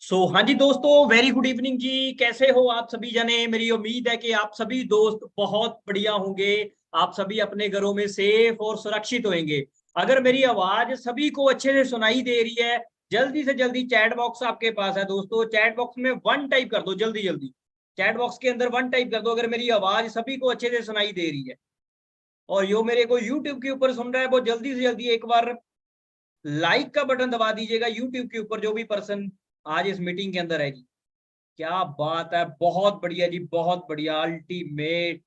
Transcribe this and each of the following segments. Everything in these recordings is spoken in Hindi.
हाँ जी दोस्तों, वेरी गुड इवनिंग जी। कैसे हो आप सभी जने? मेरी उम्मीद है कि आप सभी दोस्त बहुत बढ़िया होंगे। आप सभी अपने घरों में सेफ और सुरक्षित होंगे। अगर मेरी आवाज सभी को अच्छे से सुनाई दे रही है, जल्दी से जल्दी चैट बॉक्स आपके पास है दोस्तों, चैट बॉक्स में वन टाइप कर दो जल्दी जल्दी। चैट बॉक्स के अंदर वन टाइप कर दो अगर मेरी आवाज सभी को अच्छे से सुनाई दे रही है। और जो मेरे को यूट्यूब के ऊपर सुन रहा है वो जल्दी से जल्दी एक बार लाइक का बटन दबा दीजिएगा यूट्यूब के ऊपर, जो भी पर्सन आज इस मीटिंग के अंदर है जी। क्या बात है, बहुत बढ़िया जी, बहुत बढ़िया, अल्टीमेट।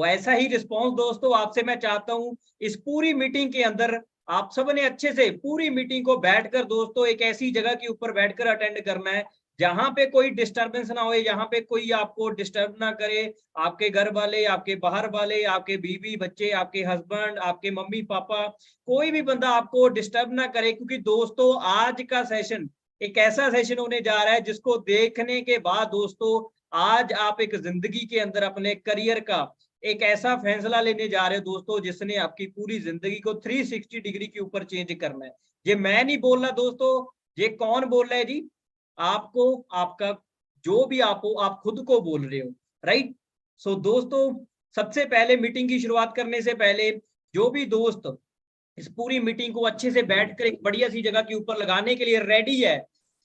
ऐसा ही रिस्पांस दोस्तों आपसे मैं चाहता हूं इस पूरी मीटिंग के अंदर। आप सबने अच्छे से पूरी मीटिंग को बैठकर दोस्तों एक ऐसी जगह के ऊपर बैठकर अटेंड करना है जहां पे कोई डिस्टरबेंस ना हो, जहां पे कोई आपको डिस्टर्ब ना करे। आपके घर वाले, आपके बाहर वाले, आपके बीवी बच्चे, आपके हस्बैंड, आपके मम्मी पापा, कोई भी बंदा आपको डिस्टर्ब ना करे, क्योंकि दोस्तों आज का सेशन एक ऐसा सेशन होने जा रहा है जिसको देखने के बाद दोस्तों आज आप एक जिंदगी के अंदर अपने करियर का एक ऐसा फैसला लेने जा रहे हो दोस्तों जिसने आपकी पूरी जिंदगी को 360 डिग्री के ऊपर चेंज करना है। ये मैं नहीं बोल रहा दोस्तों, ये कौन बोल रहा है जी? आपको, आपका जो भी आप हो, आप खुद को बोल रहे हो, राइट। दोस्तों, सबसे पहले मीटिंग की शुरुआत करने से पहले जो भी दोस्त इस पूरी मीटिंग को अच्छे से बैठकर एक बढ़िया सी जगह के ऊपर लगाने के लिए रेडी है,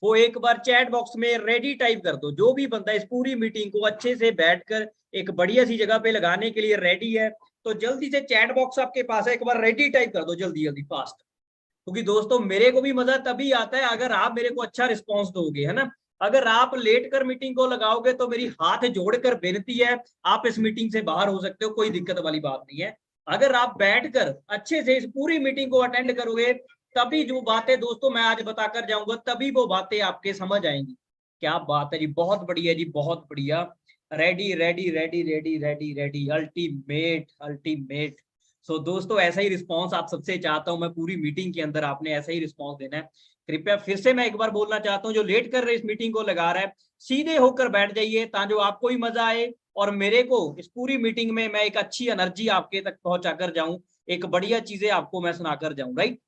वो एक बार चैट बॉक्स में रेडी टाइप कर दो। जो भी बंदा इस पूरी मीटिंग को अच्छे से बैठकर एक बढ़िया सी जगह पे लगाने के लिए रेडी है, तो जल्दी से चैट बॉक्स आपके पास है, एक बार रेडी टाइप कर दो जल्दी जल्दी फास्ट। क्योंकि दोस्तों मेरे को भी मजा तभी आता है अगर आप मेरे को अच्छा रिस्पॉन्स दोगे, है ना। अगर आप लेट कर मीटिंग को लगाओगे तो मेरी हाथ जोड़कर बेनती है, आप इस मीटिंग से बाहर हो सकते हो, कोई दिक्कत वाली बात नहीं है। अगर आप बैठकर अच्छे से इस पूरी मीटिंग को अटेंड करोगे, तभी जो बातें दोस्तों मैं आज बताकर जाऊंगा, तभी वो बातें आपके समझ आएंगी। क्या बात है जी, बहुत बढ़िया जी, बहुत बढ़िया। Ready ready ready ready ready ready, ultimate ultimate. दोस्तों ऐसा ही रिस्पांस आप सबसे चाहता हूं मैं, पूरी मीटिंग के अंदर आपने ऐसा ही रिस्पांस देना है। कृपया फिर से मैं एक बार बोलना चाहता हूं, जो लेट कर रहे इस मीटिंग को लगा रहा है, सीधे होकर बैठ जाइए ताकि आपको ही मजा आए और मेरे को इस पूरी मीटिंग में मैं एक अच्छी एनर्जी आपके तक पहुंचा कर जाऊं, एक बढ़िया चीजें आपको मैं सुनाकर जाऊं, राइट।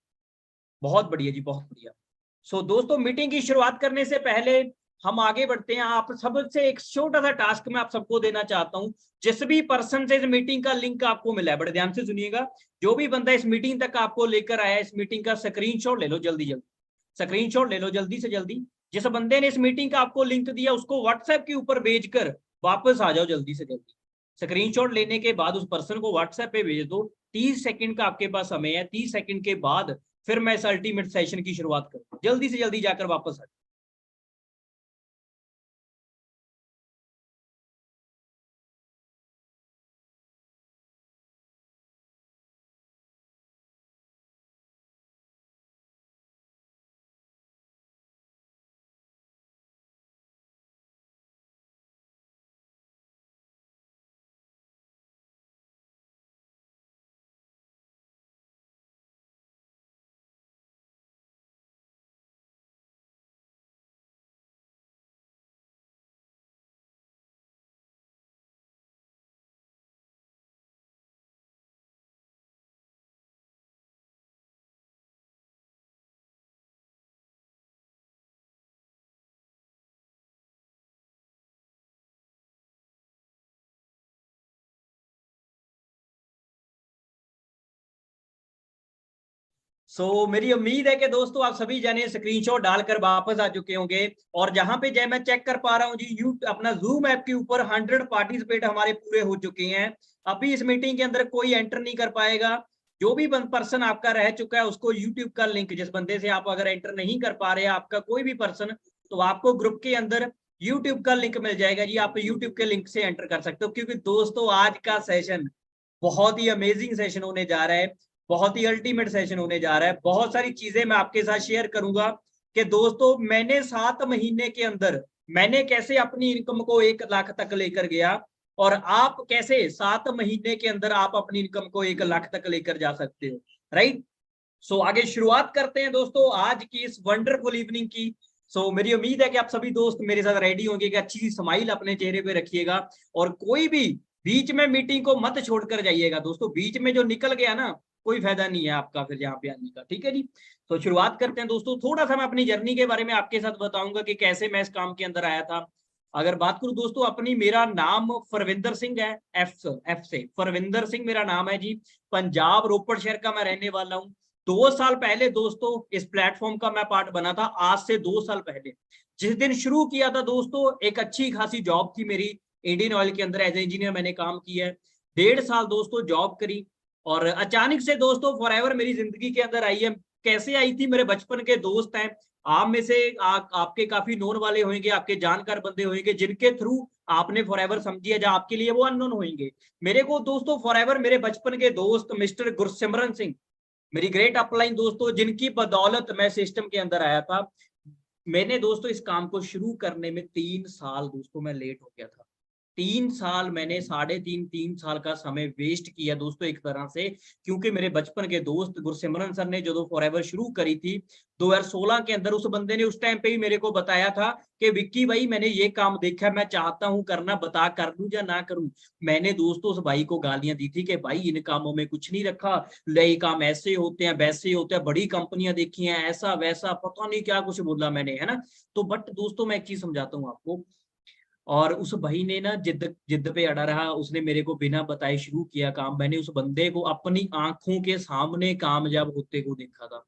बहुत बढ़िया जी, बहुत बढ़िया। दोस्तों मीटिंग की शुरुआत करने से पहले हम आगे बढ़ते हैं। आप सबसे एक छोटा सा टास्क मैं आप सबको देना चाहता हूं। जिस भी पर्सन से इस मीटिंग का लिंक आपको मिला है, बड़े ध्यान से सुनिएगा, जो भी बंदा इस मीटिंग तक आपको लेकर आया, इस मीटिंग का स्क्रीनशॉट ले लो जल्दी जल्दी, स्क्रीनशॉट ले लो जल्दी से जल्दी। जिस बंदे ने इस मीटिंग का आपको लिंक दिया उसको व्हाट्सएप के ऊपर भेजकर वापस आ जाओ जल्दी से जल्दी। स्क्रीनशॉट लेने के बाद उस पर्सन को व्हाट्सएप पे भेज दो। 30 सेकंड का आपके पास समय है, 30 सेकंड के बाद फिर मैं इस अल्टीमेट सेशन की शुरुआत करूँ, जल्दी से जल्दी जाकर वापस आ। मेरी उम्मीद है कि दोस्तों आप सभी जने स्क्रीनशॉट डालकर वापस आ चुके होंगे। और जहां पे जय मैं चेक कर पा रहा हूँ जी, यू अपना जूम ऐप के ऊपर 100 पार्टिसिपेट हमारे पूरे हो चुके हैं। अभी इस मीटिंग के अंदर कोई एंटर नहीं कर पाएगा। जो भी पर्सन आपका रह चुका है उसको यूट्यूब का लिंक, जिस बंदे से आप अगर एंटर नहीं कर पा रहे आपका कोई भी पर्सन, तो आपको ग्रुप के अंदर यूट्यूब का लिंक मिल जाएगा जी, आप यूट्यूब के लिंक से एंटर कर सकते हो। क्योंकि दोस्तों आज का सेशन बहुत ही अमेजिंग सेशन होने जा रहा है, बहुत ही अल्टीमेट सेशन होने जा रहा है। बहुत सारी चीजें मैं आपके साथ शेयर करूंगा कि दोस्तों मैंने 7 महीने के अंदर मैंने कैसे अपनी इनकम को 1 लाख तक लेकर गया, और आप कैसे 7 महीने के अंदर आप अपनी इनकम को 1 लाख तक लेकर जा सकते हो, राइट। आगे शुरुआत करते हैं दोस्तों आज की इस वंडरफुल इवनिंग की। मेरी उम्मीद है कि आप सभी दोस्त मेरे साथ रेडी होंगे कि अच्छी सी स्माइल अपने चेहरे पे रखिएगा, और कोई भी बीच में मीटिंग को मत छोड़कर जाइएगा दोस्तों। बीच में जो निकल गया ना, कोई फायदा नहीं है आपका फिर यहाँ पे आने का। ठीक है जी, तो शुरुआत करते हैं दोस्तों। थोड़ा सा मैं अपनी जर्नी के बारे में आपके साथ बताऊंगा कि कैसे मैं इस काम के अंदर आया था। अगर बात करूं दोस्तों अपनी, मेरा नाम फरविंदर सिंह है, एफ से फरविंदर सिंह मेरा नाम है जी। पंजाब रोपड़ शहर का मैं रहने वाला हूँ। 2 साल पहले दोस्तों इस प्लेटफॉर्म का मैं पार्ट बना था, आज से 2 साल पहले। जिस दिन शुरू किया था दोस्तों, एक अच्छी खासी जॉब थी मेरी इंडियन ऑयल के अंदर, एज ए इंजीनियर मैंने काम किया है। 1.5 साल दोस्तों जॉब करी, और अचानक से दोस्तों फॉरएवर मेरी जिंदगी के अंदर आई है। कैसे आई थी, मेरे बचपन के दोस्त हैं, आप में से आपके काफी नोन वाले होंगे, आपके जानकार बंदे होंगे जिनके थ्रू आपने फॉरएवर समझी है, जहां आपके लिए वो अननोन होंगे। मेरे को दोस्तों फॉरएवर मेरे बचपन के दोस्त मिस्टर गुरसिमरन सिंह, मेरी ग्रेट अपलाइन दोस्तों, जिनकी बदौलत मैं सिस्टम के अंदर आया था। मैंने दोस्तों इस काम को शुरू करने में 3 साल दोस्तों मैं लेट हो गया था। 3 साल मैंने 3.5 साल का समय वेस्ट किया दोस्तों एक तरह से, क्योंकि मेरे बचपन के दोस्त गुरसिमरन सर ने जो फॉरएवर शुरू करी थी 2016 के अंदर, उस बंदे ने उस टाइम पे ही मेरे को बताया था कि विक्की भाई मैंने ये काम देखा, मैं चाहता हूं करना, बता कर लूं या ना करूं। मैंने दोस्तों उस भाई को गालियां दी थी कि भाई इन कामों में कुछ नहीं रखा, ले काम ऐसे होते हैं वैसे होते हैं, बड़ी कंपनियां देखी हैं, ऐसा वैसा पता नहीं क्या कुछ बोला मैंने, है ना। तो बट दोस्तों मैं एक चीज समझाता हूँ आपको, और उस भाई ने ना जिद जिद पे अड़ा रहा, उसने मेरे को बिना बताए शुरू किया काम। मैंने उस बंदे को अपनी आंखों के सामने कामयाब होते को देखा था।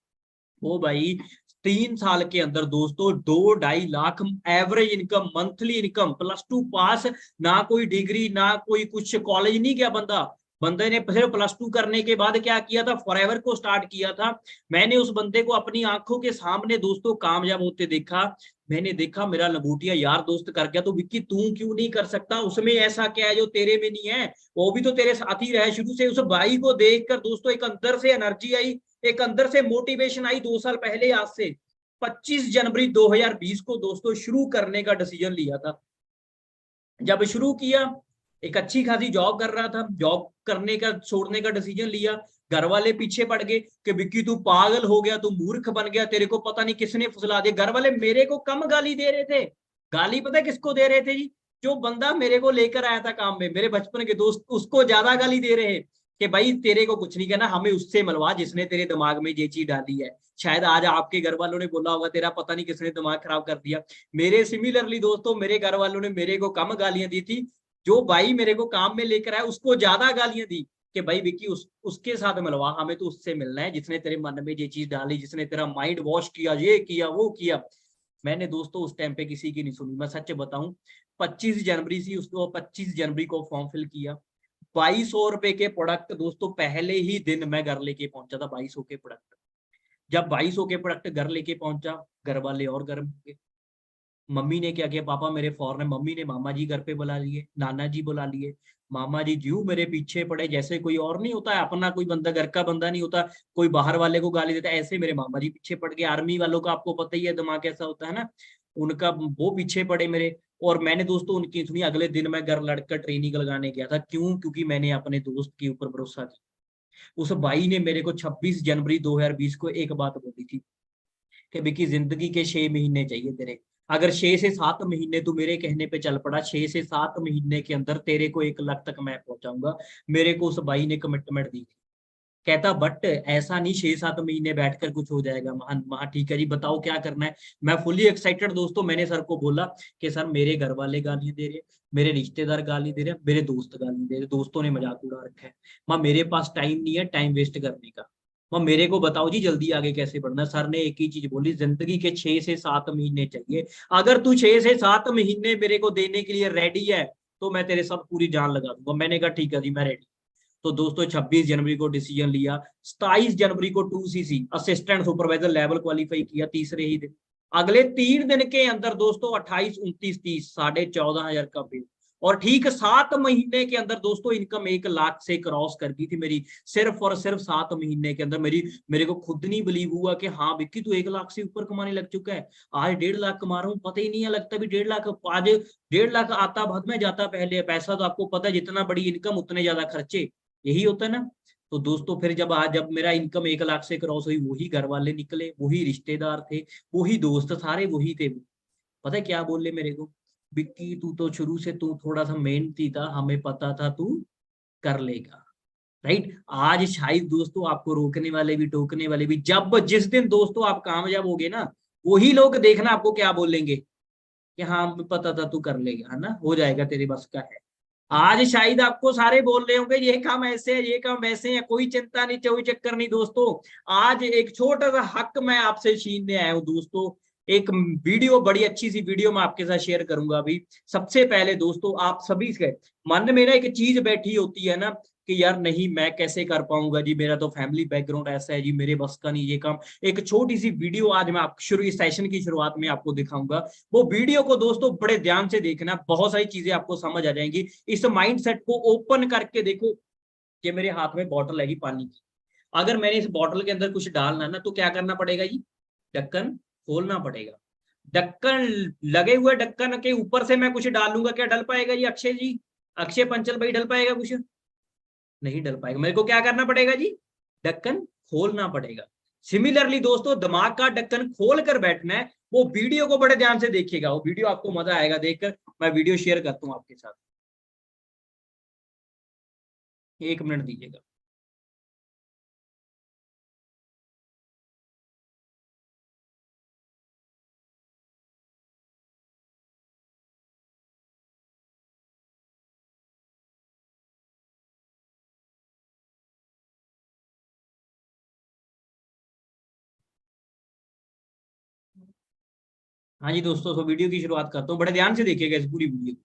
वो भाई 3 साल के अंदर दोस्तों 2-2.5 lakh average income, monthly income, +2 पास, ना कोई डिग्री ना कोई कुछ, कॉलेज नहीं गया बंदा। बंदे ने सिर्फ +2 करने के बाद क्या किया था, फॉरएवर को स्टार्ट किया था। मैंने उस बंदे को अपनी आंखों के सामने दोस्तों कामयाब होते देखा। मैंने देखा मेरा लंगोटिया यार दोस्त कर गया, तो विक्की तू क्यों नहीं कर सकता, उसमें ऐसा क्या है जो तेरे में नहीं है, वो भी तो तेरे साथ ही रहे शुरू से। उस भाई को देखकर दोस्तों एक अंदर से एनर्जी आई, एक अंदर से मोटिवेशन आई। 2 साल पहले आज से 25 जनवरी 2020 को दोस्तों शुरू करने का डिसीजन लिया था। जब शुरू किया, एक अच्छी खासी जॉब कर रहा था, जॉब करने का छोड़ने का डिसीजन लिया। घर वाले पीछे पड़ गए कि विक्की तू पागल हो गया, तू मूर्ख बन गया, तेरे को पता नहीं किसने फुसला दिया। घर वाले मेरे को कम गाली दे रहे थे। गाली पता है किसको दे रहे थे जी, जो बंदा मेरे को लेकर आया था काम में, मेरे बचपन के दोस्त, उसको ज्यादा गाली दे रहे हैं कि भाई तेरे को कुछ नहीं कहना, हमें उससे मिलवा जिसने तेरे दिमाग में ये चीज डाली है। शायद आज आपके घर वालों ने बोला होगा तेरा पता नहीं किसने दिमाग खराब कर दिया। मेरे सिमिलरली दोस्तों मेरे घर वालों ने मेरे को कम गालियां दी थी, जो भाई मेरे को काम में लेकर आया उसको ज्यादा गालियां दी कि भाई विक्की उसके साथ मिलवा, हमें तो उससे मिलना है जिसने तेरे मन में ये चीज डाली, जिसने तेरा माइंड वॉश किया, ये किया वो किया। मैंने दोस्तों उस टाइम पे किसी की नहीं सुनी, मैं सच बताऊं। 25 जनवरी थी, उसको 25 जनवरी को फॉर्म फिल किया। 2200 रुपए के प्रोडक्ट दोस्तों पहले ही दिन मैं घर लेके पहुंचा था, 2200 के प्रोडक्ट। जब 2200 के प्रोडक्ट घर लेके पहुंचा, घर वाले और गर्म हो गए। मम्मी ने क्या किया, पापा मेरे फौरन, मम्मी ने मामा जी घर पे बुला लिए, नाना जी बुला लिए। मामा जी ज्यों मेरे पीछे पड़े, जैसे कोई और नहीं होता है अपना, कोई बंदा घर का बंदा नहीं होता, कोई बाहर वाले को गाली देता है, ऐसे मेरे मामा जी पीछे पड़ गए। आर्मी वालों का आपको पता ही है दिमाग कैसा होता है ना, उनका वो पीछे पड़े मेरे। और मैंने दोस्तों उनकी सुनी। अगले दिन मैं घर लड़कर ट्रेनिंग लगाने गया था, क्यों, क्योंकि मैंने अपने दोस्त के ऊपर भरोसा किया। उस भाई ने मेरे को 26 जनवरी 2020 को एक बात बोली थी कि विकी जिंदगी के 6 महीने चाहिए तेरे, अगर 6 से 7 महीने तू मेरे कहने पे चल पड़ा, 6 से 7 महीने के अंदर तेरे को 1 लाख तक मैं पहुंचाऊंगा। मेरे को उस भाई ने कमिटमेंट दी थी। कहता बट ऐसा नहीं 6-7 महीने बैठकर कुछ हो जाएगा। महा ठीक है जी, बताओ क्या करना है। मैं फुली एक्साइटेड दोस्तों, मैंने सर को बोला कि सर मेरे घर वाले गाली दे रहे, मेरे रिश्तेदार गाली दे रहे, मेरे दोस्त गाली दे रहे, दोस्तों ने मजाक उड़ा रखा है। माँ मेरे पास टाइम नहीं है टाइम वेस्ट करने का, माँ मेरे को बताओ जी जल्दी आगे कैसे बढ़ना। सर ने एक ही चीज बोली, जिंदगी के 6 से 7 महीने चाहिए, अगर तू 6 से 7 महीने मेरे को देने के लिए रेडी है तो मैं तेरे साथ पूरी जान लगा दूंगा। मैंने कहा ठीक है जी मैं रेडी। तो दोस्तों 26 जनवरी को डिसीजन लिया, 27 जनवरी को 2CC assistant supervisor level qualify किया तीसरे ही दिन। अगले 3 दिन के अंदर दोस्तों 28, 29, 30 14,500 का बिल, और ठीक 7 महीने के अंदर दोस्तों इनकम 1 लाख से क्रॉस कर गई थी मेरी, सिर्फ और सिर्फ 7 महीने के अंदर। मेरे को खुद नहीं बिलीव हुआ कि हाँ विक्की तू 1 लाख से ऊपर कमाने लग चुका है। आज 1.5 लाख कमा रहा हूँ, पता ही नहीं है लगता भी 1.5 लाख। आज 1.5 लाख आता बाद में जाता पहले, पैसा तो आपको पता है जितना बड़ी इनकम उतने ज्यादा खर्चे, यही होता है ना। तो दोस्तों फिर जब मेरा इनकम 1 लाख से क्रॉस हुई, वही घर वाले निकले, वही रिश्तेदार थे, वही दोस्त, सारे वही थे। पता है क्या बोले मेरे को, विक्की तू तो शुरू से तू थोड़ा सा मेहनती था, हमें पता था तू कर लेगा, राइट। आज शायद दोस्तों आपको रोकने वाले भी, टोकने वाले भी, जब जिस दिन दोस्तों आप कामयाब होगे ना, वही लोग देखना आपको क्या बोलेंगे कि हाँ पता था तू कर लेगा, है ना, हो जाएगा, तेरे बस का है। आज शायद आपको सारे बोल रहे होंगे ये काम ऐसे है, ये काम वैसे है, कोई चिंता नहीं, कोई चक्कर नहीं दोस्तों। आज एक छोटा सा हक मैं आपसे छीनने आया हूँ दोस्तों। एक वीडियो, बड़ी अच्छी सी वीडियो मैं आपके साथ शेयर करूंगा अभी। सबसे पहले दोस्तों आप सभी के मन में ना एक चीज बैठी होती है ना कि यार नहीं मैं कैसे कर पाऊंगा जी, मेरा तो फैमिली बैकग्राउंड ऐसा है जी, मेरे बस का नहीं ये काम। एक छोटी सी वीडियो आज मैं आप शुरू इस सेशन की शुरुआत में आपको दिखाऊंगा। वो वीडियो को दोस्तों बड़े ध्यान से देखना, बहुत सारी चीजें आपको समझ आ जाएंगी। इस माइंडसेट को ओपन करके देखो कि मेरे हाथ में बॉटल है पानी की, अगर मैंने इस बॉटल के अंदर कुछ डालना ना तो क्या करना पड़ेगा जी, ढक्कन खोलना पड़ेगा। ढक्कन लगे हुए ढक्कन के ऊपर से मैं कुछ डालूंगा, क्या डल पाएगा जी अक्षय जी, अक्षय पंचल भाई, डल पाएगा कुछ? नहीं डल पाएगा। मेरे को क्या करना पड़ेगा जी, ढक्कन खोलना पड़ेगा। सिमिलरली दोस्तों दिमाग का ढक्कन खोल कर बैठना है। वो वीडियो को बड़े ध्यान से देखिएगा, वो वीडियो आपको मजा आएगा देखकर। मैं वीडियो शेयर करता हूं आपके साथ, 1 मिनट दीजिएगा। हाँ जी दोस्तों, तो वीडियो की शुरुआत करता हूँ, बड़े ध्यान से देखिएगा इस पूरी वीडियो।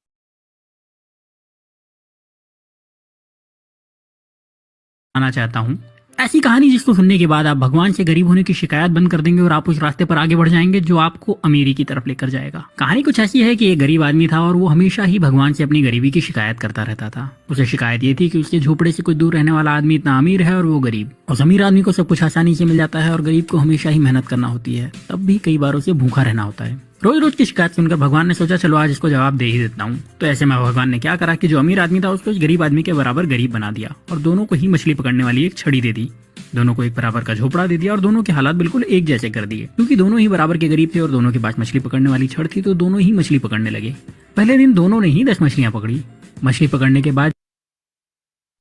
आना चाहता हूँ। ऐसी कहानी जिसको सुनने के बाद आप भगवान से गरीब होने की शिकायत बंद कर देंगे और आप उस रास्ते पर आगे बढ़ जाएंगे जो आपको अमीरी की तरफ लेकर जाएगा। कहानी कुछ ऐसी है कि एक गरीब आदमी था और वो हमेशा ही भगवान से अपनी गरीबी की शिकायत करता रहता था। उसे शिकायत ये थी कि उसके झोपड़े से कुछ दूर रहने वाला आदमी इतना अमीर है और वो गरीब। उस अमीर आदमी को सब कुछ आसानी से मिल जाता है और गरीब को हमेशा ही मेहनत करना होती है, तब भी कई बार उसे भूखा रहना होता है। रोज रोज की शिकायत सुनकर भगवान ने सोचा चलो आज इसको जवाब दे ही देता हूँ। तो ऐसे में भगवान ने क्या करा कि जो अमीर आदमी था उसको गरीब आदमी के बराबर गरीब बना दिया और दोनों को ही मछली पकड़ने वाली एक छड़ी दे दी। दोनों को एक बराबर का झोपड़ा दे दिया और दोनों के हालात बिल्कुल एक जैसे कर दिए। क्योंकि दोनों ही बराबर के गरीब थे और दोनों के पास मछली पकड़ने वाली छड़ थी, तो दोनों ही मछली पकड़ने लगे। पहले दिन दोनों ने ही 10 मछलियां पकड़ी। मछली पकड़ने के बाद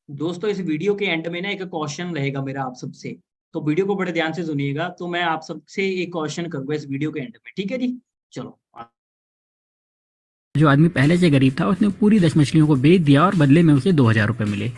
दोस्तों इस वीडियो के एंड में ना एक क्वेश्चन रहेगा मेरा आप सबसे, तो वीडियो को बड़े ध्यान से सुनिएगा। तो मैं आप सबसे एक क्वेश्चन करूंगा इस वीडियो के एंड में, ठीक है जी? चलो। जो आदमी पहले से गरीब था उसने पूरी 10 मछलियों को बेच दिया और बदले में उसे 2000 रुपए मिले।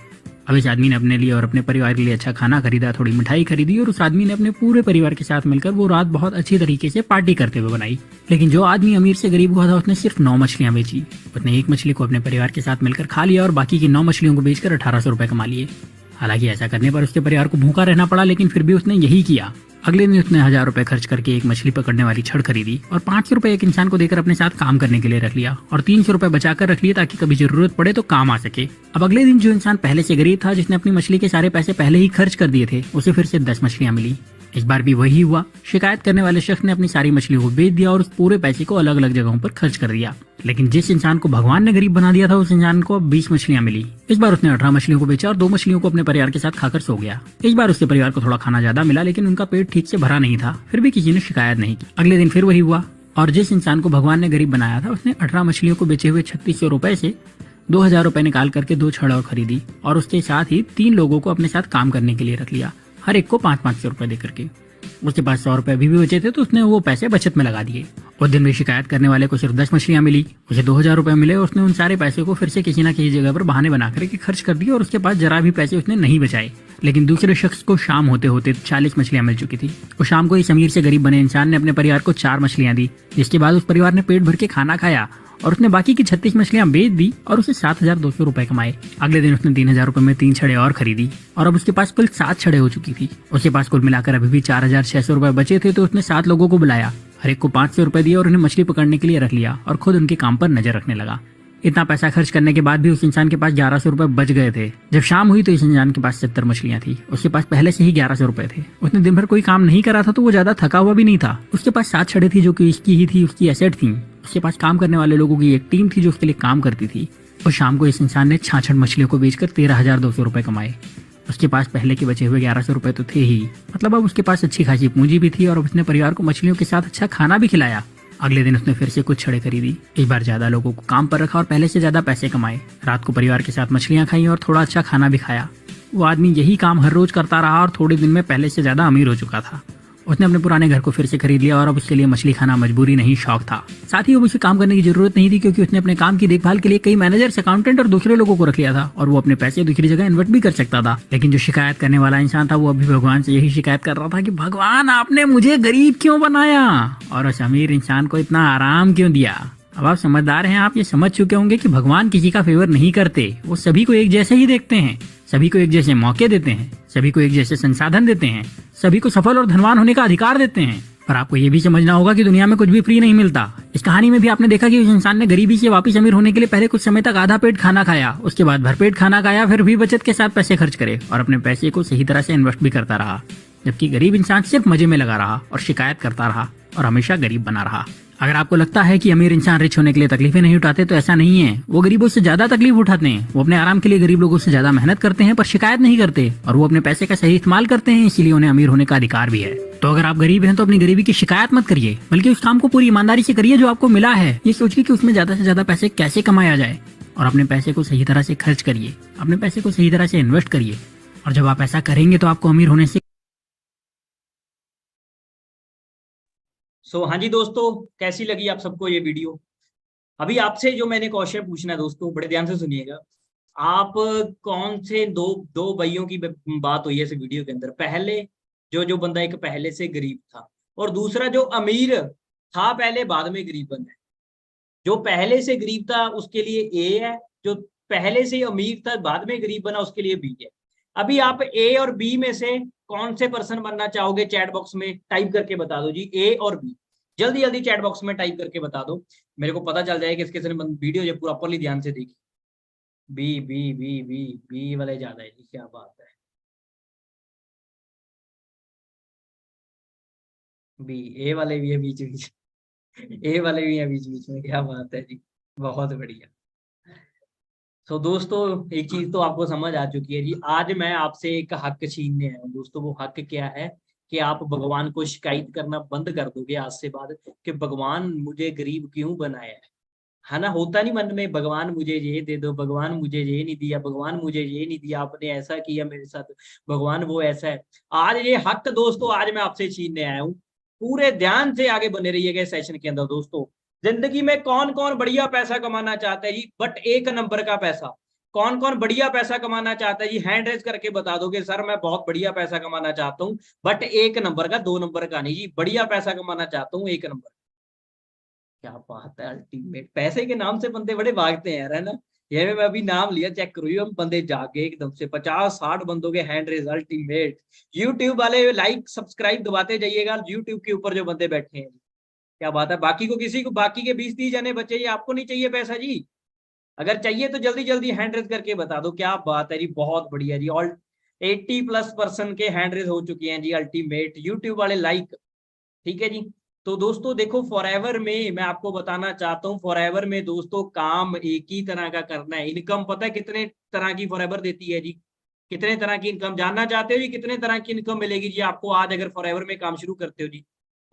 अब इस आदमी ने अपने लिए और अपने परिवार के लिए अच्छा खाना खरीदा, थोड़ी मिठाई खरीदी और उस आदमी ने अपने पूरे परिवार के साथ मिलकर वो रात बहुत अच्छी तरीके से पार्टी करते हुए बनाई। लेकिन जो आदमी अमीर से गरीब हुआ था उसने सिर्फ 9 मछलियां बेची। उसने एक मछली को अपने परिवार के साथ मिलकर खा लिया और बाकी की 9 मछलियों को बेचकर 1800 रुपए कमा लिए। हालांकि ऐसा करने पर उसके परिवार को भूखा रहना पड़ा, लेकिन फिर भी उसने यही किया। अगले दिन उसने 1000 रुपए खर्च करके एक मछली पकड़ने वाली छड़ खरीदी और 500 रुपए एक इंसान को देकर अपने साथ काम करने के लिए रख लिया और 300 रुपए बचाकर रख लिए ताकि कभी जरूरत पड़े तो काम आ सके। अब अगले दिन जो इंसान पहले से गरीब था, जिसने अपनी मछली के सारे पैसे पहले ही खर्च कर दिए थे, उसे फिर से 10 मछलियां मिली। इस बार भी वही हुआ। शिकायत करने वाले शख्स ने अपनी सारी मछलियों को बेच दिया और उस पूरे पैसे को अलग अलग जगहों पर खर्च कर दिया। लेकिन जिस इंसान को भगवान ने गरीब बना दिया था उस इंसान को 20 मछलियां मिली। इस बार उसने 18 मछलियों को बेचा और 2 मछलियों को अपने परिवार के साथ खाकर सो गया। इस बार उसके परिवार को थोड़ा खाना ज्यादा मिला, लेकिन उनका पेट ठीक से भरा नहीं था। फिर भी किसी ने शिकायत नहीं की। अगले दिन फिर वही हुआ और जिस इंसान को भगवान ने गरीब बनाया था उसने 18 मछलियों को बेचे हुए 3600 रुपए से 2000 रुपए निकाल करके 2 छड़ और खरीदी और उसके साथ ही 3 लोगों को अपने साथ काम करने के लिए रख लिया, हर एक को 500-500 रुपए देकर के। उसके पास 100 रुपए अभी भी बचे थे, तो उसने वो पैसे बचत में लगा दिए। उस दिन भी शिकायत करने वाले को सिर्फ 10 मछलियां मिली, उसे 2000 रुपए मिले और उसने उन सारे पैसे को फिर से किसी न किसी जगह पर बहाने बना करके खर्च कर दिए और उसके पास जरा भी पैसे उसने नहीं बचाए। लेकिन दूसरे शख्स को शाम होते होते 40 मछलियां मिल चुकी थी। उस शाम को इस अमीर से गरीब बने इंसान ने अपने परिवार को 4 मछलियां दी, जिसके बाद उस परिवार ने पेट भर के खाना खाया और उसने बाकी की 36 मछलियां बेच दी और उसे 7200 रुपए कमाए। अगले दिन उसने 3000 रुपए में 3 छड़े और खरीदी और अब उसके पास कुल 7 छड़े हो चुकी थी। उसके पास कुल मिलाकर अभी भी 4600 रुपए बचे थे, तो उसने 7 लोगों को बुलाया, हर एक को 500 रुपए दिए और उन्हें मछली पकड़ने के लिए रख लिया और खुद उनके काम पर नजर रखने लगा। इतना पैसा खर्च करने के बाद भी उस इंसान के पास 1100 रुपए बच गए थे। जब शाम हुई तो इस इंसान के पास 70 मछलियां थी। उसके पास पहले से ही 1100 रुपए थे। उसने दिन भर कोई काम नहीं करा था, तो वो ज्यादा थका हुआ भी नहीं था। उसके पास 7 छड़े थी जो कि इसकी ही थी, उसकी एसेट थी। उसके पास काम करने वाले लोगों की एक टीम थी जो उसके लिए काम करती थी। और शाम को इस इंसान ने 66 मछलियों को बेचकर 13,200 रुपए कमाए। उसके पास पहले के बचे हुए 1100 रुपए तो थे ही, मतलब अब उसके पास अच्छी खासी पूंजी भी थी और अब उसने परिवार को मछलियों के साथ अच्छा खाना भी खिलाया। अगले दिन उसने फिर से कुछ छड़े खरीदी, इस बार ज्यादा लोगों को काम पर रखा और पहले से ज्यादा पैसे कमाए। रात को परिवार के साथ मछलियां खाई और थोड़ा अच्छा खाना भी खाया। वो आदमी यही काम हर रोज करता रहा और थोड़े दिन में पहले से ज्यादा अमीर हो चुका था। उसने अपने पुराने घर को फिर से खरीद लिया और अब उसके लिए मछली खाना मजबूरी नहीं, शौक था। साथ ही अब उसे काम करने की जरूरत नहीं थी, क्योंकि उसने अपने काम की देखभाल के लिए कई मैनेजर्स, अकाउंटेंट और दूसरे लोगों को रख लिया था और वो अपने पैसे दूसरी जगह इन्वेस्ट भी कर सकता था। लेकिन जो शिकायत करने वाला इंसान था, वो अभी भगवान से यही शिकायत कर रहा था कि भगवान, आपने मुझे गरीब क्यों बनाया और उस अमीर इंसान को इतना आराम क्यों दिया। अब आप समझदार हैं, आप ये समझ चुके होंगे कि भगवान किसी का फेवर नहीं करते, वो सभी को एक जैसे ही देखते हैं, सभी को एक जैसे मौके देते हैं, सभी को एक जैसे संसाधन देते हैं, सभी को सफल और धनवान होने का अधिकार देते हैं। पर आपको ये भी समझना होगा कि दुनिया में कुछ भी फ्री नहीं मिलता। इस कहानी में भी आपने देखा कि उस इंसान ने गरीबी से वापस अमीर होने के लिए पहले कुछ समय तक आधा पेट खाना खाया, उसके बाद भरपेट खाना खाया, फिर भी बचत के साथ पैसे खर्च करे और अपने पैसे को सही तरह से इन्वेस्ट भी करता रहा। जबकि गरीब इंसान सिर्फ मजे में लगा रहा और शिकायत करता रहा और हमेशा गरीब बना रहा। अगर आपको लगता है कि अमीर इंसान रिच होने के लिए तकलीफें नहीं उठाते, तो ऐसा नहीं है। वो गरीबों से ज्यादा तकलीफ उठाते हैं। वो अपने आराम के लिए गरीब लोगों से ज्यादा मेहनत करते हैं, पर शिकायत नहीं करते, और वो अपने पैसे का सही इस्तेमाल करते हैं, इसीलिए उन्हें अमीर होने का अधिकार भी है। तो अगर आप गरीब हैं तो अपनी गरीबी की शिकायत मत करिए, बल्कि उस काम को पूरी ईमानदारी से करिए जो आपको मिला है। ये सोचिए कि उसमें ज्यादा से ज्यादा पैसे कैसे कमाया जाए, और अपने पैसे को सही तरह से खर्च करिए, अपने पैसे को सही तरह से इन्वेस्ट करिए। और जब आप ऐसा करेंगे तो आपको अमीर होने से हाँ जी दोस्तों, कैसी लगी आप सबको ये वीडियो? अभी आपसे जो मैंने क्वेश्चन पूछना है दोस्तों, बड़े ध्यान से सुनिएगा। आप कौन से दो दो भाइयों की बात हुई है इस वीडियो के अंदर? पहले जो जो बंदा एक पहले से गरीब था, और दूसरा जो अमीर था पहले, बाद में गरीब बना है। जो पहले से गरीब था उसके लिए ए है, जो पहले से अमीर था बाद में गरीब बना उसके लिए बी है। अभी आप ए और बी में से कौन से पर्सन बनना चाहोगे? चैट बॉक्स में टाइप करके बता दो जी, ए और बी। जल्दी जल्दी चैट बॉक्स में टाइप करके बता दो, मेरे को पता चल जाएगा किसके साथ वीडियो जो प्रॉपरली ध्यान से देखी। B B B B B वाले ज्यादा है जी, क्या बात है। बी, ए वाले भी है बीच बीच, ए वाले भी है बीच बीच में, क्या बात है जी, बहुत बढ़िया। तो दोस्तों, एक चीज तो आपको समझ आ चुकी है जी। आज मैं आपसे एक हक छीनने आया हूँ दोस्तों। वो हक क्या है कि आप भगवान को शिकायत करना बंद कर दोगे आज से बाद, कि भगवान मुझे गरीब क्यों बनाया है ना? होता नहीं मन में, भगवान मुझे ये दे दो, भगवान मुझे ये नहीं दिया, भगवान मुझे ये नहीं दिया, आपने ऐसा किया मेरे साथ, भगवान वो ऐसा है। आज ये हक दोस्तों, आज मैं आपसे छीनने आया हूँ। पूरे ध्यान से आगे बने रहिएगा सेशन के अंदर दोस्तों। जिंदगी में कौन कौन बढ़िया पैसा कमाना चाहता है जी? बट एक नंबर का पैसा। कौन कौन बढ़िया पैसा कमाना चाहता है जी? हैंड रेज करके बता दोगे सर मैं बहुत बढ़िया पैसा कमाना चाहता हूँ, बट एक नंबर का, दो नंबर का नहीं जी, बढ़िया पैसा कमाना चाहता हूँ, एक नंबर। क्या बात है, अल्टीमेट। पैसे के नाम से बंदे बड़े भागते हैं यार, है ना? ये मैं अभी नाम लिया, चेक करो, हम बंदे जागे एकदम से 50-60 बंदों के हैंड रेज, अल्टीमेट। यूट्यूब वाले लाइक सब्सक्राइब दबाते जाइएगा, यूट्यूब के ऊपर जो बंदे बैठे हैं। क्या बात है। बाकी को, किसी को, बाकी के 20-30 जने बचे, ये आपको नहीं चाहिए पैसा जी? अगर चाहिए तो जल्दी जल्दी हैंड रेज करके बता दो। क्या बात है जी, बहुत बढ़िया जी। ऑल 80+ पर्सन के हैंड रेज हो चुके हैं जी, अल्टीमेट। यूट्यूब वाले लाइक, ठीक है जी। तो दोस्तों देखो, फॉरएवर में मैं आपको बताना चाहता हूँ, फॉरएवर में दोस्तों काम एक ही तरह का करना है। इनकम पता है कितने तरह की फॉरएवर देती है जी? कितने तरह की इनकम जानना चाहते हो जी? कितने तरह की इनकम मिलेगी जी आपको आज अगर फॉरएवर में काम शुरू करते हो जी?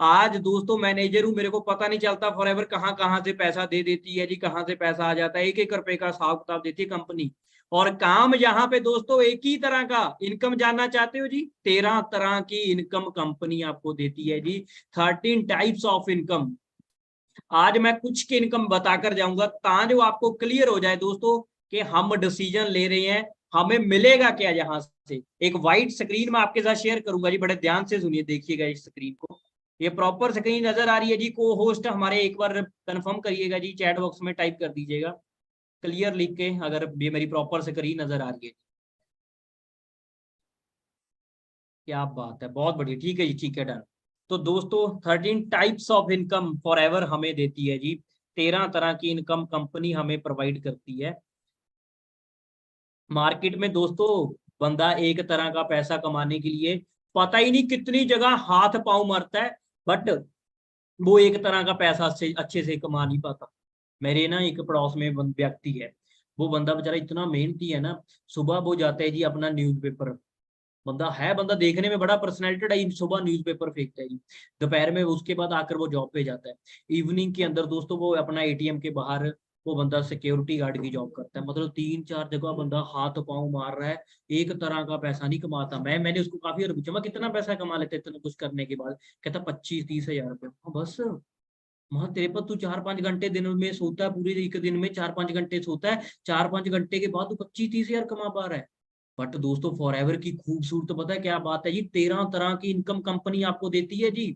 आज दोस्तों मैनेजर हूँ, मेरे को पता नहीं चलता फॉरएवर कहाँ कहाँ से पैसा दे देती है जी, कहाँ से पैसा आ जाता है। 1-1 रुपए का हिसाब किताब देती है कंपनी। और काम यहाँ पे दोस्तों एक ही तरह का। इनकम जानना चाहते हो जी? 13 तरह की इनकम कंपनी आपको देती है जी। 13 टाइप्स ऑफ इनकम। आज मैं कुछ की इनकम बताकर जाऊंगा, ताकि आपको क्लियर हो जाए दोस्तों कि हम डिसीजन ले रहे हैं, हमें मिलेगा क्या यहाँ से। एक व्हाइट स्क्रीन में आपके साथ शेयर करूंगा जी, बड़े ध्यान से सुनिए, देखिएगा इस स्क्रीन को। ये प्रॉपर स्क्रीन नजर आ रही है जी? को होस्ट हमारे एक बार कंफर्म करिएगा जी, चैट बॉक्स में टाइप कर दीजिएगा क्लियर लिख के, अगर ये मेरी प्रॉपर स्क्रीन नजर आ रही है। क्या बात है, बहुत बढ़िया, ठीक है जी, ठीक है, डन। तो दोस्तों 13 टाइप्स ऑफ इनकम फॉरएवर हमें देती है जी। 13 तरह की इनकम कंपनी हमें प्रोवाइड करती है। मार्केट में दोस्तों बंदा एक तरह का पैसा कमाने के लिए पता ही नहीं कितनी जगह हाथ पांव मारता है, बट वो एक तरह का पैसा अच्छे से कमा नहीं पाता। मेरे ना एक पड़ोस में व्यक्ति है, वो बंदा बेचारा इतना मेहनती है ना। सुबह वो जाता है जी अपना न्यूज़पेपर, बंदा देखने में बड़ा पर्सनैलिटेड है, सुबह न्यूज़पेपर फेंकता है जी। दोपहर में उसके बाद आकर वो जॉब पे जाता है। इवनिंग के अंदर दोस्तों वो अपना एटीएम के बाहर वो बंदा सिक्योरिटी गार्ड की जॉब करता है, मतलब 3-4 जगह बंदा हाथ पांव मार रहा है, एक तरह का पैसा नहीं कमाता। मैंने उसको काफी बार पूछा, मैं कितना पैसा कमा लेते इतना कुछ करने के बाद? कहता 25-30 हजार रुपये। बस वहां तेरे पर तू 4-5 घंटे दिन में सोता है, पूरे एक दिन में 4-5 घंटे सोता है, 4-5 घंटे के बाद तू 25-30 हजार कमा पा रहा है। बट दोस्तों फॉरएवर की खूबसूरत पता है क्या बात है जी, 13 तरह की इनकम कंपनी आपको देती है जी।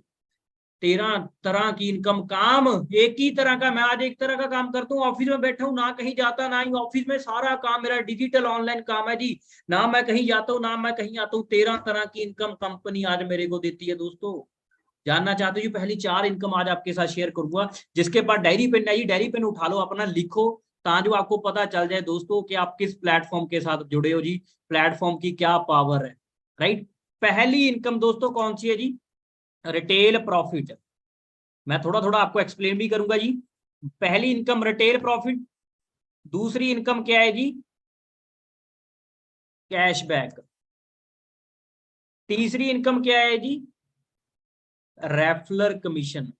13 तरह की इनकम, काम एक ही तरह का। मैं आज एक तरह का काम करता हूँ, ऑफिस में बैठा हूँ, ना कहीं जाता ना ही ऑफिस में, सारा काम मेरा डिजिटल ऑनलाइन काम है जी। ना मैं कहीं जाता हूँ ना मैं कहीं आता हूँ, 13 तरह की इनकम कंपनी आज मेरे को देती है दोस्तों। जानना चाहते हो जी पहली 4 इनकम आज आपके साथ शेयर करूंगा। जिसके पास डायरी पेन नहीं, डायरी पेन उठा लो, अपना लिखो, ताकि आपको पता चल जाए दोस्तों कि आप किस प्लेटफॉर्म के साथ जुड़े हो जी, प्लेटफॉर्म की क्या पावर है। राइट, पहली इनकम दोस्तों कौन सी है जी? Retail profit. मैं थोड़ा थोड़ा आपको एक्सप्लेन भी करूंगा जी। पहली इनकम रिटेल प्रॉफिट, दूसरी इनकम क्या है जी? कैशबैक, तीसरी इनकम क्या है जी? Referral commission.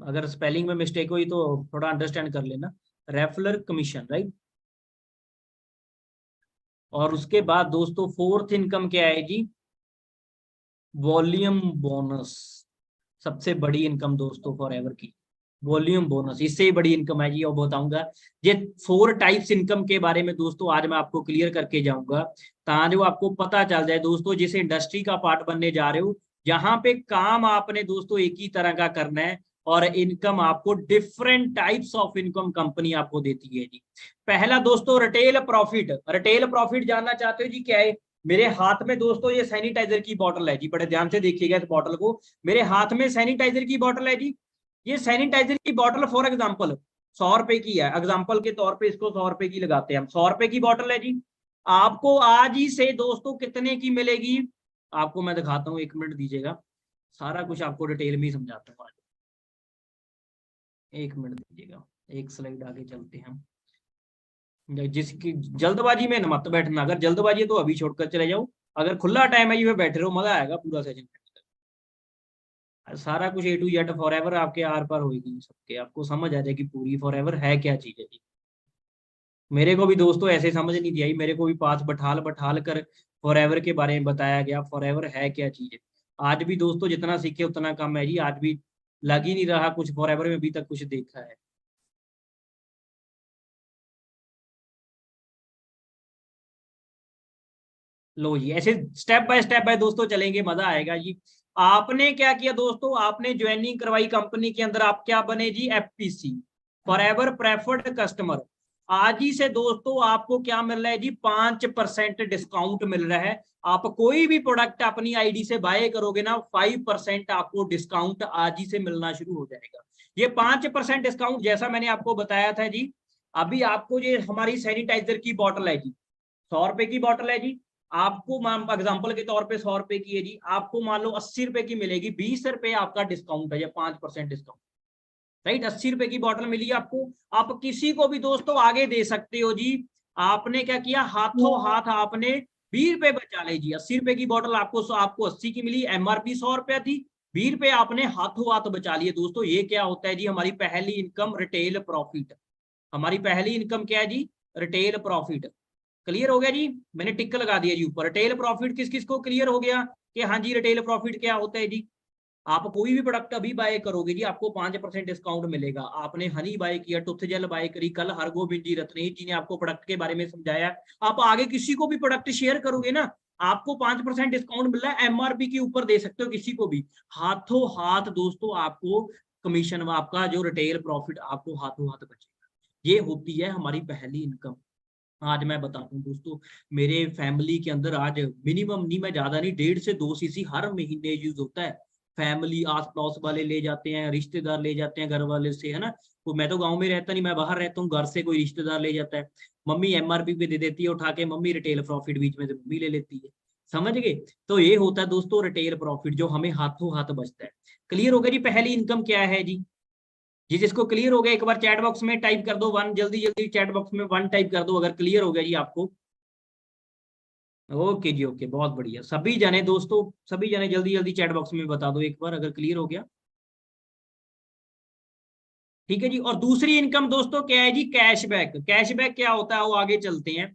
अगर स्पेलिंग में मिस्टेक हुई तो थोड़ा अंडरस्टैंड कर लेना, रेफलर कमीशन, राइट। और उसके बाद दोस्तों फोर्थ इनकम क्या है जी? Volume bonus. सबसे बड़ी इनकम दोस्तों फॉरएवर की वॉल्यूम बोनस, इससे ही बड़ी इनकम है जी। और बताऊंगा ये 4 टाइप्स इनकम के बारे में दोस्तों, आज मैं आपको क्लियर करके जाऊंगा, ताकि वो आपको पता चल जाए दोस्तों, जिस इंडस्ट्री का पार्ट बनने जा रहे हो, यहाँ पे काम आपने दोस्तों एक ही तरह का करना है, और इनकम आपको different types of income company आपको देती है जी। पहला दोस्तों रिटेल प्रॉफिट। रिटेल प्रॉफिट जानना चाहते हो जी क्या है? मेरे हाथ में दोस्तों ये सैनिटाइजर की बोतल है जी, बड़े ध्यान से देखिएगा इस बोतल को। मेरे हाथ में सैनिटाइजर की बोतल है जी। ये सैनिटाइजर की बोतल फॉर एग्जाम्पल 100 रुपए की है, एग्जाम्पल के तौर पे इसको 100 रुपए की लगाते हैं हम। 100 रुपए की बोतल है जी। आपको आज ही से दोस्तों कितने की मिलेगी? आपको मैं दिखाता हूँ, 1 मिनट दीजिएगा, सारा कुछ आपको डिटेल में ही समझाता हूँ आज। 1 मिनट दीजिएगा, एक स्लाइड आगे चलते हैं हम। जिसकी जल्दबाजी में मत बैठना, अगर जल्दबाजी है तो अभी छोड़कर चले जाओ, अगर खुला टाइम है ये बैठे रहो, मजा आएगा पूरा सेशन। सारा कुछ A to Z फॉरएवर आपके आर पार होगी सबके, आपको समझ आ जाएगी पूरी फॉरएवर है क्या चीज है जी। मेरे को भी दोस्तों ऐसे समझ नहीं थी आई, मेरे को भी पास बैठाल बैठाल कर फॉरएवर के बारे में बताया गया, फॉरएवर है क्या चीज है। आज भी दोस्तों जितना सीखे उतना कम है जी, आज भी लग ही नहीं रहा कुछ फॉरएवर में अभी तक कुछ देखा है। लो जी, ऐसे स्टेप बाय दोस्तों चलेंगे, मजा आएगा जी। आपने क्या किया दोस्तों? आपने ज्वाइनिंग करवाई कंपनी के अंदर, आप क्या बने जी? FPC, forever preferred customer. आज ही से दोस्तों आपको क्या मिल रहा है जी? 5% डिस्काउंट मिल रहा है। आप कोई भी प्रोडक्ट अपनी आईडी से बाय करोगे ना, 5% आपको डिस्काउंट आज ही से मिलना शुरू हो जाएगा। ये 5% डिस्काउंट जैसा मैंने आपको बताया था जी। अभी आपको ये हमारी सैनिटाइजर की बॉटल है जी, 100 रुपए की बॉटल है जी। आपको एग्जाम्पल के तौर पे 100 रुपए की है जी, आपको मान लो 80 रुपए की मिलेगी, 20 रुपए आपका डिस्काउंट है, या 5% डिस्काउंट, राइट। 80 रुपए की बॉटल मिली आपको, आप किसी को भी दोस्तों आगे दे सकते हो जी। आपने क्या किया? हाथों हाथ आपने 20 रुपए बचा ले जी। 80 रुपए की बॉटल आपको 80 की मिली, MRP 100 रुपया थी, 20 रुपए आपने हाथों हाथ बचा लिए दोस्तों। ये क्या होता है जी? हमारी पहली इनकम रिटेल प्रॉफिट। हमारी पहली इनकम क्या है जी? Retail profit. क्लियर हो गया जी? मैंने टिक लगा दिया जी ऊपर। रिटेल प्रॉफिट किस किस को क्लियर हो गया कि हाँ जी रिटेल प्रॉफिट क्या होता है जी? आप कोई भी प्रोडक्ट अभी बाय करोगे जी, आपको 5% डिस्काउंट मिलेगा। आपने हनी बाय किया, टूथ जेल बाय करी, कल हरगोबिंद जी रत्नेश जी ने आपको प्रोडक्ट के बारे में समझाया, आप आगे किसी को भी प्रोडक्ट शेयर करोगे ना, आपको 5% डिस्काउंट मिल रहा है, MRP के ऊपर दे सकते हो किसी को भी। हाथों हाथ दोस्तों आपको कमीशन, आपका जो रिटेल प्रॉफिट आपको हाथों हाथ बचेगा। ये होती है हमारी पहली इनकम। आज मैं बताता हूँ दोस्तों, मेरे फैमिली के अंदर आज मिनिमम नहीं, मैं ज्यादा नहीं, 1.5 से 2 सीसी हर महीने यूज होता है। फैमिली आस पड़ोस वाले ले जाते हैं, रिश्तेदार ले जाते हैं घर वाले से, है ना। तो मैं तो गांव में रहता नहीं, मैं बाहर रहता हूँ, घर से कोई रिश्तेदार ले जाता है, मम्मी MRP पे दे देती है उठा के, मम्मी रिटेल प्रॉफिट बीच में से मम्मी ले लेती है। समझ गए? तो ये होता है दोस्तों रिटेल प्रॉफिट, जो हमें हाथों हाथ बचता है। क्लियर हो गया जी? पहली इनकम क्या है जी? जी जिसको क्लियर हो गया एक बार चैट बॉक्स में टाइप कर दो 1, जल्दी जल्दी चैट बॉक्स में 1 टाइप कर दो अगर क्लियर हो गया जी आपको। ओके जी, ओके, बहुत बढ़िया। सभी जने दोस्तों, सभी जने जल्दी जल्दी चैट बॉक्स में बता दो एक बार अगर क्लियर हो गया। ठीक है जी। और दूसरी इनकम दोस्तों क्या है जी, कैशबैक। कैशबैक क्या होता है वो आगे चलते हैं।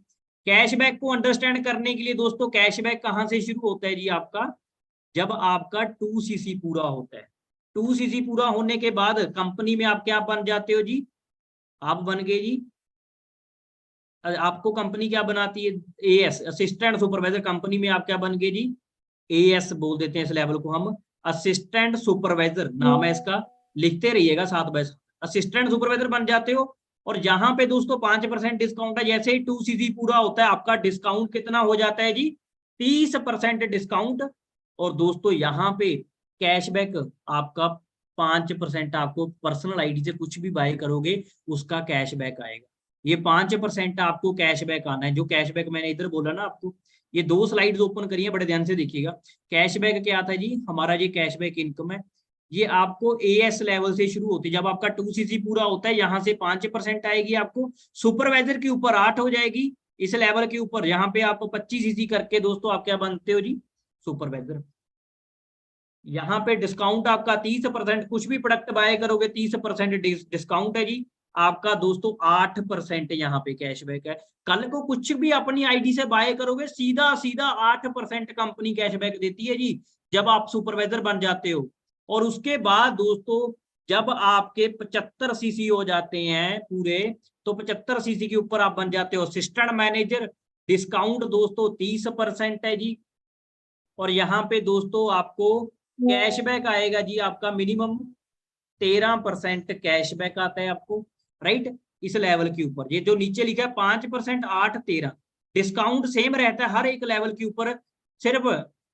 कैशबैक को अंडरस्टैंड करने के लिए दोस्तों, कैशबैक कहां से शुरू होता है जी आपका, जब आपका 2cc पूरा होता है। 2cc पूरा होने के बाद कंपनी में आप क्या बन जाते हो जी, आप बन गए जी, आपको कंपनी क्या बनाती है, एएस, असिस्टेंट सुपरवाइजर। कंपनी में आप क्या बन गए जी, एएस बोल देते हैं इस लेवल को हम, असिस्टेंट सुपरवाइजर नाम है इसका, लिखते रहिएगा साथ बाय साथ। असिस्टेंट सुपरवाइजर बन जाते हो। और यहाँ पे दोस्तों 5% डिस्काउंट है। जैसे ही 2cc पूरा होता है आपका डिस्काउंट कितना हो जाता है जी, 30% डिस्काउंट। और दोस्तों यहाँ पे कैशबैक आपका 5% आपको पर्सनल आईडी से कुछ भी बाय करोगे उसका कैशबैक आएगा। ये 5% आपको कैशबैक आना है। जो कैशबैक मैंने इधर बोला ना आपको, ये 2 स्लाइड्स ओपन करिए, बड़े ध्यान से देखिएगा। कैशबैक क्या आता है जी, हमारा ये कैशबैक इनकम है, ये आपको एएस लेवल से शुरू होती है। जब आपका 2cc पूरा होता है यहाँ से 5% आएगी आपको, सुपरवाइजर के ऊपर 8 हो जाएगी, इस लेवल के ऊपर यहाँ पे आप 25cc करके दोस्तों आप क्या बनते हो जी, सुपरवाइजर। यहाँ पे डिस्काउंट आपका 30%, कुछ भी प्रोडक्ट बाय करोगे 30% डिस्काउंट है जी आपका दोस्तों। 8% यहाँ पे कैशबैक है। कल को कुछ भी अपनी आईडी से बाय करोगे सीधा सीधा 8% कंपनी कैशबैक देती है जी, जब आप सुपरवाइजर बन जाते हो। और उसके बाद दोस्तों जब आपके 75cc हो जाते हैं पूरे, तो 75cc के ऊपर आप बन जाते हो असिस्टेंट मैनेजर। डिस्काउंट दोस्तों 30% है जी। और यहाँ पे दोस्तों आपको कैशबैक आएगा जी आपका मिनिमम 13% कैशबैक आता है आपको, राइट, इस लेवल के ऊपर। ये जो नीचे लिखा है 5%, 8, 13, डिस्काउंट सेम रहता है हर एक लेवल के ऊपर। सिर्फ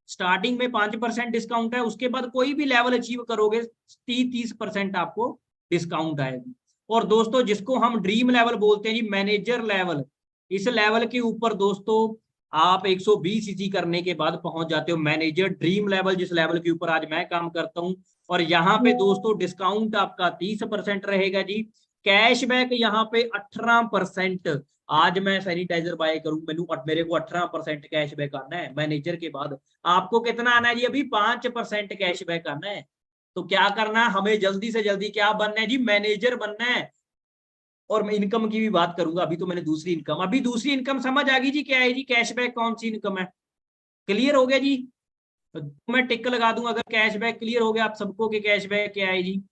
स्टार्टिंग में 5% डिस्काउंट है, उसके बाद कोई भी लेवल अचीव करोगे 30% आपको डिस्काउंट आएगी। और दोस्तों जिसको हम ड्रीम लेवल बोलते हैं जी, मैनेजर लेवल, इस लेवल के ऊपर दोस्तों आप 120cc करने के बाद पहुंच जाते हो मैनेजर ड्रीम लेवल, जिस लेवल के ऊपर आज मैं काम करता हूं। और यहाँ पे दोस्तों डिस्काउंट आपका 30% रहेगा जी। कैशबैक यहाँ पे 18%। आज मैं सैनिटाइजर बाय करूं, मेरे को 18% कैशबैक आना है मैनेजर के बाद। आपको कितना आना है जी, अभी 5% कैशबैक आना है। तो क्या करना है हमें, जल्दी से जल्दी क्या बनना है जी, मैनेजर बनना है। और मैं इनकम की भी बात करूंगा, अभी तो मैंने दूसरी इनकम, अभी दूसरी इनकम समझ आ गई जी क्या है जी, कैशबैक कौन सी इनकम है, क्लियर हो गया जी। तो मैं टिक लगा दूंगा अगर कैशबैक क्लियर हो गया आप सबको कि कैशबैक क्या है जी,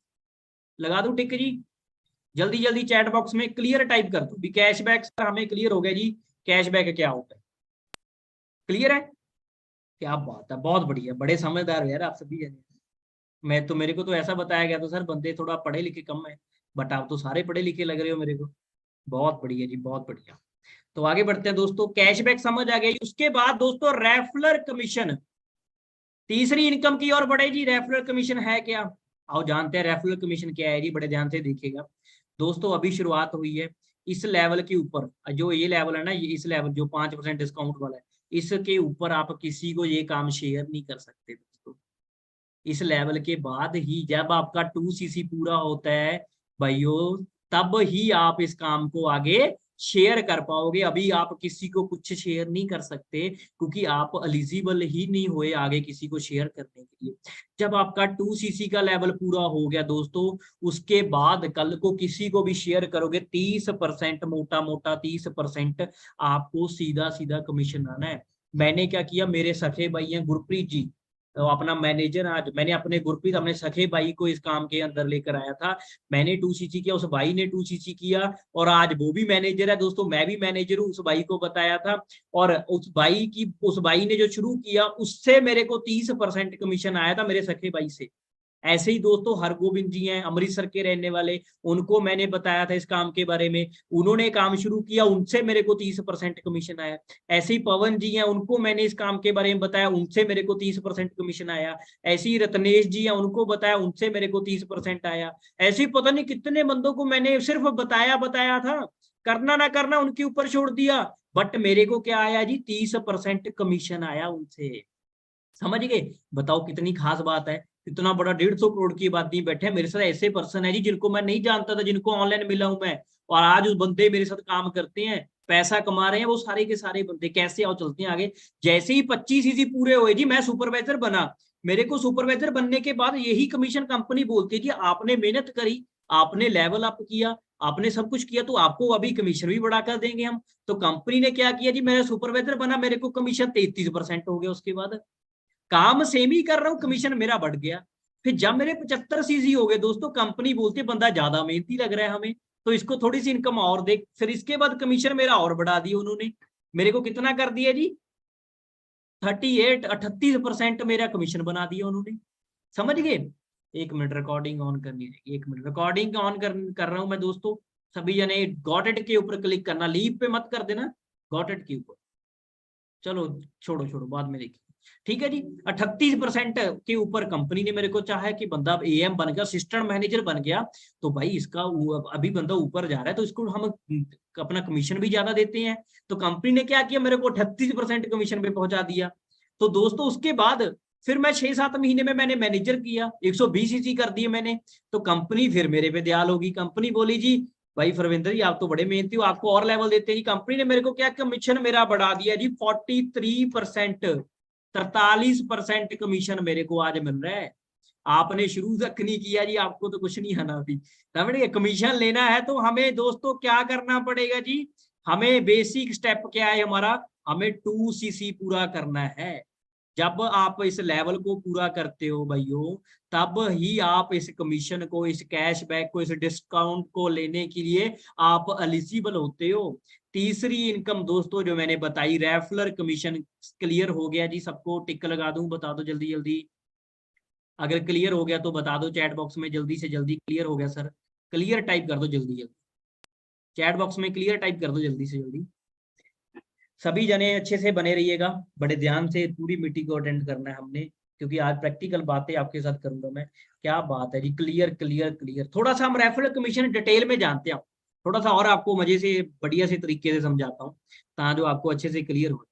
लगा दूं टिक जी। जल्दी जल्दी चैट बॉक्स में क्लियर टाइप कर दो भी, कैशबैक सर हमें क्लियर हो गया जी, कैशबैक क्या होता है, क्लियर है। क्या बात है, बहुत बढ़िया, बड़े समझदार हो यार आप सभी जने। मैं तो, मेरे को तो ऐसा बताया गया था सर बंदे थोड़ा पढ़े लिखे कम है, बट आप तो सारे पढ़े लिखे लग रहे हो मेरे को। बहुत बढ़िया जी, बहुत बढ़िया। तो आगे बढ़ते हैं दोस्तों, कैशबैक समझ आ गई। उसके बाद दोस्तों रेफरल कमीशन, तीसरी इनकम की ओर बढ़े जी। रेफरल कमीशन है क्या, आओ जानते हैं रेफरल कमीशन क्या है जी, बड़े ध्यान से देखिएगा दोस्तों। अभी शुरुआत हुई है इस लेवल के ऊपर, जो ये लेवल है ना, ये इस लेवल जो 5% डिस्काउंट वाला है, इसके ऊपर आप किसी को ये काम शेयर नहीं कर सकते दोस्तों। इस लेवल के बाद ही जब आपका 2cc पूरा होता है भाइयों, तब ही आप इस काम को आगे शेयर कर पाओगे। अभी आप किसी को कुछ शेयर नहीं कर सकते क्योंकि आप एलिजिबल ही नहीं हुए आगे किसी को शेयर करने के लिए। जब आपका 2cc का लेवल पूरा हो गया दोस्तों, उसके बाद कल को किसी को भी शेयर करोगे 30%, मोटा मोटा 30% आपको सीधा सीधा कमीशन आना है। मैंने क्या किया, मेरे सखे भाई हैं गुरप्रीत जी, तो अपना मैनेजर, आज मैंने अपने गुरप्रीत अपने सखे भाई को इस काम के अंदर लेकर आया था। मैंने 2cc किया, उस भाई ने 2cc किया, और आज वो भी मैनेजर है दोस्तों, मैं भी मैनेजर हूँ, उस भाई को बताया था। और उस भाई ने जो शुरू किया उससे मेरे को 30% कमीशन आया था, मेरे सखे भाई से। ऐसे ही दोस्तों हरगोविंद जी हैं अमृतसर के रहने वाले, उनको मैंने बताया था इस काम के बारे में, उन्होंने काम शुरू किया, उनसे मेरे को 30% कमीशन आया। ऐसे ही पवन जी हैं, उनको मैंने इस काम के बारे में बताया, उनसे मेरे को 30% कमीशन आया। ऐसे ही रत्नेश जी हैं, उनको बताया, उनसे मेरे को 30% आया। ऐसे ही पता नहीं कितने बंदों को मैंने सिर्फ बताया था, करना ना करना उनके ऊपर छोड़ दिया, बट मेरे को क्या आया जी, 30% कमीशन आया उनसे। समझ गए, बताओ कितनी खास बात है। इतना बड़ा 150 करोड़ की बात नहीं, बैठे मेरे साथ ऐसे पर्सन है जी जिनको मैं नहीं जानता था, जिनको ऑनलाइन मिला हूं मैं, और आज उस बंदे मेरे साथ काम करते हैं, पैसा कमा रहे हैं, वो सारे के सारे बंदे। कैसे, आओ चलते हैं आगे। जैसे ही 25cc पूरे हुए जी, मैं सुपरवाइजर बना। मेरे को सुपरवाइजर बनने के बाद यही कमीशन कंपनी बोलती है जी, आपने मेहनत करी, आपने लेवल अप किया, आपने सब कुछ किया, तो आपको अभी कमीशन भी बढ़ाकर देंगे हम। तो कंपनी ने क्या किया जी, मेरा सुपरवाइजर बना, मेरे को कमीशन 33% हो गया। उसके बाद काम सेम ही कर रहा हूँ, कमीशन मेरा बढ़ गया। फिर जब मेरे 75 सीजी हो गए दोस्तों, कंपनी बोलती है बंदा ज्यादा मेहनती लग रहा है हमें, तो इसको थोड़ी सी इनकम और दे। फिर इसके बाद कमीशन मेरा और बढ़ा दिया उन्होंने, मेरे को कितना कर दिया जी, 38-38% मेरा कमीशन बना दिया उन्होंने। समझ गए? एक मिनट रिकॉर्डिंग ऑन करनी है, एक मिनट रिकॉर्डिंग ऑन कर रहा हूं मैं दोस्तों। सभी जने गॉट इट के ऊपर क्लिक करना, लीव पे मत कर देना, गॉट इट के ऊपर। चलो छोड़ो छोड़ो, बाद में देखिए। ठीक है जी, 38% के ऊपर कंपनी ने मेरे को चाहा कि बंदा एएम बन गया, असिस्टेंट मैनेजर बन गया, तो भाई इसका अभी बंदा ऊपर जा रहा है, तो इसको हम अपना कमीशन भी ज्यादा देते हैं। तो कंपनी ने क्या किया, मेरे को 38% कमीशन पे पहुंचा दिया। तो दोस्तों उसके बाद फिर मैं 6-7 महीने में मैंने मैनेजर किया, 120 सीसी कर दिए मैंने। तो कंपनी फिर मेरे पे दयाल होगी, कंपनी बोली जी भाई फरविंदर जी आप तो बड़े मेहनती हो, आपको और लेवल देते हैं जी। कंपनी ने मेरे को क्या, कमीशन मेरा बढ़ा दिया जी 43%, 43% कमीशन मेरे को आज मिल रहा है। आपने शुरू तक नहीं किया जी, आपको तो कुछ नहीं आना अभी। समझिए, कमीशन लेना है तो हमें दोस्तों क्या करना पड़ेगा जी, हमें बेसिक स्टेप क्या है हमारा, हमें 2cc पूरा करना है। जब आप इस लेवल को पूरा करते हो भाइयों, तब ही आप इस कमीशन को, इस कैशबैक को, इस डिस्काउंट को लेने के लिए आप एलिजिबल होते हो। तीसरी इनकम दोस्तों जो मैंने बताई, रेफरल कमीशन। क्लियर हो गया जी सबको? टिक लगा दूं, बता दो जल्दी जल्दी। अगर क्लियर हो गया तो बता दो चैट बॉक्स में जल्दी से जल्दी, क्लियर हो गया सर, क्लियर टाइप कर दो जल्दी जल्दी, चैट बॉक्स में क्लियर टाइप कर दो जल्दी से जल्दी। सभी जने अच्छे से बने रहिएगा, बड़े ध्यान से पूरी मीटिंग को अटेंड करना है हमने, क्योंकि आज प्रैक्टिकल बातें आपके साथ करूंगा मैं। क्या बात है जी, क्लियर क्लियर क्लियर। थोड़ा सा हम रेफरल कमीशन डिटेल में जानते हैं, थोड़ा सा और आपको मजे से बढ़िया से तरीके से समझाता हूँ, ताकि जो आपको अच्छे से क्लियर हो।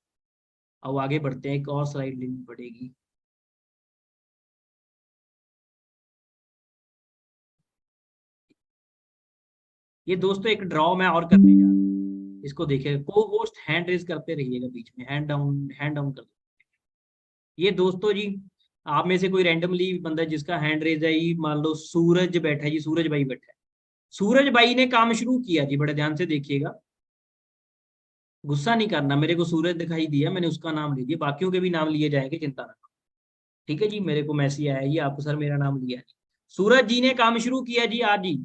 अब आगे बढ़ते हैं, एक और स्लाइड लेनी पड़ेगी। ये दोस्तों एक ड्रॉ मैं और करने जा रहा हूँ, इसको देखिए। को होस्ट हैंड रेज करते रहिएगा, बीच में हैंड डाउन कर दो। ये दोस्तों जी, आप में से कोई रैंडमली बंदा जिसका हैंड रेज है, ये मान लो सूरज बैठा है जी, सूरज भाई बैठा है। सूरज भाई ने काम शुरू किया जी, बड़े ध्यान से देखिएगा, गुस्सा नहीं करना। मेरे को सूरज दिखाई दिया, मैंने उसका नाम ले दिया, बाकियों के भी नाम लिए जाएंगे, चिंता ना करो। ठीक है जी, मेरे को मैसेज आया ये आपको, सर मेरा नाम लिया है। सूरज जी ने काम शुरू किया जी आज ही।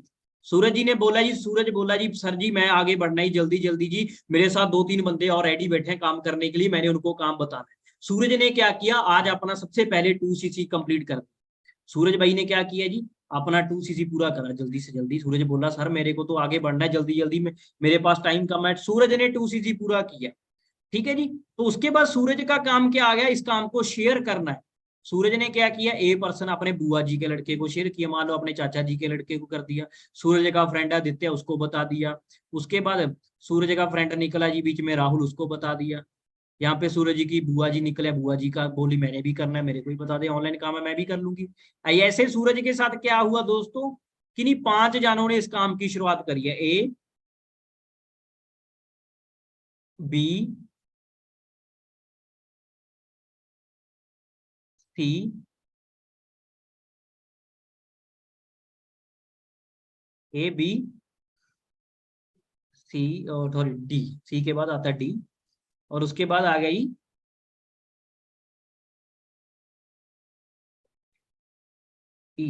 सूरज जी ने बोला जी, सूरज बोला जी सर जी मैं आगे बढ़ना ही जल्दी जल्दी जी, मेरे साथ 2-3 बंदे और रेडी बैठे हैं काम करने के लिए, मैंने उनको काम बताना है। सूरज ने क्या किया, आज अपना सबसे पहले 2cc कंप्लीट कर। सूरज भाई ने क्या किया जी, अपना 2cc पूरा करा जल्दी से जल्दी। सूरज बोला सर मेरे को तो आगे बढ़ना है जल्दी जल्दी में, मेरे पास टाइम कम है। सूरज ने 2cc पूरा किया। ठीक है जी, तो उसके बाद सूरज का काम क्या आ गया, इस काम को शेयर करना है। सूरज ने क्या किया, ए पर्सन अपने बुआ जी के लड़के को शेयर किया, मान लो अपने चाचा जी के लड़के को कर दिया। सूरज का फ्रेंड आदित्य, उसको बता दिया। उसके बाद सूरज का फ्रेंड निकला जी बीच में, राहुल, उसको बता दिया। यहाँ पे सूरज जी की बुआ जी निकले, बुआ जी का बोली मैंने भी करना है, मेरे को ही बता दे, ऑनलाइन काम है मैं भी कर लूंगी। ऐसे सूरज के साथ क्या हुआ दोस्तों, किन्हीं 5 जानों ने इस काम की शुरुआत करी है। ए, बी, सी, ए, बी, सी, और सॉरी डी, सी के बाद आता है डी, और उसके बाद आ गई ई।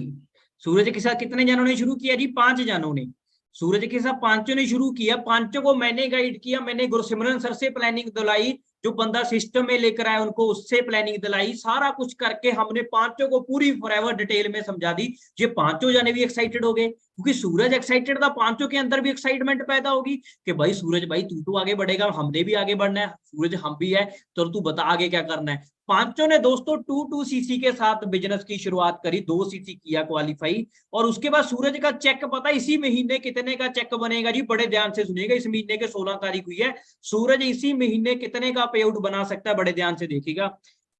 सूरज के साथ कितने जानों ने शुरू किया जी, 5 जानों ने। सूरज के साथ पांचों ने शुरू किया, पांचों को मैंने गाइड किया, मैंने गुरसिमरन सर से प्लानिंग दिलाई, जो बंदा सिस्टम में लेकर आया उनको उससे प्लानिंग दिलाई, सारा कुछ करके हमने पांचों को पूरी फॉरएवर डिटेल में समझा दी। ये पांचों जाने भी एक्साइटेड हो गए, क्योंकि सूरज एक्साइटेड था, पांचों के अंदर भी एक्साइटमेंट पैदा होगी कि भाई सूरज भाई तू तो आगे बढ़ेगा, हमने भी आगे बढ़ना है, सूरज हम भी है, तो तू बता आगे क्या करना है। पांचों ने दोस्तों 2-2cc के साथ बिजनेस की शुरुआत करी, 2cc किया क्वालिफाई। और उसके बाद सूरज का चेक पता इसी महीने कितने का चेक बनेगा जी, बड़े ध्यान से सुनिएगा, इस महीने के 16 तारीख हुई है। सूरज इसी महीने कितने का पे आउट बना सकता है, बड़े ध्यान से देखिएगा।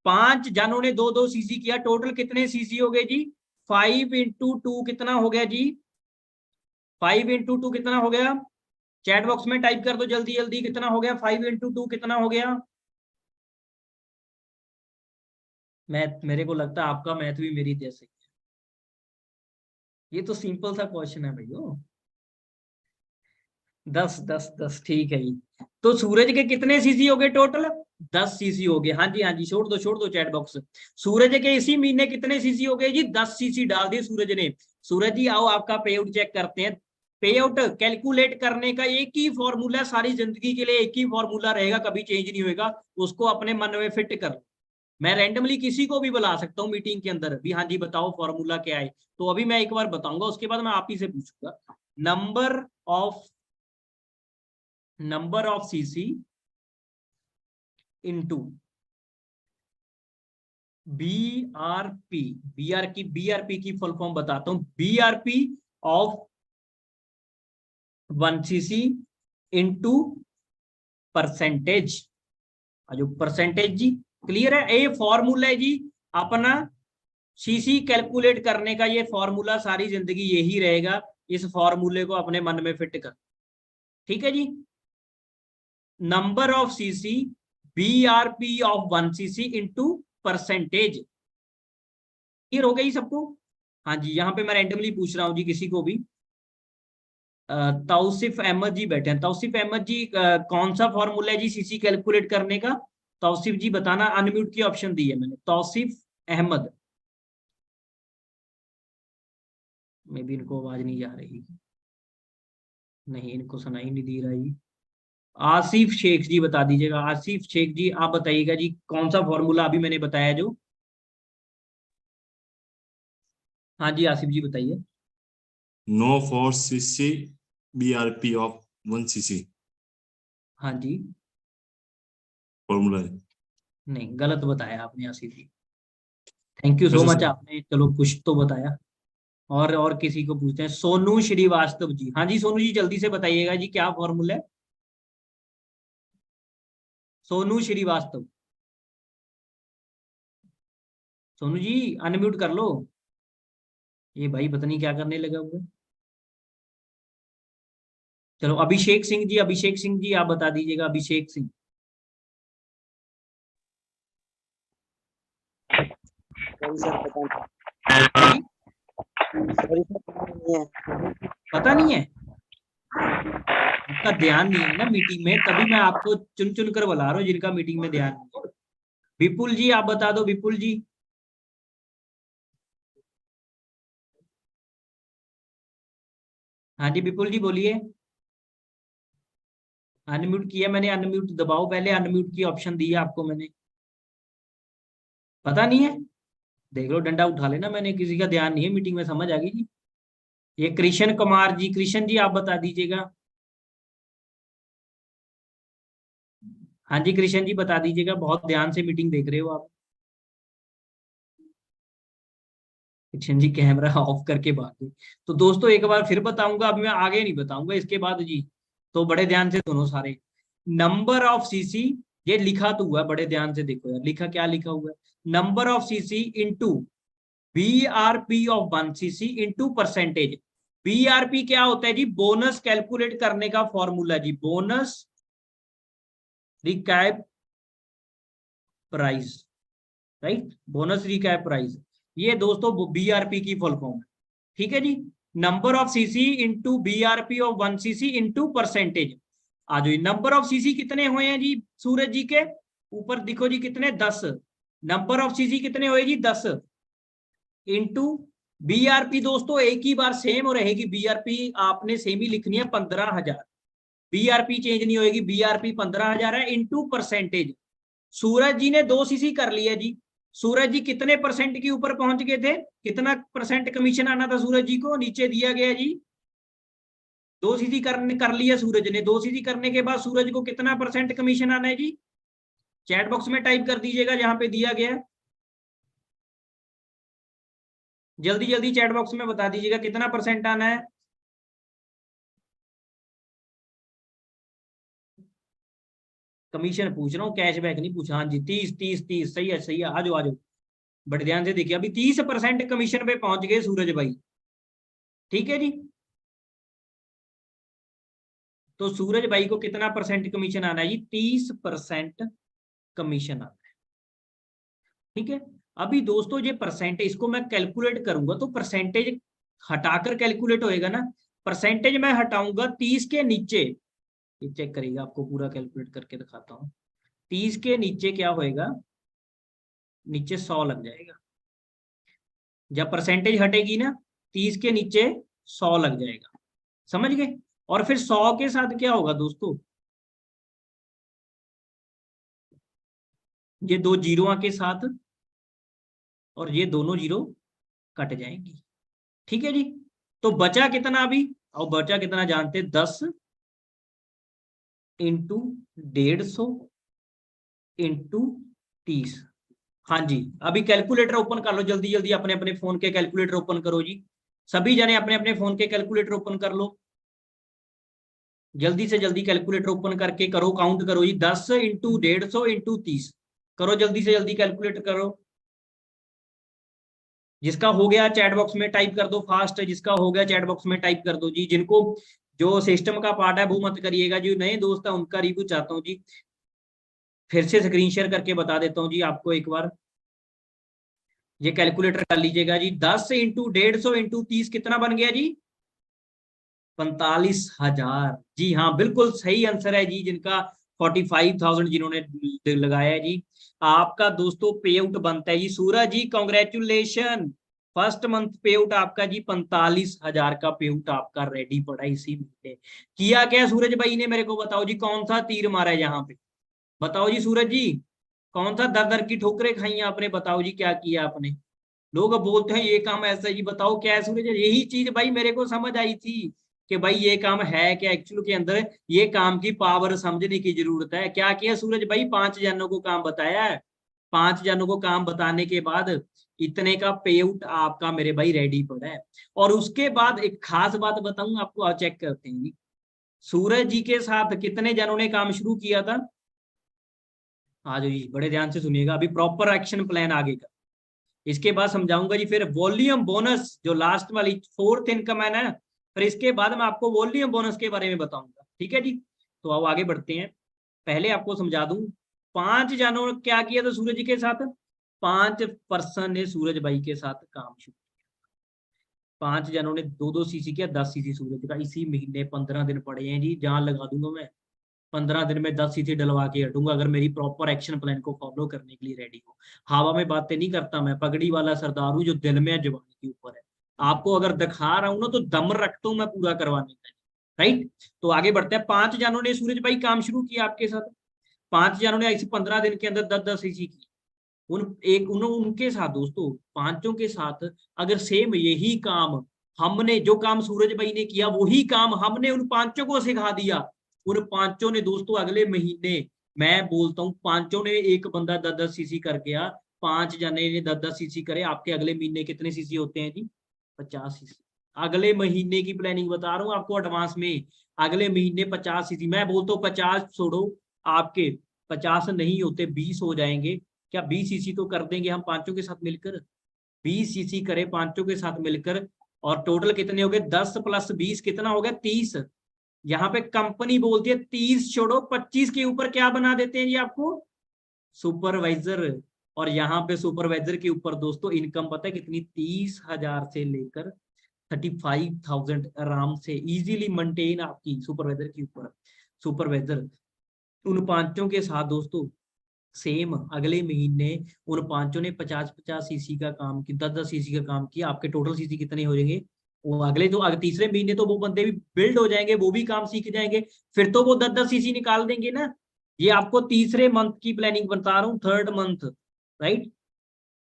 5 जानों ने 2-2cc किया, टोटल कितने सीसी हो गए जी, 5 × 2 कितना हो गया जी, 5 × 2 कितना हो गया, चैट बॉक्स में टाइप कर दो जल्दी जल्दी, कितना हो गया 5 × 2 कितना हो गया। मैथ, मेरे को लगता है आपका मैथ भी मेरी जैसे। ये तो सिंपल सा क्वेश्चन है भैया। 10 10 10 ठीक है जी। तो सूरज के कितने सीसी हो गए टोटल? 10 सीसी हो गए। हाँ जी हाँ जी, छोड़ दो चैट बॉक्स। सूरज के इसी महीने कितने सीसी हो गए जी? 10 सीसी डाल दिए सूरज ने। सूरज जी आओ आपका पे आउट चेक करते हैं। पे आउट कैलकुलेट करने का एक ही फॉर्मूला है, सारी जिंदगी के लिए एक ही फॉर्मूला रहेगा, कभी चेंज नहीं होगा। उसको अपने मन में फिट कर। मैं रैंडमली किसी को भी बुला सकता हूँ मीटिंग के अंदर भी, हाँ जी बताओ फॉर्मूला क्या है। तो अभी मैं एक बार बताऊंगा, उसके बाद मैं आप ही से पूछूंगा। Number of CC into BRP. BRP की फुल फॉर्म बताता हूं। BRP of 1 CC into percentage. जो परसेंटेज जी क्लियर है, ये फॉर्मूला है जी अपना। सीसी कैलकुलेट करने का ये फॉर्मूला सारी जिंदगी यही रहेगा। इस फॉर्मूले को अपने मन में फिट कर। ठीक है जी। Number of CC BRP of 1 CC into percentage. Clear हो गई सबको? हाँ जी, यहाँ पे मैं रैंडमली पूछ रहा हूँ जी किसी को भी। तौसीफ अहमद जी बैठे हैं। तौसीफ अहमद जी कौन सा फॉर्मूला है जी सीसी कैलकुलेट करने का? तौसीफ जी बताना। अनम्यूट की ऑप्शन दी है मैंने। तौसीफ अहमद। मे भी इनको आवाज नहीं जा रही। नहीं, इनको सुनाई नहीं दी रही। आसिफ शेख जी बता दीजिएगा। आसिफ शेख जी आप बताइएगा जी कौन सा फॉर्मूला अभी मैंने बताया जो। हाँ जी आसिफ जी बताइए। No four CC BRP of 1 CC हाँ जी। फॉर्मूला है। नहीं, गलत बताया आपने Asif ji. Thank you so कैसे मच, सर? आपने चलो कुछ तो बताया। और किसी को पूछते हैं। सोनू श्रीवास्तव जी। हाँ जी सोनू जी जल्दी से बताइएगा जी क्या फॉर्मूला है। सोनू श्रीवास्तव। सोनू जी अनम्यूट कर लो। ये भाई पता नहीं क्या करने लगा हुआ है। चलो अभिषेक सिंह जी, अभिषेक सिंह जी आप बता दीजिएगा। अभिषेक सिंह। सर पता हाँ जी नहीं है। पता नहीं है। आपका ध्यान नहीं है ना मीटिंग में, तभी मैं आपको चुन चुन कर बुला रहा हूँ जिनका मीटिंग में ध्यान नहीं है। विपुल जी आप बता दो। विपुल जी। हाँ जी विपुल जी बोलिए। अनम्यूट किया मैंने। अनम्यूट दबाओ पहले। अनम्यूट की ऑप्शन दी है आपको मैंने। पता नहीं है? देख लो डंडा उठा लेना, मैंने किसी का ध्यान नहीं है मीटिंग में, समझ आ गई जी। ये कृष्ण कुमार जी। कृष्ण जी आप बता दीजिएगा। हाँ जी कृष्ण जी बता दीजिएगा, बहुत ध्यान से मीटिंग देख रहे हो आप। कृष्ण जी कैमरा ऑफ करके बात हुई। तो दोस्तों एक बार फिर बताऊंगा, अभी मैं आगे नहीं बताऊंगा इसके बाद जी। तो बड़े ध्यान से सुनो सारे। नंबर ऑफ सीसी, ये लिखा तो हुआ है, बड़े ध्यान से देखो यार लिखा क्या लिखा हुआ है। Number of CC into BRP of 1 CC into percentage. BRP क्या होता है जी? बोनस कैलकुलेट करने का फॉर्मूला जी। Bonus recap price, right. Bonus recap price, ये दोस्तों बीआरपी की फुल फॉर्म है। ठीक है जी। Number of CC into BRP of 1 CC into percentage. आ जाओ। नंबर ऑफ सीसी कितने हुए हैं जी सूरज जी के? ऊपर दिखो जी कितने, 10। नंबर ऑफ सीसी कितने हुए जी? 10 इंटू बीआरपी। दोस्तों एक ही बार सेम रहेगी बीआरपी, आपने सेम ही लिखनी है 15,000। बीआरपी चेंज नहीं होगी, बीआरपी 15,000 है इंटू परसेंटेज। सूरज जी ने 2 सीसी कर लिया जी। सूरज जी कितने परसेंट के ऊपर पहुंच गए थे? कितना परसेंट कमीशन आना था सूरज जी को? नीचे दिया गया जी। 2 सीसी कर लिया सूरज ने। 2 सीसी करने के बाद सूरज को कितना परसेंट कमीशन आना है जी? चैट बॉक्स में टाइप कर दीजिएगा जहां पे दिया गया है। जल्दी जल्दी चैट बॉक्स में बता दीजिएगा कितना परसेंट आना है। कमीशन पूछ रहा हूँ, कैशबैक नहीं पूछा। हाँ जी 30 30 30 सही है सही है। आ जाओ आ जाओ, बड़े ध्यान से देखिए। अभी 30% कमीशन पे पहुंच गए सूरज भाई। ठीक है जी। तो सूरज भाई को कितना परसेंट कमीशन आना है जी? 30% कमीशन आना है। ठीक है। अभी दोस्तों ये परसेंटेज, इसको मैं कैलकुलेट करूंगा तो परसेंटेज हटाकर कैलकुलेट होएगा ना। परसेंटेज मैं हटाऊंगा 30 के नीचे, ये चेक करिएगा, आपको पूरा कैलकुलेट करके दिखाता हूँ। 30 के नीचे क्या होएगा, नीचे 100 लग जाएगा। जब परसेंटेज हटेगी ना 30 के नीचे 100 लग जाएगा, समझ गए। और फिर 100 के साथ क्या होगा दोस्तों, ये दो जीरो के साथ और ये दोनों जीरो कट जाएंगी, ठीक है जी। तो बचा कितना अभी, और बचा कितना जानते, 10 इंटू 150 इंटू 30। हाँ जी, अभी कैलकुलेटर ओपन कर लो, जल्दी जल्दी अपने अपने फोन के कैलकुलेटर ओपन करो जी, सभी जने अपने अपने फोन के कैलकुलेटर ओपन कर लो, जल्दी से जल्दी कैलकुलेटर ओपन करके करो, काउंट करो जी, 10 इंटू 150 इंटू 30 करो, जल्दी से जल्दी कैलकुलेट करो। जिसका हो गया चैट बॉक्स में टाइप कर दो फास्ट, जिसका हो गया चैट बॉक्स में टाइप कर दो जी। जिनको जो सिस्टम का पार्ट है वो मत करिएगा, जो नए दोस्त है उनका रिव्यू चाहता हूँ जी। फिर से स्क्रीन शेयर करके बता देता हूँ जी आपको एक बार, ये कैलकुलेटर कर लीजिएगा जी। 10 इंटू 150 इंटू 30 कितना बन गया जी, 45,000। जी हाँ, बिल्कुल सही आंसर है जी, जिनका 45,000 जिन्होंने लगाया है जी। आपका दोस्तों पे आउट बनता है जी, सूरज जी कॉन्ग्रेचुलेशन, फर्स्ट मंथ पे आउट आपका जी 45,000 का पे आउट आपका रेडी पड़ा इसी महीने। किया क्या सूरज भाई ने, मेरे को बताओ जी, कौन सा तीर मारा है यहाँ पे, बताओ जी सूरज जी, कौन सा दर दर की ठोकरें खाई आपने, बताओ जी क्या किया आपने। लोग बोलते हैं ये काम ऐसा ही, बताओ क्या है सूरज, यही चीज भाई मेरे को समझ आई थी कि भाई ये काम है क्या एक्चुअल के अंदर, ये काम की पावर समझने की जरूरत है। क्या किया सूरज भाई, 5 जनों को काम बताया है, 5 जनों को काम बताने के बाद इतने का पे आउट आपका मेरे भाई रेडी पड़ा है। और उसके बाद एक खास बात बताऊं आपको, चेक करते हैं जी, सूरज जी के साथ कितने जनों ने काम शुरू किया था। हाँ जी, बड़े ध्यान से सुनिएगा, अभी प्रॉपर एक्शन प्लान आगे का, इसके बाद समझाऊंगा जी। फिर वॉल्यूम बोनस जो लास्ट वाली 4th इनकम है ना, फिर इसके बाद मैं आपको वॉल्यूम बोनस के बारे में बताऊंगा, ठीक है जी। तो आओ आगे बढ़ते हैं, पहले आपको समझा दूं, 5 जनों ने क्या किया था सूरज जी के साथ, 5 पर्सन ने सूरज भाई के साथ काम शुरू किया। 5 जनों ने 2-2 सीसी किया, 10 सीसी सूरज का इसी महीने 15 दिन पड़े हैं जी, जान लगा दूंगा मैं, 15 दिन में 10 सीसी डलवा के हटूंगा, अगर मेरी प्रॉपर एक्शन प्लान को फॉलो करने के लिए रेडी हो। हवा में बातें नहीं करता मैं, पगड़ी वाला सरदार हूँ जो दिल में जवानी के ऊपर है। आपको अगर दिखा रहा हूं ना तो दम रखता हूं मैं पूरा करवाने का, राइट। तो आगे बढ़ते हैं, 5 जनों ने सूरज भाई काम शुरू किया आपके साथ, 5 जनों ने ऐसे 15 दिन के अंदर 10-10 सीसी की। उनके साथ दोस्तों, पांचों के साथ अगर सेम यही काम हमने, जो काम सूरज भाई ने किया वही काम हमने उन पांचों को सिखा दिया, उन पांचों ने दोस्तों अगले महीने, मैं बोलता हूँ पांचों ने, एक बंदा 10-10 सीसी कर गया, 5 जने ने 10-10 सीसी करे, आपके अगले महीने कितने सीसी होते हैं जी, 50 सीसी। अगले महीने की प्लानिंग बता रहा हूँ आपको एडवांस में, अगले महीने 50 सीसी। मैं बोलता हूँ 50 छोड़ो, आपके 50 नहीं होते 20 हो जाएंगे। क्या 20 सीसी तो कर देंगे हम पांचों के साथ मिलकर, 20 सीसी करे पांचों के साथ मिलकर, और टोटल कितने हो गए, 10 + 20 कितना हो गया, 30। यहाँ पे कंपनी बोलती है 30 छोड़ो 25 के ऊपर क्या बना देते हैं जी आपको, सुपरवाइजर। और यहाँ पे सुपरवाइजर के ऊपर दोस्तों इनकम पता है कितनी, 30,000 से लेकर 35,000 आराम से इजीली मेंटेन आपकी सुपरवाइजर के ऊपर। सुपरवाइजर उन पांचों के साथ दोस्तों सेम अगले महीने उन पांचों ने 50-50 सीसी का काम किया, 10-10 सीसी का काम किया, आपके टोटल सीसी कितने हो जाएंगे, वो अगले तो तीसरे महीने तो वो बंदे भी बिल्ड हो जाएंगे, वो भी काम सीख जाएंगे, फिर तो वो 10-10 सीसी निकाल देंगे ना। ये आपको तीसरे मंथ की प्लानिंग बता रहा हूँ, 3rd मंथ, राइट।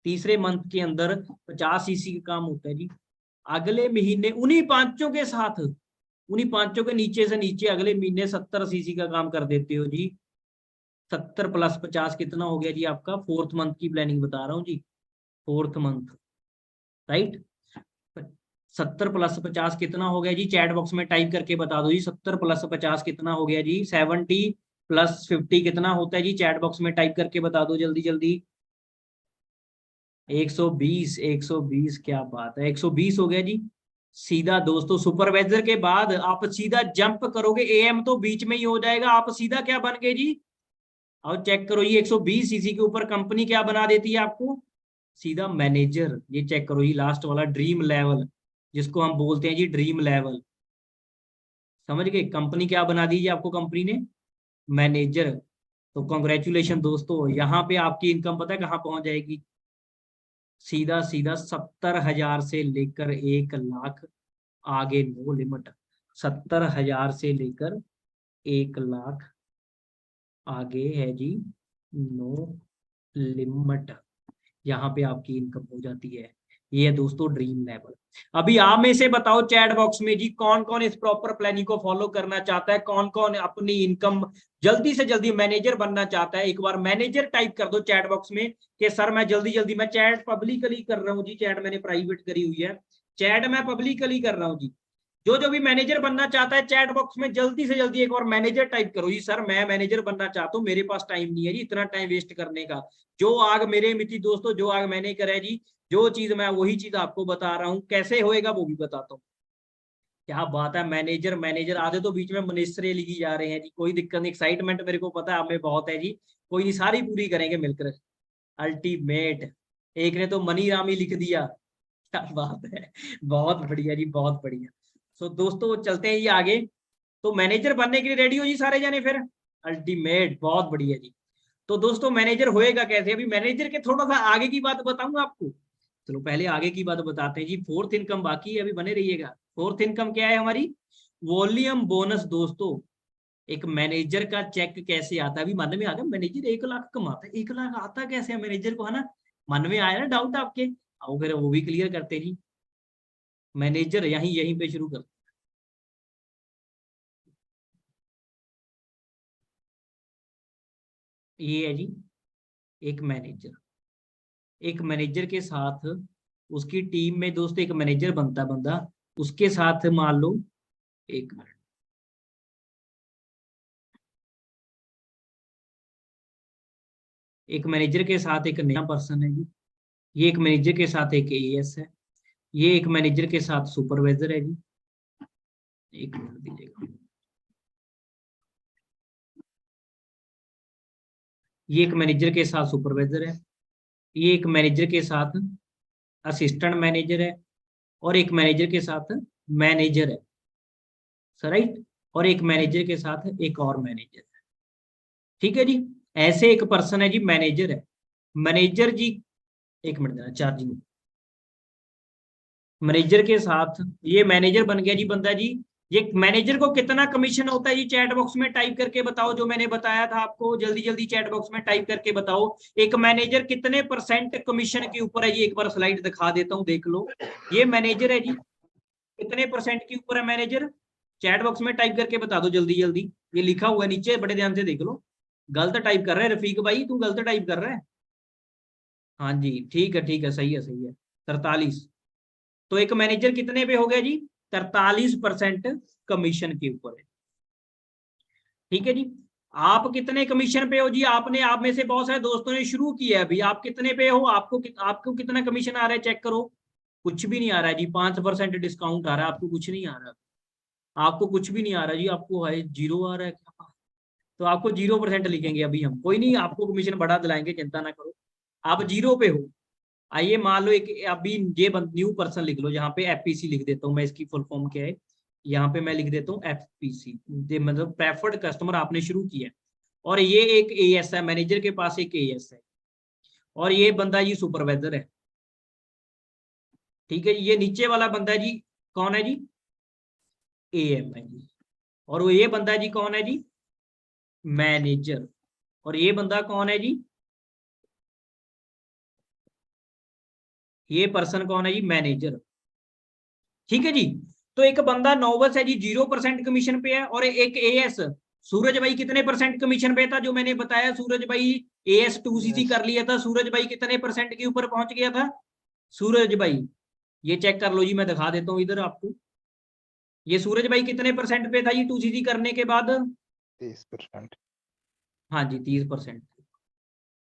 तीसरे मंथ के अंदर 50 सीसी का काम होता है जी। अगले महीने उन्हीं पांचों के साथ, उन्हीं पांचों के नीचे से नीचे अगले महीने 70 सीसी का काम कर देते हो जी। 70 + 50 कितना हो गया जी आपका, 4th मंथ की प्लानिंग बता रहा हूँ जी, 4th मंथ, राइट। 70 + 50 कितना हो गया जी, चैट बॉक्स में टाइप करके बता दो जी, 70 + 50 कितना हो गया जी, 70 + 50 कितना होता है जी, चैट बॉक्स में टाइप करके बता दो जल्दी जल्दी। 120, 120, क्या बात है, 120 हो गया जी। सीधा दोस्तों सुपरवाइजर के बाद आप सीधा जंप करोगे, एएम तो बीच में ही हो जाएगा, आप सीधा क्या बन गए जी, और चेक करो ये 120 सीसी के ऊपर कंपनी क्या बना देती है आपको, सीधा मैनेजर। ये चेक करो ये लास्ट वाला ड्रीम लेवल, जिसको हम बोलते हैं जी ड्रीम लेवल। समझ गए? कंपनी क्या बना दीजिए आपको, कंपनी ने मैनेजर। तो कॉन्ग्रेचुलेशन दोस्तों, यहाँ पे आपकी इनकम पता है कहाँ पहुंच जाएगी? सीधा सीधा 70,000 से लेकर 1 लाख, आगे नो लिमिट। 70,000 से लेकर 1 लाख, आगे है जी नो लिमिट। यहाँ पे आपकी इनकम हो जाती है। ये है दोस्तों ड्रीम लेवल। अभी आप में से बताओ चैट बॉक्स में जी, कौन कौन इस प्रॉपर प्लानिंग को फॉलो करना चाहता है, कौन कौन अपनी इनकम जल्दी से जल्दी मैनेजर बनना चाहता है। एक बार मैनेजर टाइप कर दो चैट बॉक्स में कि सर मैं जल्दी जल्दी, मैं चैट पब्लिकली कर रहा हूँ जी, चैट मैंने प्राइवेट करी हुई है, चैट मैं पब्लिकली कर रहा हूँ जी। जो जो भी मैनेजर बनना चाहता है चैट बॉक्स में जल्दी से जल्दी एक बार मैनेजर टाइप करो जी। सर मैं मैनेजर बनना चाहता हूँ, मेरे पास टाइम नहीं है जी इतना टाइम वेस्ट करने का। जो आग मेरे मिति दोस्तों, जो आग मैंने करे जी, जो चीज मैं वही चीज आपको बता रहा हूँ, कैसे होएगा वो भी बताता हूँ। क्या बात है, मैनेजर मैनेजर आधे तो बीच में मिनिस्ट्री लिखी जा रहे हैं जी, कोई दिक्कत नहीं, एक्साइटमेंट मेरे को पता है आप में बहुत है जी, कोई नहीं, सारी पूरी करेंगे मिलकर। अल्टीमेट, एक ने तो मनी राम ही लिख दिया, क्या बात है, बहुत बढ़िया जी, बहुत बढ़िया। सो दोस्तों चलते हैं ये आगे। तो मैनेजर बनने के लिए रेडी हो जी सारे जाने फिर? अल्टीमेट, बहुत बढ़िया जी। तो दोस्तों मैनेजर होएगा कैसे? अभी मैनेजर के थोड़ा सा आगे की बात बताऊंगा आपको। चलो पहले आगे की बात बताते हैं जी। फोर्थ इनकम बाकी है, अभी बने रहिएगा। फोर्थ इनकम क्या है हमारी? वॉल्यूम बोनस दोस्तों। एक मैनेजर का चेक कैसे आता है? अभी मन में आ गया मैनेजर 1 लाख कमाता है, 1 लाख आता कैसे है मैनेजर को, है ना? मन में आया ना डाउट आपके? आओ फिर वो भी क्लियर करते जी। मैनेजर यहीं यहीं पे शुरू कर। ये है जी एक मैनेजर। एक मैनेजर के साथ उसकी टीम में दोस्तों एक मैनेजर बनता बंदा, उसके साथ मान लो, एक मिनट, एक मैनेजर के साथ एक नया पर्सन है जी। ये एक मैनेजर के साथ एक एएस है। ये एक मैनेजर के साथ सुपरवाइजर है जी। एक मिनट दीजिएगा। ये एक मैनेजर के साथ सुपरवाइजर है। ये एक मैनेजर के साथ असिस्टेंट मैनेजर है। और एक मैनेजर के साथ मैनेजर है, राइट। और एक मैनेजर के साथ एक और मैनेजर है। ठीक है जी, ऐसे एक पर्सन है जी, मैनेजर है। मैनेजर जी, एक मिनट देना, चार्जिंग। मैनेजर के साथ ये मैनेजर बन गया जी बंदा जी। ये मैनेजर को कितना कमीशन होता है जी? चैट बॉक्स में टाइप करके बताओ, जो मैंने बताया था आपको, जल्दी जल्दी चैट बॉक्स में टाइप करके बताओ। एक मैनेजर कितने % कमीशन के ऊपर है जी? एक बार स्लाइड दिखा देता हूँ, देख लो। ये मैनेजर है जी, कितने % के ऊपर है मैनेजर? चैट बॉक्स में टाइप करके बता दो जल्दी जल्दी। ये लिखा हुआ है नीचे, बड़े ध्यान से देख लो। गलत टाइप कर रहे हैं रफीक भाई, तू गलत टाइप कर रहा है। हाँ जी ठीक है, सही है सही है, 43। तो एक मैनेजर कितने पे हो गया जी? 43% कमीशन के ऊपर है। ठीक है जी। आप कितने कमीशन पे हो जी? आपने, आप में से बहुत सारे दोस्तों ने शुरू किया है अभी। आप कितने पे हो? आपको कितना कमीशन आ रहा है चेक करो। कुछ भी नहीं आ रहा है जी, 5% डिस्काउंट आ रहा है, आपको कुछ नहीं आ रहा, आपको कुछ भी नहीं आ रहा जी, आपको है 0 आ रहा है क्या? तो आपको 0% लिखेंगे अभी हम, कोई नहीं, आपको कमीशन बढ़ा दिलाएंगे, चिंता ना करो। आप 0 पे हो। आइए मान लो एक अभी ये न्यू पर्सन लिख लो, यहाँ पे एफपीसी लिख देता हूँ मैं, इसकी फुल फॉर्म क्या है, यहाँ पे मैं लिख देता हूँ एफपीसी, मतलब प्रेफर्ड कस्टमर आपने शुरू किया। और ये एक एएस है, मैनेजर के पास एक एएस है, और ये बंदा जी सुपरवाइजर है। ठीक है, ये नीचे वाला बंदा जी कौन है जी? एएम है जी। और वो ये बंदा जी कौन है जी? मैनेजर। और ये बंदा कौन है जी? ये पर्सन कौन है जी? मैनेजर। ठीक है जी। तो एक बंदा नोवस है जी, 0% कमीशन पे है। और एक एएस सूरज भाई कितने % कमीशन पे था? जो मैंने बताया, सूरज भाई एएस 2cc कर लिया था। सूरज भाई कितने % के ऊपर पहुंच गया था सूरज भाई? ये चेक कर लो जी, मैं दिखा देता हूँ इधर आपको। ये सूरज भाई कितने % पे था ये 2cc करने के बाद? 30%। हाँ जी 30%।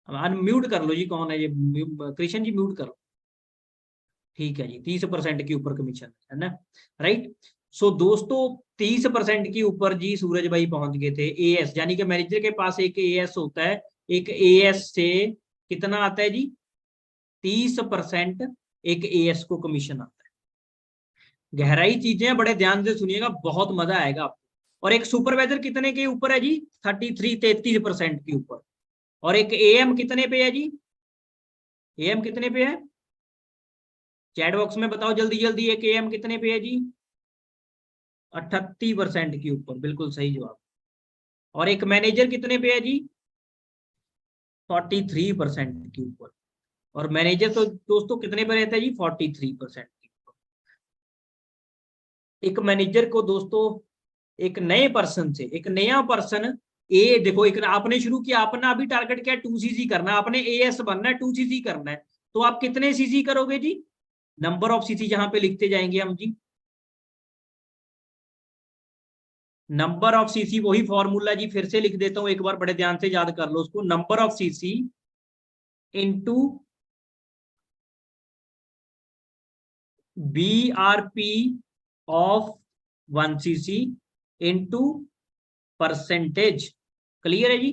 अनम्यूट कर लो जी, कौन है ये? कृष्ण जी म्यूट करो। ठीक है जी, 30% के ऊपर कमीशन है ना, राइट। सो दोस्तों 30% के ऊपर जी सूरज भाई पहुंच गए थे। एएस यानी कि मैनेजर के पास एक एएस होता है, एक एएस से कितना आता है जी? 30% एक एएस को कमीशन आता है। गहराई चीजें हैं, बड़े ध्यान से सुनिएगा, बहुत मजा आएगा आपको। और एक सुपरवाइजर कितने के ऊपर है जी? 33% के ऊपर। और एक एएम कितने पे है जी? एएम कितने पे है? चैट बॉक्स में बताओ जल्दी जल्दी, एक एएम कितने पे है जी? 38% के ऊपर, बिल्कुल सही जवाब। और एक मैनेजर कितने पे है जी? 43% के ऊपर। और मैनेजर तो दोस्तों कितने पे रहता है जी? 43% के ऊपर। एक मैनेजर को दोस्तों, एक नए पर्सन से, एक नया पर्सन ए, देखो एक आपने शुरू किया, अपना अभी टारगेट क्या है? 2cc करना, आपने एएस बनना है, 2cc करना है, तो आप कितने सीसी करोगे जी? नंबर ऑफ सीसी जहां पे लिखते जाएंगे हम जी, नंबर ऑफ सीसी, वही फॉर्मूला जी, फिर से लिख देता हूं एक बार, बड़े ध्यान से याद कर लो उसको। Number of CC into BRP of 1cc into percentage. Clear है जी?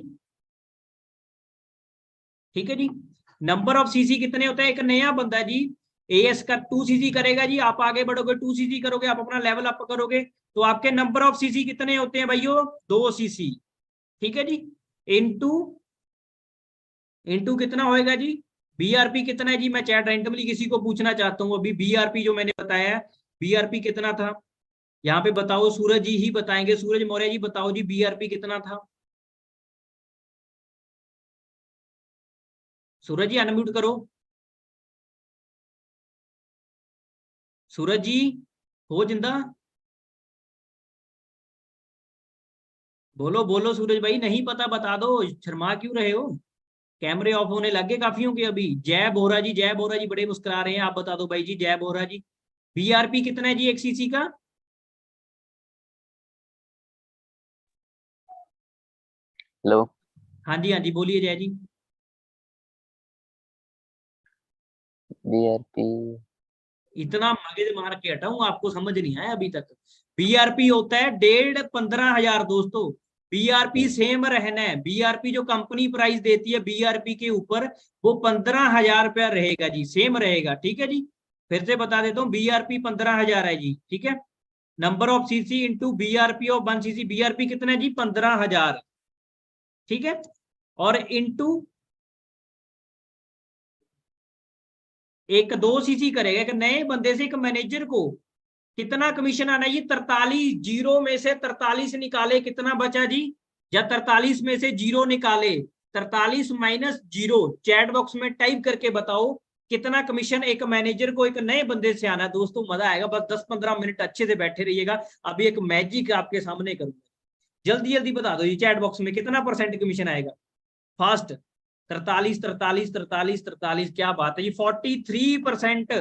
ठीक है जी। नंबर ऑफ सीसी कितने होते हैं? एक नया बंदा जी एएस का 2cc करेगा जी, आप आगे बढ़ोगे 2cc करोगे, आप अपना लेवल अप करोगे, तो आपके नंबर ऑफ सीसी कितने होते हैं भाइयों? 2cc। ठीक है जी। इनटू इनटू कितना होएगा जी? बीआरपी कितना है जी? मैं चैट रैंडमली किसी को पूछना चाहता हूँ अभी, बीआरपी जो मैंने बताया है, बीआरपी कितना था? यहाँ पे बताओ, सूरज जी ही बताएंगे, सूरज मौर्य जी बताओ जी बीआरपी कितना था? सूरज जी अनम्यूट करो। सूरज जी हो जिंदा? बोलो बोलो सूरज भाई, नहीं पता बता दो, शर्मा क्यों रहे हो? कैमरे ऑफ होने लगे काफियों के अभी। जय बोहरा जी, जय बोहरा जी बड़े मुस्कुरा रहे हैं, आप बता दो भाई जी, जय बोहरा जी। बीआरपी कितना है जी एक सीसी का? हेलो। हाँ जी हाँ जी, बोलिए जय जी। बीआरपी इतना मगज मार के हटाऊं, आपको समझ नहीं आया अभी तक? बीआरपी होता है 15,500 दोस्तों। बीआरपी सेम रहना है, बीआरपी जो कंपनी प्राइस देती है बीआरपी के ऊपर, वो 15,000 रुपया रहेगा जी, सेम रहेगा। ठीक है जी, फिर से बता देता हूँ, बीआरपी 15,000 है जी। ठीक है, number of CC into BRP of 1cc, BRP कितना है जी? 15,000। ठीक है, और इंटू एक 2cc करेगा, एक नए बंदे से एक मैनेजर को कितना कमीशन आना है? ये 43, जीरो में से 43 निकाले, कितना बचा जी? या 43 में से जीरो निकाले, 43 माइनस जीरो, चैट बॉक्स में टाइप करके बताओ कितना कमीशन एक मैनेजर को एक नए बंदे से आना है। दोस्तों मजा आएगा, बस 10-15 मिनट अच्छे से बैठे रहिएगा, अभी एक मैजिक आपके सामने करूंगा। जल्दी जल्दी बता दो ये चैट बॉक्स में कितना परसेंट कमीशन आएगा? फास्ट। 43 43 43 43, क्या बात है, ये 43%।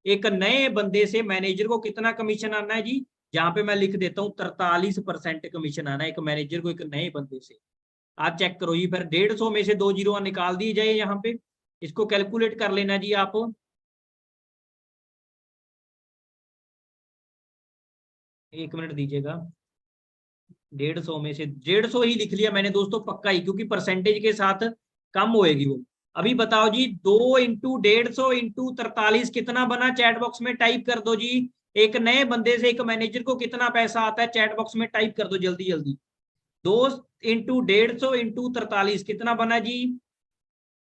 एक नए बंदे से मैनेजर को कितना कमीशन आना है जी? जहां पे मैं लिख देता हूं 43% कमीशन आना है एक मैनेजर को एक नए बंदे से। आप चेक करो ये, फिर 150 में से 2 जीरो निकाल दी जाए यहाँ पे, इसको कैलकुलेट कर लेना जी आप। एक मिनट दीजिएगा, 150 में से 150 ही लिख लिया मैंने दोस्तों, पक्का ही, क्योंकि परसेंटेज के साथ कम होएगी वो। अभी बताओ जी, 2 इंटू 150 इंटू 43 कितना बना? चैट बॉक्स में टाइप कर दो जी। एक नए बंदे से एक मैनेजर को कितना पैसा आता है? चैट बॉक्स में टाइप कर दो जल्दी जल्दी। 2 इंटू 150 इंटू 43 कितना बना जी?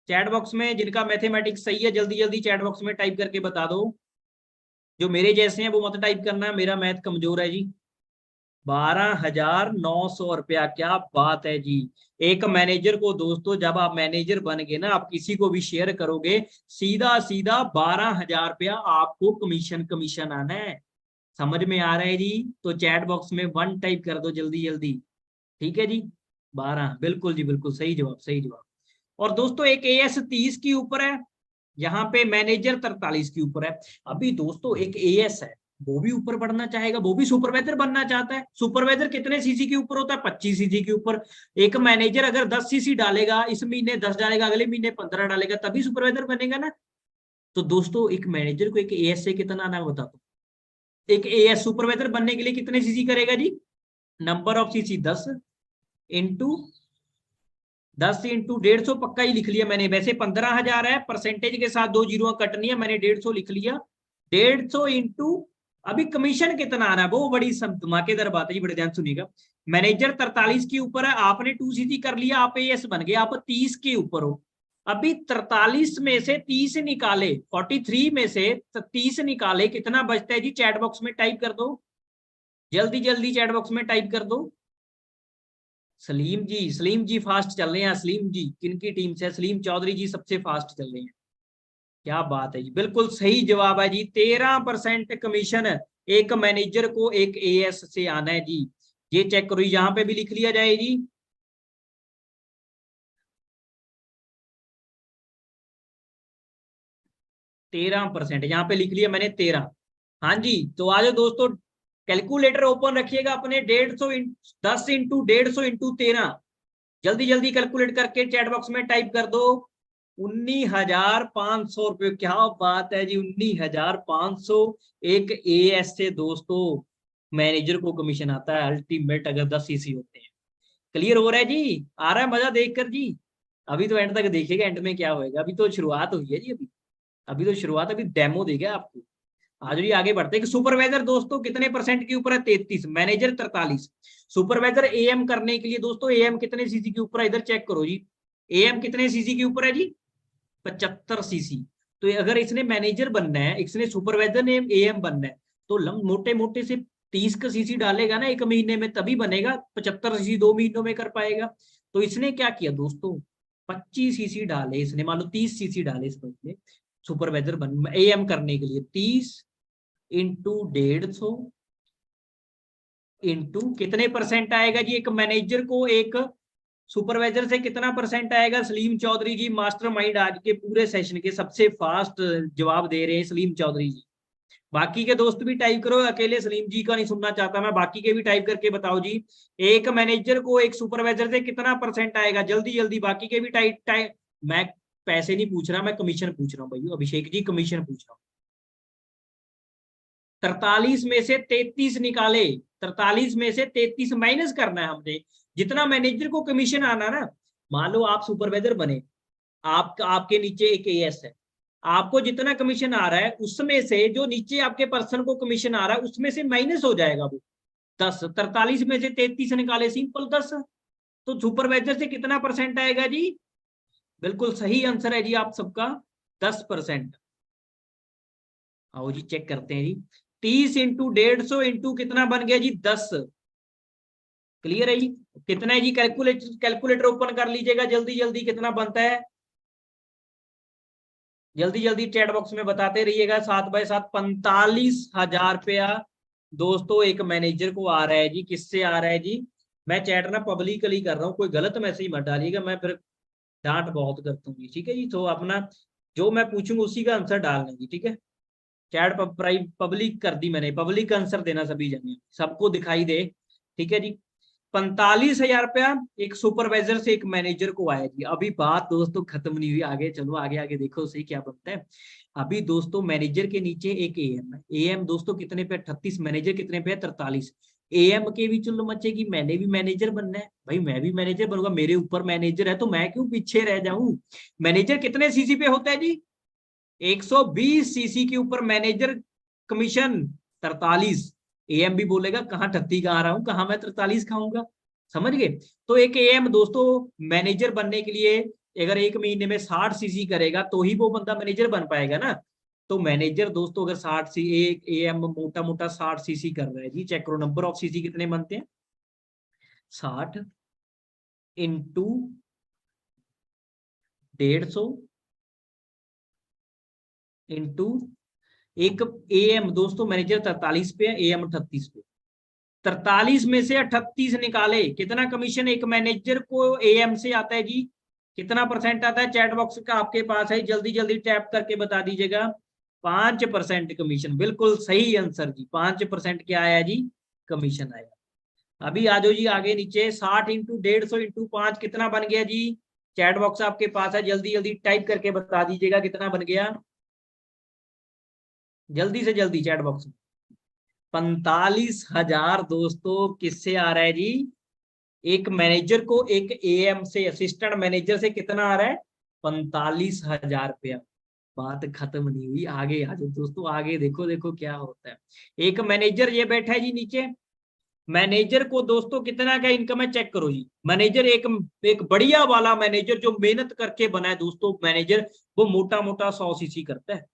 चैट बॉक्स में जिनका मैथमेटिक्स सही है जल्दी जल्दी चैट बॉक्स में टाइप करके बता दो। जो मेरे जैसे हैं वो मत टाइप करना, मेरा मैथ कमजोर है जी। 12,900 रुपया, क्या बात है जी। एक मैनेजर को दोस्तों, जब आप मैनेजर बन गए ना, आप किसी को भी शेयर करोगे, सीधा सीधा 12,000 रुपया आपको कमीशन कमीशन आना है। समझ में आ रहा है जी? तो चैट बॉक्स में 1 टाइप कर दो जल्दी जल्दी। ठीक है जी, 12, बिल्कुल जी बिल्कुल सही जवाब, सही जवाब। और दोस्तों एक एएस 30 के ऊपर है, यहाँ पे मैनेजर 43 के ऊपर है। अभी दोस्तों एक एएस है, वो भी ऊपर बढ़ना चाहेगा, वो भी सुपरवाइजर बनना चाहता है। सुपरवाइजर कितने सीसी के ऊपर होता है? 25 सीसी के ऊपर। एक मैनेजर अगर 10 सीसी डालेगा, इस महीने 10 डालेगा, अगले महीने 15 डालेगा, तभी सुपरवाइजर बनेगा ना। तो दोस्तों एक मैनेजर को एक एएस से कितना आना बता दो। एक एएस सुपरवाइजर बनने के लिए कितने सीसी करेगा जी? Number of CC 10 into 10 into 150, पक्का ही लिख लिया मैंने, वैसे 15,000 है, परसेंटेज के साथ 2 जीरो कटनी है, मैंने 150 लिख लिया। 150 इंटू अभी कमीशन कितना आ रहा है वो बड़ी धमाकेदार बात है जी, बड़े ध्यान सुनिएगा। मैनेजर 43 के ऊपर है, आपने 2cc कर लिया, आप एएस बन गए, आप 30 के ऊपर हो। अभी 43 में से 30 निकाले, 43 में से 30 निकाले, कितना बचता है जी? चैट बॉक्स में टाइप कर दो, जल्दी जल्दी चैट बॉक्स में टाइप कर दो। सलीम जी फास्ट चल रहे हैं। सलीम जी किनकी टीम से? सलीम चौधरी जी सबसे फास्ट चल रहे हैं। क्या बात है जी, बिल्कुल सही जवाब है जी। 13% कमीशन एक मैनेजर को एक एएस से आना है जी। ये चेक करो, यहां पे भी लिख लिया जाए जी। तेरह परसेंट यहाँ पे लिख लिया मैंने 13। हाँ जी, तो आ जाओ दोस्तों, कैलकुलेटर ओपन रखिएगा अपने। 10 इंटू 13, जल्दी जल्दी कैलकुलेट करके चैट बॉक्स में टाइप कर दो। 19,500 रुपये। क्या बात है जी, 19,500 एक एएस से दोस्तों मैनेजर को कमीशन आता है अल्टीमेट, अगर 10 सीसी होते हैं। क्लियर हो रहा है जी? आ रहा है मजा देखकर जी? अभी तो एंड तक देखिएगा, एंड में क्या होएगा। अभी तो शुरुआत हुई है जी, अभी तो शुरुआत, अभी डेमो देगा आपको। आज जी आगे बढ़ते हैं कि सुपरवाइजर दोस्तों कितने परसेंट के ऊपर है? 33, मैनेजर 43। सुपरवाइजर एएम करने के लिए दोस्तों, एएम कितने सीसी के ऊपर है? इधर चेक करो जी, एएम कितने सीसी के ऊपर है जी? 75 सीसी। तो अगर इसने मैनेजर बनना है, इसने सुपरवाइजर ने एएम बनना है, तो मोटे मोटे से 30 का सीसी डालेगा ना एक महीने में, तभी बनेगा। 75 सीसी 2 महीनों में कर पाएगा। तो इसने क्या किया दोस्तों, 25 सीसी डाले इसने, मान लो 30 सीसी डाले इसमें सुपरवाइजर बन एएम करने के लिए। 30 इंटू 150 इंटू कितने परसेंट आएगा जी? एक मैनेजर को एक सुपरवाइजर से कितना परसेंट आएगा? सलीम चौधरी जी मास्टरमाइंड आज के पूरे सेशन के सबसे फास्ट जवाब दे रहे हैं, सलीम चौधरी जी। बाकी के दोस्त भी टाइप करो, अकेले सलीम जी का नहीं सुनना चाहता मैं, बाकी के भी टाइप करके बताओ जी। एक मैनेजर को एक सुपरवाइजर से कितना परसेंट आएगा? जल्दी जल्दी बाकी के भी टाइप। मैं पैसे नहीं पूछ रहा, मैं कमीशन पूछ रहा हूँ भाई, अभिषेक जी कमीशन पूछ रहा हूँ। 43 में से 33 निकाले, 43 में से 33 माइनस करना है हमने, जितना मैनेजर को कमीशन आना ना। मान लो आप सुपरवाइजर बने, आपके नीचे एक एएस है, आपको जितना कमीशन आ रहा है उसमें से जो नीचे आपके पर्सन को कमीशन आ रहा है उसमें से माइनस हो जाएगा वो 10। 43 में से 33 निकाले, सिंपल 10। तो सुपरवाइजर से कितना परसेंट आएगा जी? बिल्कुल सही आंसर है जी आप सबका, 10%। आओ जी चेक करते हैं जी। 30 इंटू 150 इंटू कितना बन गया जी? 10। क्लियर है जी? कितना है जी? कैलकुलेटर ओपन कर लीजिएगा जल्दी जल्दी, कितना बनता है? जल्दी जल्दी चैट बॉक्स में बताते रहिएगा। 7/7 45,000 रुपया दोस्तों एक मैनेजर को आ रहा है जी। किससे आ रहा है जी? मैं चैट ना पब्लिकली कर रहा हूँ, कोई गलत मैसेज मत डालिएगा, मैं फिर डांट बहुत करता हूँ, ठीक है जी? तो अपना जो मैं पूछूंगा उसी का आंसर डालना जी, ठीक है? चैट पब्लिक कर दी मैंने, पब्लिक आंसर देना सभी जने, सबको दिखाई दे, ठीक है जी? 45,000 रुपया एक सुपरवाइजर से एक मैनेजर को आया जी। अभी बात दोस्तों खत्म नहीं हुई, आगे चलो, आगे आगे देखो सही क्या बनता है। अभी दोस्तों मैनेजर के नीचे एक एएम है। एएम दोस्तों कितने पे? 38। मैनेजर कितने पे? 43। एएम के भी चुल्लू मचे की मैंने भी मैनेजर बनना है भाई, मैं भी मैनेजर बनूंगा, मेरे ऊपर मैनेजर है तो मैं क्यों पीछे रह जाऊं? मैनेजर कितने सीसी पे होता है जी? 120 सीसी के ऊपर मैनेजर कमीशन 43। एएम भी बोलेगा कहाँ 38 कहाँ रहा हूं, कहाँ मैं 43 खाऊंगा, समझ गए? तो एक एएम दोस्तों मैनेजर बनने के लिए अगर एक महीने में 60 सीसी करेगा तो ही वो बंदा मैनेजर बन पाएगा ना। तो मैनेजर दोस्तों अगर 60 सी एक एएम मोटा मोटा 60 सीसी कर रहा है जी, चेक करो नंबर ऑफ सीसी कितने बनते हैं? 60 इंटू 150 इंटू एक एएम दोस्तों मैनेजर 43 पे है, एएम 38 पे। 43 में से 38 निकाले, कितना कमीशन एक मैनेजर को एएम से आता है जी? कितना परसेंट आता है? चैट बॉक्स का आपके पास है, जल्दी जल्दी टैप करके बता दीजिएगा। 5% कमीशन, बिल्कुल सही आंसर जी। 5% क्या आया जी? कमीशन आया। अभी आ जाओ जी आगे नीचे। 60 इंटू 150 इंटू 5 कितना बन गया जी? चैट बॉक्स आपके पास है, जल्दी जल्दी टाइप करके बता दीजिएगा कितना बन गया, जल्दी से जल्दी चैट बॉक्स में। 45,000 दोस्तों किससे आ रहा है जी? एक मैनेजर को एक एएम से, असिस्टेंट मैनेजर से कितना आ रहा है? 45,000 रुपया। बात खत्म नहीं हुई, आगे आ जाओ दोस्तों, आगे देखो, देखो क्या होता है। एक मैनेजर ये बैठा है जी नीचे, मैनेजर को दोस्तों कितना का इनकम है चेक करो जी। मैनेजर एक एक बढ़िया वाला मैनेजर जो मेहनत करके बना है दोस्तों मैनेजर, वो मोटा मोटा 100 सीसी करता है।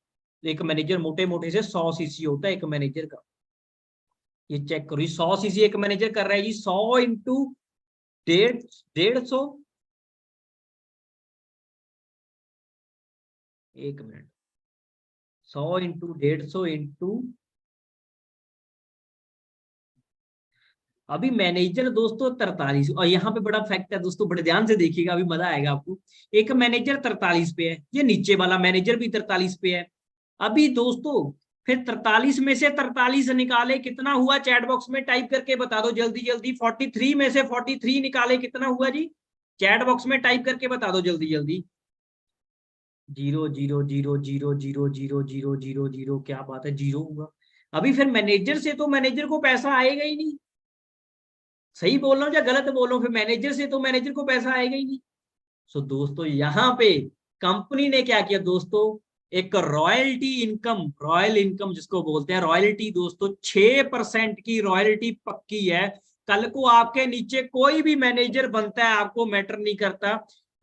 एक मैनेजर मोटे मोटे से 100 सीसी होता है एक मैनेजर का। ये चेक करो, 100 सीसी एक मैनेजर कर रहा है जी। 100 इंटू 150, एक मिनट, 100 इंटू 150 इंटू, अभी मैनेजर दोस्तों 43, और यहाँ पे बड़ा फैक्ट है दोस्तों, बड़े ध्यान से देखिएगा, अभी मजा आएगा आपको। एक मैनेजर 43 पे है, ये नीचे वाला मैनेजर भी 43 पे है। अभी दोस्तों फिर 43 में से 43 निकाले, कितना हुआ चैट बॉक्स में टाइप करके बता दो जल्दी जल्दी। 43 में से 43 निकाले, कितना हुआ जी? चैट बॉक्स में टाइप करके बता दो जल्दी जल्दी। 0 क्या बात है, 0 हुआ। अभी फिर मैनेजर से तो मैनेजर को पैसा आएगा ही नहीं। सही बोल रहा हूँ या गलत बोल रहा हूँ? फिर मैनेजर से तो मैनेजर को पैसा आएगा ही नहीं। सो दोस्तों यहाँ पे कंपनी ने क्या किया दोस्तों, एक रॉयल्टी इनकम, रॉयल इनकम जिसको बोलते हैं रॉयल्टी दोस्तों, 6% की रॉयल्टी पक्की है। कल को आपके नीचे कोई भी मैनेजर बनता है, आपको मैटर नहीं करता,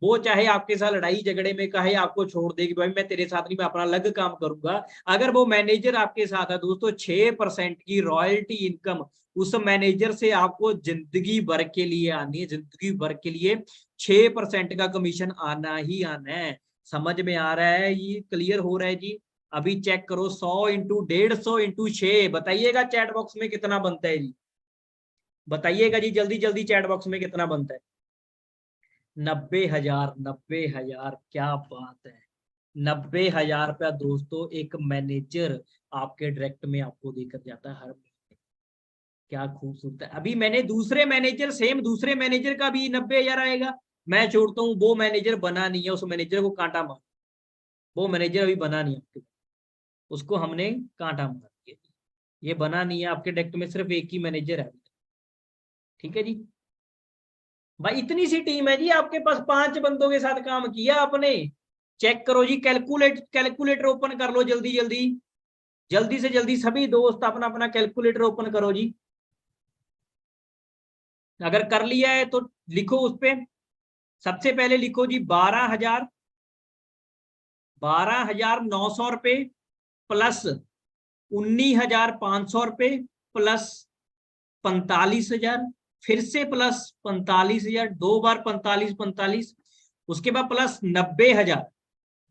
वो चाहे आपके साथ लड़ाई झगड़े में कहे आपको छोड़ दे कि भाई मैं तेरे साथ नहीं, मैं अपना अलग काम करूंगा, अगर वो मैनेजर आपके साथ है दोस्तों, 6% की रॉयल्टी इनकम उस मैनेजर से आपको जिंदगी भर के लिए आनी है, जिंदगी भर के लिए 6% का कमीशन आना ही आना है। समझ में आ रहा है? ये क्लियर हो रहा है जी? अभी चेक करो, 100 इंटू 150 इंटू 6, बताइएगा चैट बॉक्स में कितना बनता है जी? बताइएगा जी जल्दी जल्दी, चैट बॉक्स में कितना बनता है? 90,000, 90,000, क्या बात है। 90,000 रुपया दोस्तों एक मैनेजर आपके डायरेक्ट में आपको देकर जाता है हर महीने। क्या खूबसूरत है। अभी मैंने दूसरे मैनेजर, सेम दूसरे मैनेजर का भी 90,000 आएगा। मैं छोड़ता हूँ, वो मैनेजर बना नहीं है, उस मैनेजर को कांटा मार, वो मैनेजर अभी बना नहीं आपके, उसको हमने कांटा मार दिया। ये बना नहीं है आपके डायरेक्ट में, सिर्फ एक ही मैनेजर है। ठीक है जी भाई, इतनी सी टीम है जी आपके पास, 5 बंदों के साथ काम किया आपने। चेक करो जी, कैलकुलेटर ओपन कर लो जल्दी जल्दी, जल्दी से जल्दी सभी दोस्त अपना अपना कैलकुलेटर ओपन करो जी। अगर कर लिया है तो लिखो उस पे, सबसे पहले लिखो जी 12,900 रुपये प्लस 19,500 रुपये प्लस 45,000, फिर से प्लस 45,000, 2 बार 45 45, उसके बाद प्लस 90,000।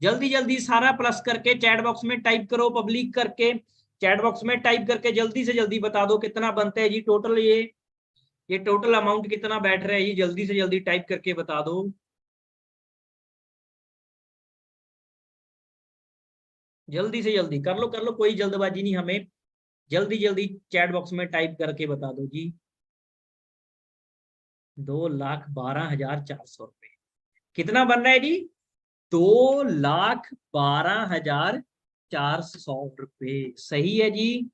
जल्दी जल्दी सारा प्लस करके चैट बॉक्स में टाइप करो, पब्लिक करके चैट बॉक्स में टाइप करके जल्दी से जल्दी बता दो कितना बनता है जी टोटल। ये टोटल अमाउंट कितना बैठ रहा है ये जल्दी से जल्दी टाइप करके बता दो। जल्दी से जल्दी कर लो, कोई जल्दबाजी नहीं हमें, जल्दी जल्दी चैट बॉक्स में टाइप करके बता दो जी। 2,12,400 रुपये कितना बन रहा है जी? 2,12,400 रुपये, सही है जी।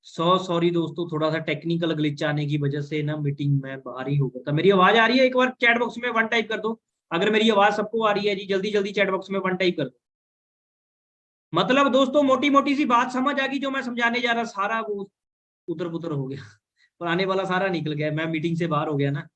सॉरी दोस्तों, थोड़ा सा टेक्निकल ग्लिच आने की वजह से ना मीटिंग में बाहर ही हो गया था। मेरी आवाज आ रही है? एक बार चैट बॉक्स में 1 टाइप कर दो अगर मेरी आवाज सबको आ रही है जी, जल्दी जल्दी चैट बॉक्स में 1 टाइप कर दो। मतलब दोस्तों मोटी मोटी सी बात समझ आ गई जो मैं समझाने जा रहा, सारा वो उतर पुतर हो गया, पुराने वाला सारा निकल गया, मैं मीटिंग से बाहर हो गया ना,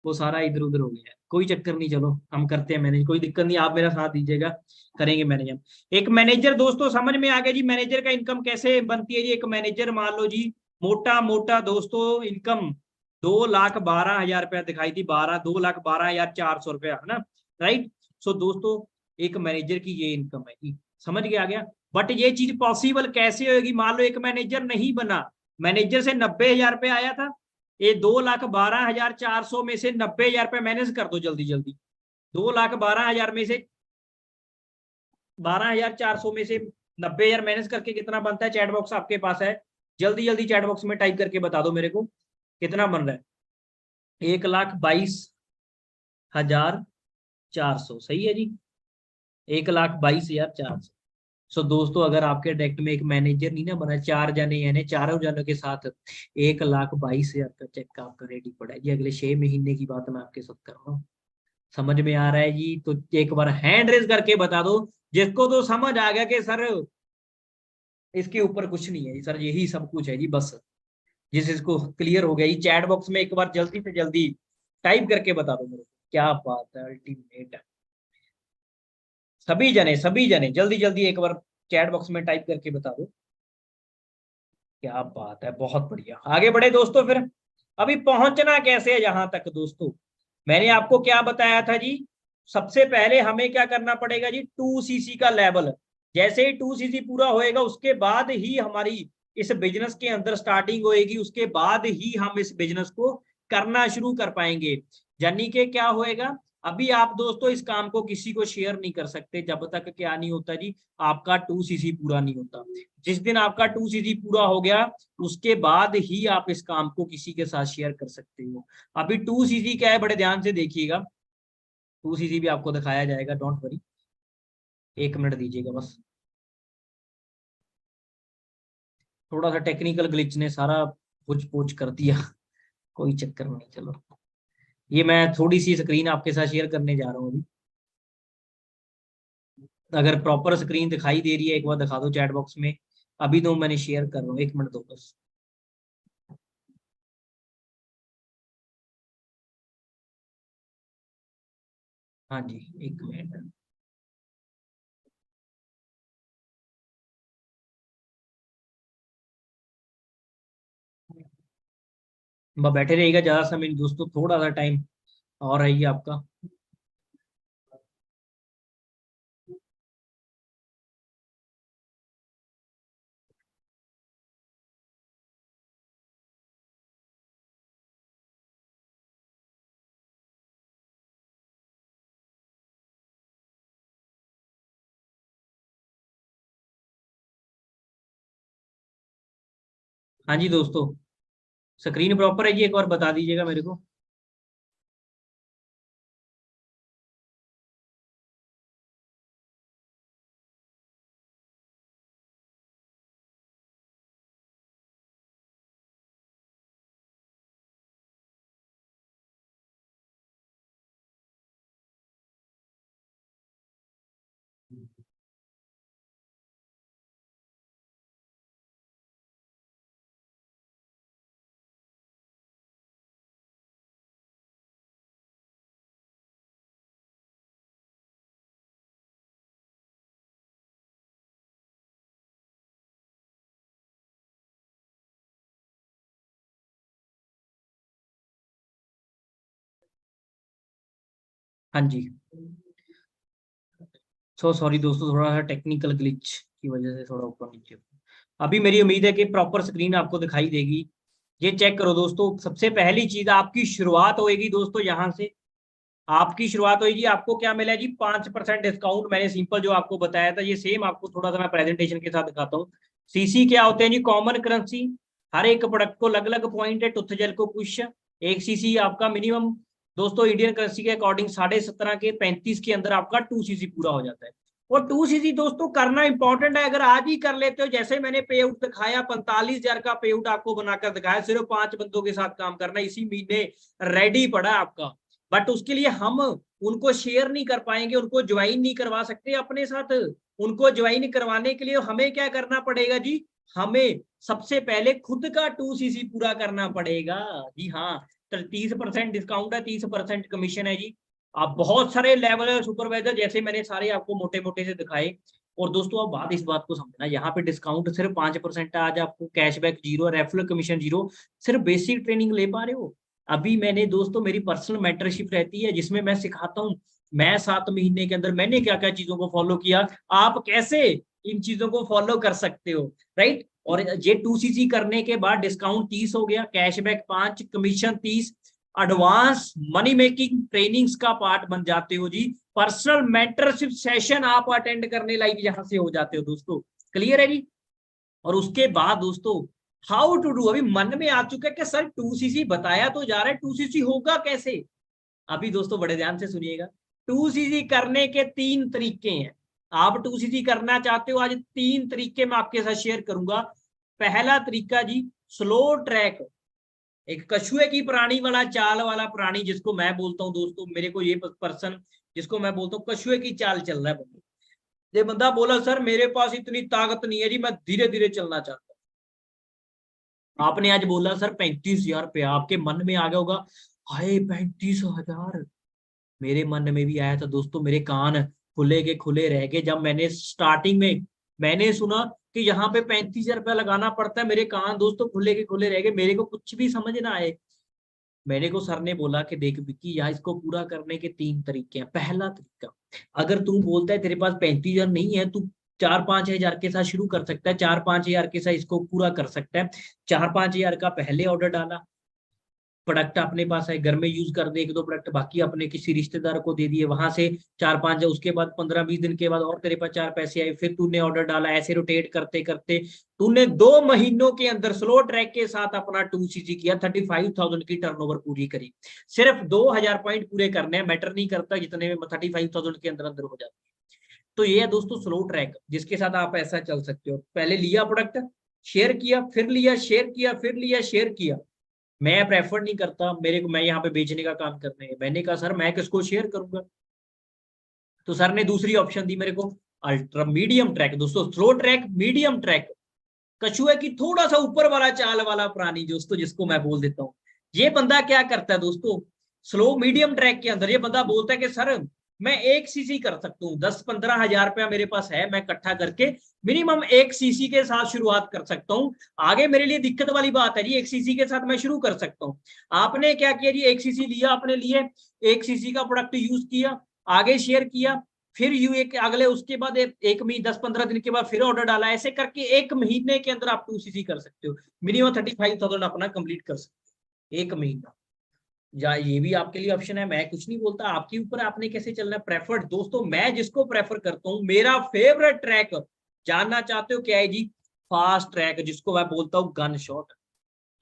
वो सारा इधर उधर हो गया है। कोई चक्कर नहीं, चलो हम करते हैं मैनेज, कोई दिक्कत नहीं, आप मेरा साथ दीजिएगा, करेंगे मैनेज हम। एक मैनेजर दोस्तों समझ में आ गया जी, मैनेजर का इनकम कैसे बनती है जी। एक मैनेजर मान लो जी, मोटा मोटा दोस्तों इनकम 2,12,000 रुपया दिखाई थी, 2,12,400 रुपया, है ना, राइट। सो दोस्तों एक मैनेजर की ये इनकम है जी, समझ के आ गया। बट ये चीज पॉसिबल कैसे होगी, मान लो एक मैनेजर नहीं बना, मैनेजर से 90,000 रुपया आया था, ये 2,12,400 में से 90,000 रुपये मैनेज कर दो जल्दी जल्दी। 2,12,000 में से 12,400 में से 90,000 मैनेज करके कितना बनता है, चैट बॉक्स आपके पास है, जल्दी जल्दी चैट बॉक्स में टाइप करके बता दो मेरे को कितना बन रहा है। 1,22,400 सही है जी, 1,22,400। सो दोस्तों अगर आपके डायरेक्ट में एक मैनेजर नहीं ना बना, 4 जने यानी चारों जनों के साथ 1,22,000 का चेक आपका रेडी पड़ा है जी, अगले 6 महीने की बात मैं आपके साथ कर रहा हूँ। समझ में आ रहा है जी, तो एक बार हैंड रेज करके बता दो जिसको तो समझ आ गया कि सर इसके ऊपर कुछ नहीं है जी, सर यही सब कुछ है जी, बस जिस इसको क्लियर हो गया, चैट बॉक्स में एक बार जल्दी से जल्दी टाइप करके बता दो मेरे को। क्या बात है, अल्टीमेट है। सभी जने जल्दी जल्दी एक बार चैट बॉक्स में टाइप करके बता दो। क्या बात है, बहुत बढ़िया, आगे बढ़े दोस्तों। फिर अभी पहुंचना कैसे है यहां तक दोस्तों, मैंने आपको क्या बताया था जी, सबसे पहले हमें क्या करना पड़ेगा जी, 2cc का लेवल। जैसे ही 2cc पूरा होएगा उसके बाद ही हमारी इस बिजनेस के अंदर स्टार्टिंग होएगी, उसके बाद ही हम इस बिजनेस को करना शुरू कर पाएंगे। यानी कि क्या होएगा, अभी आप दोस्तों इस काम को किसी को शेयर नहीं कर सकते जब तक क्या नहीं होता जी, आपका 2cc पूरा नहीं होता। जिस दिन आपका 2cc पूरा हो गया उसके बाद ही आप इस काम को किसी के साथ शेयर कर सकते हो। अभी 2cc क्या है, बड़े ध्यान से देखिएगा, 2cc भी आपको दिखाया जाएगा, डोंट वरी, 1 मिनट दीजिएगा बस। थोड़ा सा टेक्निकल ग्लिच ने सारा कुछ पोच कर दिया, कोई चक्कर नहीं, चलो ये मैं थोड़ी सी स्क्रीन आपके साथ शेयर करने जा रहा हूँ अभी। अगर प्रॉपर स्क्रीन दिखाई दे रही है एक बार दिखा दो चैट बॉक्स में, अभी तो मैंने शेयर कर रहा हूँ, 1 मिनट दो बस। हाँ जी 1 मिनट, बैठे रहिएगा, ज्यादा समय नहीं दोस्तों, थोड़ा सा टाइम और है ये आपका। हाँ जी दोस्तों, स्क्रीन प्रॉपर है जी, एक बार बता दीजिएगा मेरे को। हाँ जी, सो सॉरी दोस्तों, थोड़ा सा टेक्निकल ग्लिच की वजह से थोड़ा ऊपर नीचे। अभी मेरी उम्मीद है कि प्रॉपर स्क्रीन आपको दिखाई देगी। ये चेक करो दोस्तों, सबसे पहली चीज आपकी शुरुआत होएगी दोस्तों यहाँ से, आपकी शुरुआत होगी, आपको क्या मिला जी, 5% डिस्काउंट। मैंने सिंपल जो आपको बताया था ये सेम आपको थोड़ा सा मैं प्रेजेंटेशन के साथ दिखाता हूँ। सीसी क्या होते हैं जी, कॉमन करेंसी, हर एक प्रोडक्ट को अलग अलग पॉइंट है, टुथ जेल को कुछ, 1 cc आपका मिनिमम दोस्तों इंडियन करेंसी के अकॉर्डिंग 17.5 के 35 के अंदर आपका 2cc पूरा हो जाता है। और 2cc दोस्तों करना इंपॉर्टेंट है, अगर आज ही कर लेते हो, जैसे मैंने पे आउट दिखाया 45,000 का पे आउट आपको बनाकर दिखाया, सिर्फ 5 बंदों के साथ काम करना, इसी महीने रेडी पड़ा आपका। बट उसके लिए हम उनको शेयर नहीं कर पाएंगे, उनको ज्वाइन नहीं करवा सकते अपने साथ। उनको ज्वाइन करवाने के लिए हमें क्या करना पड़ेगा जी, हमें सबसे पहले खुद का 2cc पूरा करना पड़ेगा जी। हाँ, 30% डिस्काउंट है, 30% कमीशन है जी। आप बहुत सारे लेवल है सुपरवाइजर, जैसे मैंने सारे आपको मोटे मोटे से दिखाए। और दोस्तों आप बात इस बात को समझना, यहाँ पे डिस्काउंट सिर्फ 5% है आज, आपको कैशबैक 0, रेफरल कमीशन 0, सिर्फ बेसिक ट्रेनिंग ले पा रहे हो। अभी मैंने दोस्तों मेरी पर्सनल मेंटरशिप रहती है जिसमें मैं सिखाता हूँ, मैं 7 महीने के अंदर मैंने क्या क्या चीजों को फॉलो किया, आप कैसे इन चीजों को फॉलो कर सकते हो, राइट। और ये 2cc करने के बाद डिस्काउंट 30 हो गया, cashback 5, commission 30, advance money making trainings का पार्ट बन जाते हो जी। पर्सनल मेंटरशिप सेशन आप अटेंड करने लायक यहां से हो जाते हो दोस्तों। क्लियर है जी। और उसके बाद दोस्तों हाउ टू डू, अभी मन में आ चुका है कि सर 2cc बताया तो जा रहा है, 2cc होगा कैसे। अभी दोस्तों बड़े ध्यान से सुनिएगा, 2cc करने के 3 तरीके हैं। आप 2cc करना चाहते हो, आज 3 तरीके मैं आपके साथ शेयर करूंगा। पहला तरीका जी, स्लो ट्रैक, एक कछुए की प्राणी वाला चाल वाला प्राणी, जिसको मैं बोलता हूं दोस्तों, मेरे को ये पर्सन जिसको मैं बोलता हूँ कछुए की चाल चल रहा है बंदा। ये बंदा बोला सर मेरे पास इतनी ताकत नहीं है जी, मैं धीरे धीरे चलना चाहता हूँ। आपने आज बोला सर 35,000 रुपया, आपके मन में आ गया होगा हाय 35,000, मेरे मन में भी आया था दोस्तों, मेरे कान खुले के खुले रह गए जब मैंने स्टार्टिंग में मैंने सुना कि यहाँ पे 35,000 रुपया लगाना पड़ता है। मेरे कान दोस्तों खुले के खुले रह गए, मेरे को कुछ भी समझ ना आए। मेरे को सर ने बोला कि देख विक्की, यहाँ इसको पूरा करने के 3 तरीके हैं। पहला तरीका, अगर तू बोलता है तेरे पास 35,000 नहीं है, तू 4-5 हजार के साथ शुरू कर सकता है, 4-5 हजार के साथ इसको पूरा कर सकता है। 4-5 हजार का पहले ऑर्डर डाला, प्रोडक्ट अपने पास है, घर में यूज कर दे 1-2 प्रोडक्ट, बाकी अपने किसी रिश्तेदार को दे दिए, वहां से 4-5, उसके बाद 15-20 दिन के बाद और तेरे पास 4 पैसे आए, फिर तूने ऑर्डर डाला, ऐसे रोटेट करते करते तूने 2 महीनों के अंदर स्लो ट्रैक के साथ अपना 2cc किया, 35,000 की टर्नओवर पूरी करी। सिर्फ 2,000 पॉइंट पूरे करने हैं, मैटर नहीं करता जितने में 35,000 के अंदर अंदर हो जाते हैं। तो ये है दोस्तों स्लो ट्रैक, जिसके साथ आप ऐसा चल सकते हो। पहले लिया प्रोडक्ट, शेयर किया, फिर लिया, शेयर किया, फिर लिया, शेयर किया। मैं प्रेफर नहीं करता, मेरे को, मैं यहाँ पे बेचने का काम करने है। मैंने कहा सर मैं किसको शेयर करूंगा, तो सर ने दूसरी ऑप्शन दी मेरे को, अल्ट्रा मीडियम ट्रैक। दोस्तों स्लो ट्रैक, मीडियम ट्रैक, कछुए की थोड़ा सा ऊपर वाला चाल वाला प्राणी दोस्तों, जिसको मैं बोल देता हूँ। ये बंदा क्या करता है दोस्तों, स्लो मीडियम ट्रैक के अंदर ये बंदा बोलता है कि सर मैं 1cc कर सकता हूँ, 10-15 हजार रुपया मेरे पास है, मैं इकट्ठा करके मिनिमम 1cc के साथ शुरुआत कर सकता हूँ। आगे मेरे लिए दिक्कत वाली बात है जी, 1cc के साथ मैं शुरू कर सकता हूँ। आपने क्या किया जी, 1cc लिया अपने लिए, 1cc का प्रोडक्ट यूज किया, आगे शेयर किया, फिर यू एक अगले उसके बाद एक महीने 10-15 दिन के बाद फिर ऑर्डर डाला, ऐसे करके 1 महीने के अंदर आप 2cc कर सकते हो, मिनिमम 35,000 अपना कंप्लीट कर सकते हो 1 महीना। या ये भी आपके लिए ऑप्शन है, मैं कुछ नहीं बोलता, आपके ऊपर आपने कैसे चलना है। प्रेफर्ड दोस्तों, मैं जिसको प्रेफर करता हूँ, मेरा फेवरेट ट्रैक जानना चाहते हो क्या है जी, फास्ट ट्रैक, जिसको मैं बोलता हूँ गन शॉट।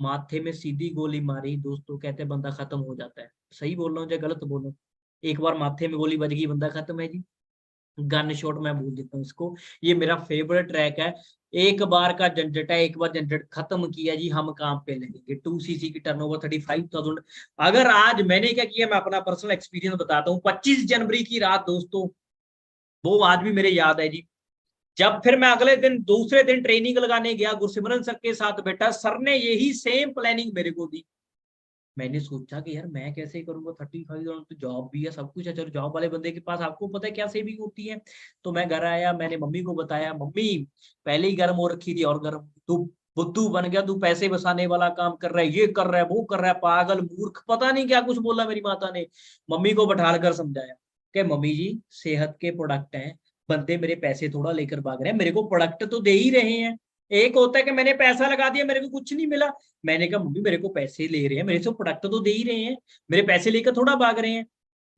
माथे में सीधी गोली मारी दोस्तों, कहते बंदा खत्म हो जाता है। सही बोल रहा हूँ या गलत बोल रहा हूँ, एक बार माथे में गोली बज गई बंदा खत्म है जी, गन शॉट मैं बोल देता हूँ इसको। ये मेरा फेवरेट ट्रैक है, एक बार का झंझट है, एक बार झंझट खत्म किया जी, हम काम पे लगेंगे। 2cc की टर्नओवर 35,000। अगर आज मैंने क्या किया, मैं अपना पर्सनल एक्सपीरियंस बताता हूँ। 25 जनवरी की रात दोस्तों, वो आज भी मेरे याद है जी, जब फिर मैं अगले दिन दूसरे दिन ट्रेनिंग लगाने गया गुरसिमरन सर के साथ, बेटा सर ने यही सेम प्लानिंग मेरे को दी। मैंने सोचा कि यार मैं कैसे करूंगा, 35,000 तो जॉब भी है, सब कुछ है, चलो जॉब वाले बंदे के पास आपको पता है क्या सेविंग होती है। तो मैं घर आया, मैंने मम्मी को बताया, मम्मी पहले ही गर्म हो रखी थी और गर्म, तू बुद्धू बन गया, तू पैसे बसाने वाला काम कर रहा है, ये कर रहा है, वो कर रहा है, पागल मूर्ख, पता नहीं क्या कुछ बोला मेरी माता ने। मम्मी को बैठा कर समझाया कि मम्मी जी सेहत के प्रोडक्ट हैं, बंदे मेरे पैसे थोड़ा लेकर भाग रहे हैं, मेरे को प्रोडक्ट तो दे ही रहे हैं। एक होता है कि मैंने पैसा लगा दिया, मेरे को कुछ नहीं मिला। मैंने कहा मम्मी मेरे को पैसे ले रहे हैं, मेरे से प्रोडक्ट तो दे ही रहे हैं, मेरे पैसे लेकर थोड़ा भाग रहे हैं।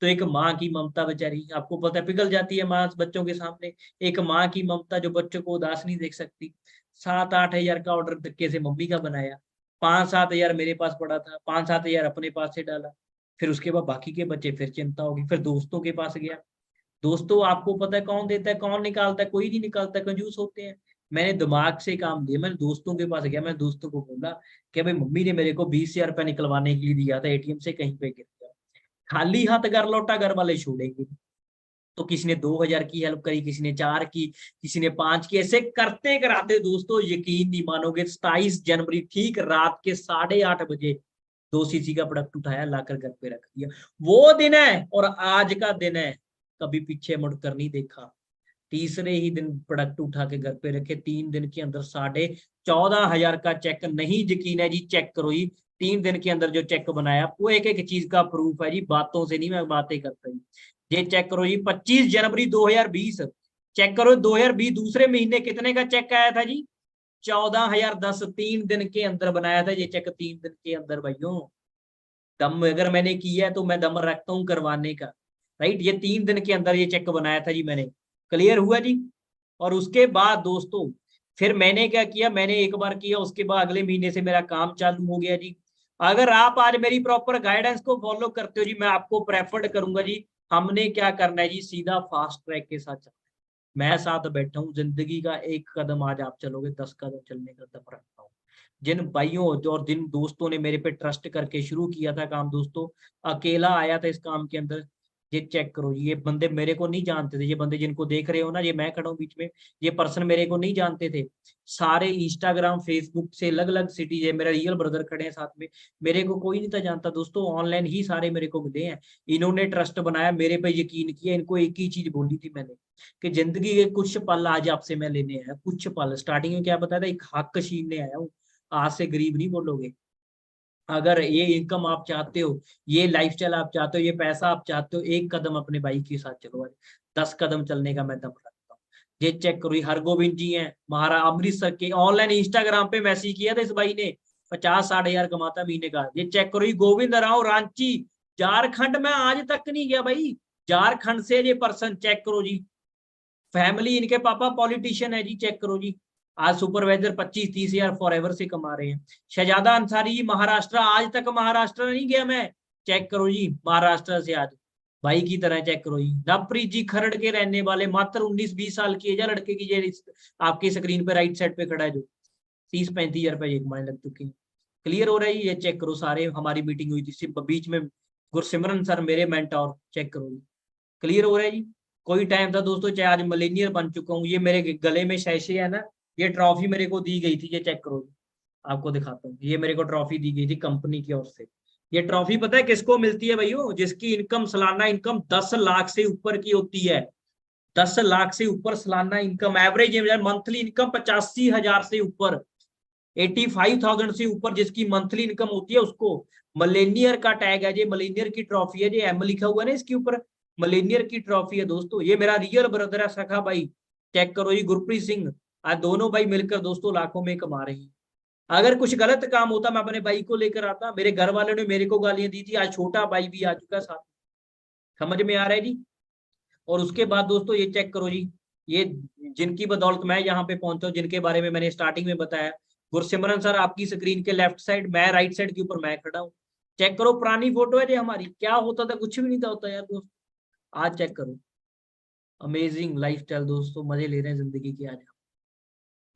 तो एक माँ की ममता बेचारी, आपको पता है, पिघल जाती है माँ बच्चों के सामने। एक माँ की ममता जो बच्चों को उदास नहीं देख सकती। 7-8 हजार का ऑर्डर धक्के से मम्मी का बनाया, 5-7 हजार मेरे पास पड़ा था, 5-7 हजार अपने पास से डाला। फिर उसके बाद बाकी के बच्चे, फिर चिंता होगी, फिर दोस्तों के पास गया। दोस्तों आपको पता है कौन देता है कौन निकालता है, कोई नहीं निकालता, कंजूस होते हैं। मैंने दिमाग से काम लिया, मैंने दोस्तों के पास गया, मैं दोस्तों को बोला कि भाई मम्मी ने मेरे को 20,000 रुपया निकलवाने के लिए दिया था, एटीएम से कहीं पे गिर गया, खाली हाथ घर लौटा, घर वाले छोड़ेंगे। तो किसी ने 2,000 की हेल्प करी, किसी ने 4 की, किसी ने 5 की, ऐसे करते कराते दोस्तों यकीन नहीं मानोगे, 27 जनवरी ठीक रात के 8:30 बजे 2 सीसी का प्रोडक्ट उठाया, लाकर घर पे रख दिया। वो दिन है और आज का दिन है, कभी पीछे मुड़कर नहीं देखा। तीसरे ही दिन प्रोडक्ट उठा के घर पे रखे, 3 दिन के अंदर 14,500 का चेक। नहीं यकीन है जी, चेक करो जी, 3 दिन के अंदर जो चेक बनाया, वो एक एक चीज का प्रूफ है जी, बातों से नहीं मैं बातें करता जी। ये चेक करो जी, 25 जनवरी 2020, चेक करो 2020 दूसरे महीने कितने का चेक आया था जी? 14,010। 3 दिन के अंदर बनाया था ये चेक, 3 दिन के अंदर भाइयों। दम अगर मैंने किया है तो मैं दम रखता हूँ करवाने का, राइट। ये 3 दिन के अंदर ये चेक बनाया था जी मैंने। क्लियर हुआ जी? और उसके बाद दोस्तों फिर मैंने क्या किया, मैंने एक बार किया, उसके बाद अगले महीने से मेरा काम चालू हो गया जी। अगर आप आज मेरी प्रॉपर गाइडेंस को फॉलो करते हो जी, मैं आपको प्रेफर्ड करूंगा जी। हमने क्या करना है जी, सीधा फास्ट ट्रैक के साथ चलना है। मैं साथ बैठा हूँ, जिंदगी का एक कदम आज आप चलोगे, 10 कदम चलने का दम रखता हूँ। जिन भाइयों और जिन दोस्तों ने मेरे पे ट्रस्ट करके शुरू किया था काम, दोस्तों अकेला आया था इस काम के अंदर। ये चेक करो, ये बंदे मेरे को नहीं जानते थे, ये बंदे जिनको देख रहे हो ना, ये मैं खड़ा हूँ बीच में, ये पर्सन मेरे को नहीं जानते थे। सारे इंस्टाग्राम फेसबुक से अलग अलग सिटी है, मेरा रियल ब्रदर खड़े हैं साथ में, मेरे को कोई नहीं था जानता दोस्तों, ऑनलाइन ही सारे मेरे को मिले हैं। इन्होंने ट्रस्ट बनाया, मेरे पे यकीन किया। इनको एक ही चीज बोली थी मैंने कि जिंदगी के कुछ पल आज आपसे मैं लेने आया, कुछ पल। स्टार्टिंग में क्या बताया था, एक हक छीनने आया हूँ, आज से गरीब नहीं बोलोगे। अगर ये इनकम आप चाहते हो, ये लाइफस्टाइल आप चाहते हो, ये पैसा आप चाहते हो, एक कदम अपने भाई के साथ चलो आज। 10 कदम चलने का मैं दम रखता हूँ। ये चेक करो, हरगोविंद जी हैं महारा अमृतसर के, ऑनलाइन इंस्टाग्राम पे मैसेज किया था इस भाई ने, 50-60 हजार कमाता महीने का। ये चेक करो, गोविंद राव रांची, झारखंड में आज तक नहीं गया भाई, झारखंड से ये पर्सन। चेक करो जी, फैमिली, इनके पापा पॉलिटिशियन है जी। चेक करो जी, आज सुपरवाइजर 25-30 हजार फॉरएवर से कमा रहे हैं। शहजादा अंसारी जी महाराष्ट्र, आज तक महाराष्ट्र नहीं गया मैं। चेक करो जी, महाराष्ट्र से आज भाई की तरह। चेक करो जी, नवप्रीत जी खरड़ के रहने वाले, मात्र 19-20 साल की एज है लड़के की। ये आपकी स्क्रीन पे राइट साइड पे खड़ा है जो, 30-35 हजार रुपए कमाने लग चुके हैं। क्लियर हो रहा है? ये चेक करो, सारे हमारी मीटिंग हुई थी सिर्फ बीच में, गुरसिमरन सर मेरे मेंटोर। चेक करो जी, क्लियर हो रहा है जी। कोई टाइम था दोस्तों, चाहे आज मिलेनियर बन चुका हूँ। ये मेरे गले में शैशे है ना, ये ट्रॉफी मेरे को दी गई थी, ये चेक करो, आपको दिखाता हूँ। ये मेरे को ट्रॉफी दी गई थी कंपनी की ओर से। ये ट्रॉफी पता है किसको मिलती है भाइयों? जिसकी इनकम, सालाना इनकम 10 लाख से ऊपर की होती है। 10 लाख से ऊपर सालाना इनकम, एवरेज मंथली इनकम 85 हजार से ऊपर, 85,000 से ऊपर जिसकी मंथली इनकम होती है, उसको मलेनियर का टैग है। ये मलेनियर की ट्रॉफी है, ये एम लिखा हुआ है ना इसके ऊपर, मलेनियर की ट्रॉफी है दोस्तों। ये मेरा रियल ब्रदर है, सखा भाई। चेक करो ये गुरप्रीत सिंह, आज दोनों भाई मिलकर दोस्तों लाखों में कमा रहे हैं। अगर कुछ गलत काम होता, मैं अपने भाई को लेकर आता। मेरे घर वालों ने मेरे को गालियां दी थी, आज छोटा भाई भी आ चुका साथ। समझ में आ रहा है जी? और उसके बाद दोस्तों ये चेक करो जी, ये जिनकी बदौलत मैं यहाँ पे पहुंचा हूँ, जिनके बारे में मैंने स्टार्टिंग में बताया, गुरसिमरन सर आपकी स्क्रीन के लेफ्ट साइड, मैं राइट साइड के ऊपर मैं खड़ा हूँ। चेक करो, पुरानी फोटो है जी हमारी, क्या होता था, कुछ भी नहीं था होता यार दोस्त। आज चेक करो, अमेजिंग लाइफस्टाइल दोस्तों, मजे ले रहे हैं जिंदगी के आज,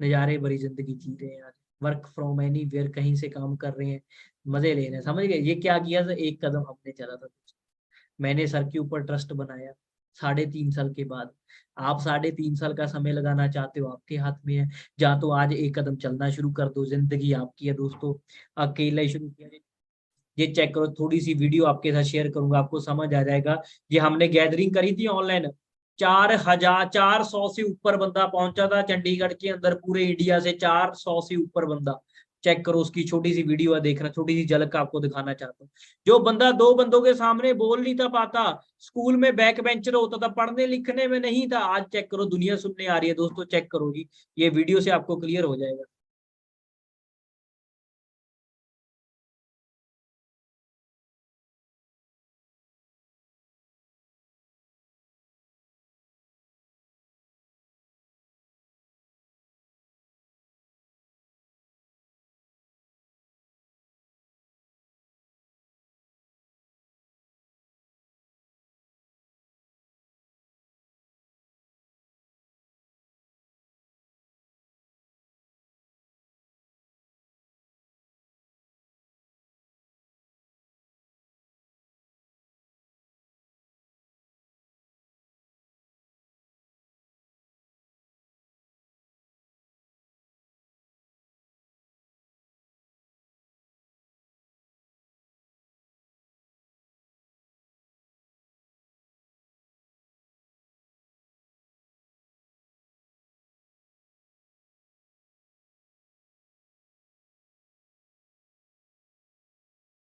नजारे भरी जिंदगी जी रहे हैं आज। वर्क फ्रॉम एनी वेयर, कहीं से काम कर रहे हैं, मजे ले रहे हैं। समझ गए? ये क्या किया था, एक कदम हमने चला था, मैंने सर के ऊपर ट्रस्ट बनाया। 3.5 साल के बाद, आप 3.5 साल का समय लगाना चाहते हो, आपके हाथ में है। जा तो आज एक कदम चलना शुरू कर दो, जिंदगी आपकी है दोस्तों। अकेला ही शुरू किया। ये चेक करो, थोड़ी सी वीडियो आपके साथ शेयर करूंगा, आपको समझ आ जाएगा। ये हमने गैदरिंग करी थी ऑनलाइन, 4,400 से ऊपर बंदा पहुंचा था चंडीगढ़ के अंदर, पूरे इंडिया से 400 से ऊपर बंदा। चेक करो, उसकी छोटी सी वीडियो है, देखना, छोटी सी झलक आपको दिखाना चाहता हूँ। जो बंदा 2 बंदों के सामने बोल नहीं था पाता, स्कूल में बैक बेंचर होता था, पढ़ने लिखने में नहीं था, आज चेक करो दुनिया सुनने आ रही है दोस्तों। चेक करो जी, ये वीडियो से आपको क्लियर हो जाएगा।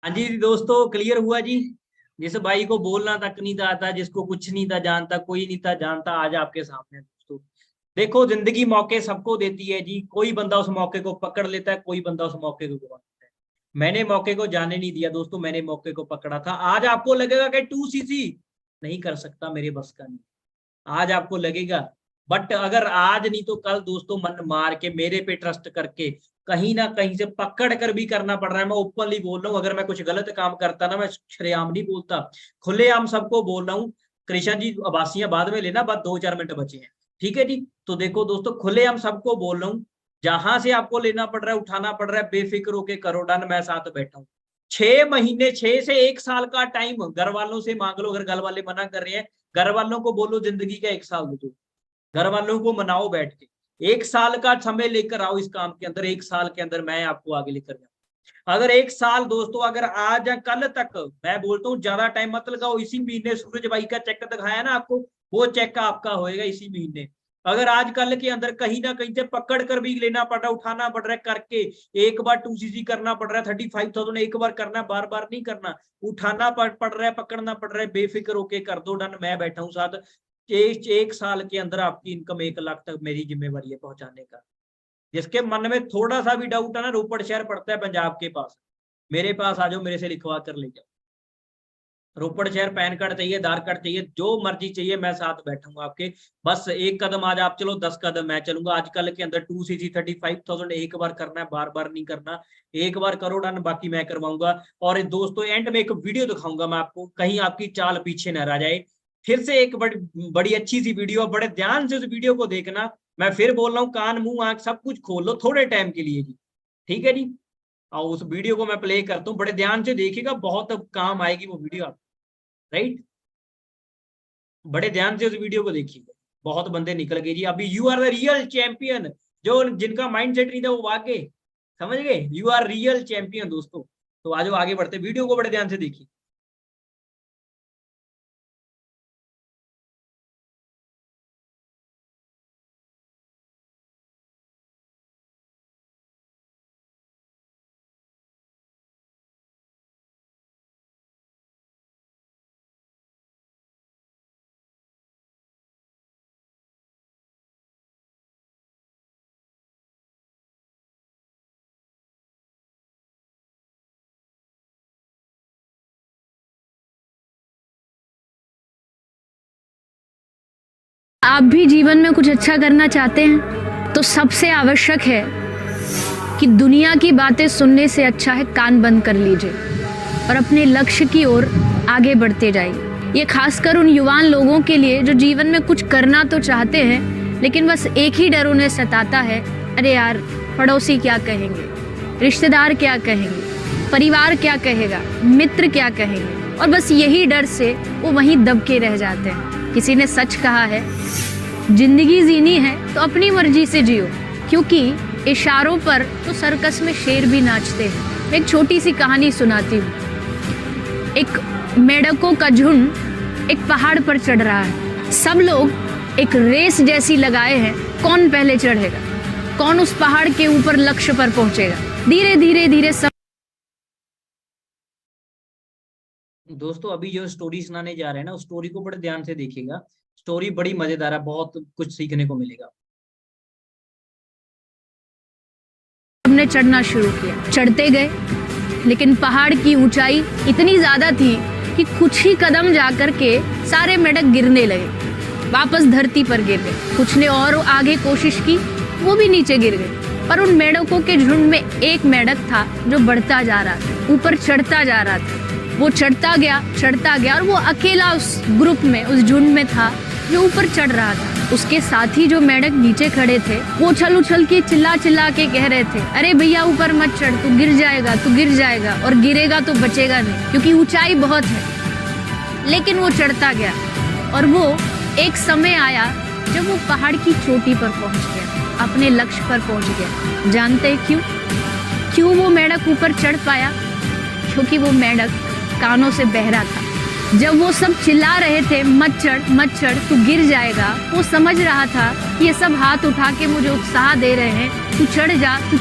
हाँ जी दोस्तों, क्लियर हुआ जी। जिस भाई को बोलना तक नहीं था आता, जिसको कुछ नहीं था जानता, कोई नहीं था जानता, आज आपके सामने दोस्तों। देखो, जिंदगी मौके सबको देती है जी। कोई बंदा उस मौके को पकड़ लेता है, कोई बंदा उस मौके को गवा देता है। मैंने मौके को जाने नहीं दिया दोस्तों, मैंने मौके को पकड़ा था। आज आपको लगेगा कि 2cc नहीं कर सकता, मेरे बस का नहीं, आज आपको लगेगा। बट अगर आज नहीं तो कल दोस्तों, मन मार के मेरे पे ट्रस्ट करके कहीं ना कहीं से पकड़ कर भी करना पड़ रहा है। मैं ओपनली बोल रहा हूँ, अगर मैं कुछ गलत काम करता ना, मैं श्रेआम नहीं बोलता, खुलेआम सबको बोल रहा हूँ। कृष्ण जी आवासियां बाद में लेना, बाद 2-4 मिनट बचे हैं, ठीक है जी। तो देखो दोस्तों, खुलेआम सबको बोल रहा हूँ, जहां से आपको लेना पड़ रहा है, उठाना पड़ रहा है, बेफिक्र होके करो, डन, मैं साथ बैठा हूँ। 6 महीने, 6 से 1 साल का टाइम घर वालों से मांग लो। अगर घर वाले मना कर रहे हैं, घर वालों को बोलो जिंदगी का 1 साल दो, घर वालों को मनाओ बैठ के। 1 साल का समय लेकर आओ इस काम के अंदर, 1 साल के अंदर मैं आपको आगे लेकर जाऊँ। अगर 1 साल दोस्तों, अगर आज या कल तक, मैं बोलता हूँ ज्यादा टाइम मत लगाओ। इसी महीने सूरज भाई का चेक दिखाया ना आपको, वो चेक आपका होएगा इसी महीने। अगर आज कल के अंदर कहीं ना कहीं से पकड़ कर भी लेना पड़ रहा है, उठाना पड़ रहा है, करके एक बार 2cc करना पड़ रहा है, 35,000 एक बार करना, बार बार नहीं करना, उठाना पड़ रहा है, पकड़ना पड़ रहा है, बेफिक्र होके कर दो, डन, मैं बैठा हूँ साथ। 1 साल के अंदर आपकी इनकम 1 लाख तक मेरी जिम्मेवारी है पहुंचाने का। जिसके मन में थोड़ा सा भी डाउट है ना, रोपड़ शहर पड़ता है पंजाब के पास, मेरे पास आ जाओ, मेरे से लिखवा कर ले जाओ। रोपड़ शहर पैन कार्ड चाहिए, आधार कार्ड चाहिए, जो मर्जी चाहिए, मैं साथ बैठूंगा आपके। बस 1 कदम आज आप चलो, 10 कदम मैं चलूंगा। आजकल के अंदर 2cc 35,000 एक बार करना है, बार बार नहीं करना, एक बार करो, डन, बाकी मैं करवाऊंगा। और दोस्तों, एंड में एक वीडियो दिखाऊंगा मैं आपको, कहीं आपकी चाल पीछे न रह जाए। फिर से एक बड़ी अच्छी सी वीडियो, बड़े ध्यान से उस वीडियो को देखना। मैं फिर बोल रहा हूँ, कान मुंह आंख सब कुछ खोल लो थोड़े टाइम के लिए जी, ठीक है जी। और उस वीडियो को मैं प्ले करता हूँ, बड़े ध्यान से देखिएगा, बहुत काम आएगी वो वीडियो आपको, राइट। बड़े ध्यान से उस वीडियो को देखिएगा, बहुत बंदे निकल गए जी अभी। You are the real champion, जो जिनका माइंडसेट नहीं था वो आगे, समझ गए, यू आर रियल चैंपियन दोस्तों। तो आज आगे बढ़ते, वीडियो को बड़े ध्यान से देखिए। आप भी जीवन में कुछ अच्छा करना चाहते हैं तो सबसे आवश्यक है कि दुनिया की बातें सुनने से अच्छा है कान बंद कर लीजिए और अपने लक्ष्य की ओर आगे बढ़ते जाइए। ये खासकर उन युवान लोगों के लिए जो जीवन में कुछ करना तो चाहते हैं, लेकिन बस एक ही डर उन्हें सताता है, अरे यार पड़ोसी क्या कहेंगे, रिश्तेदार क्या कहेंगे, परिवार क्या कहेगा, मित्र क्या कहेंगे, और बस यही डर से वो वहीं दबके रह जाते हैं। किसी ने सच कहा है, जिंदगी जीनी है तो अपनी मर्जी से जियो, क्योंकि इशारों पर तो सर्कस में शेर भी नाचते हैं। एक छोटी सी कहानी सुनाती हूँ। एक मेंढकों का झुंड एक पहाड़ पर चढ़ रहा है। सब लोग एक रेस जैसी लगाए हैं, कौन पहले चढ़ेगा, कौन उस पहाड़ के ऊपर लक्ष्य पर पहुंचेगा। धीरे धीरे धीरे सब दोस्तों, अभी जो स्टोरी सुनाने जा रहे हैं ना, उस स्टोरी को बड़े ध्यान से देखिएगा। स्टोरी बड़ी मजेदार है, बहुत कुछ सीखने को मिलेगा। हमने चढ़ना शुरू किया, चढ़ते गए, लेकिन पहाड़ की ऊंचाई इतनी ज्यादा थी कि कुछ ही कदम जाकर के सारे मेंढक गिरने लगे, वापस धरती पर गिर गए। कुछ ने और आगे कोशिश की, वो भी नीचे गिर गए। पर उन मेंढकों के झुंड में एक मेंढक था जो बढ़ता जा रहा था, ऊपर चढ़ता जा रहा था। वो चढ़ता गया और वो अकेला उस ग्रुप में, उस झुंड में था जो ऊपर चढ़ रहा था। उसके साथी जो मेंढक नीचे खड़े थे, वो उछल के चिल्ला के कह रहे थे, अरे भैया ऊपर मत चढ़, तू गिर जाएगा और गिरेगा तो बचेगा नहीं, क्योंकि ऊंचाई बहुत है। लेकिन वो चढ़ता गया और वो एक समय आया जब वो पहाड़ की चोटी पर पहुंच गया, अपने लक्ष्य पर पहुंच गया। जानते हैं क्यों वो मेंढक ऊपर चढ़ पाया? क्योंकि वो मेंढक कानों से बहरा था। जब वो सब चिल्ला रहे थे, मत चढ़, तू गिर जाएगा, वो समझ रहा था ये सब हाथ उठा के मुझे उत्साह दे रहे हैं, तू चढ़ जा, तू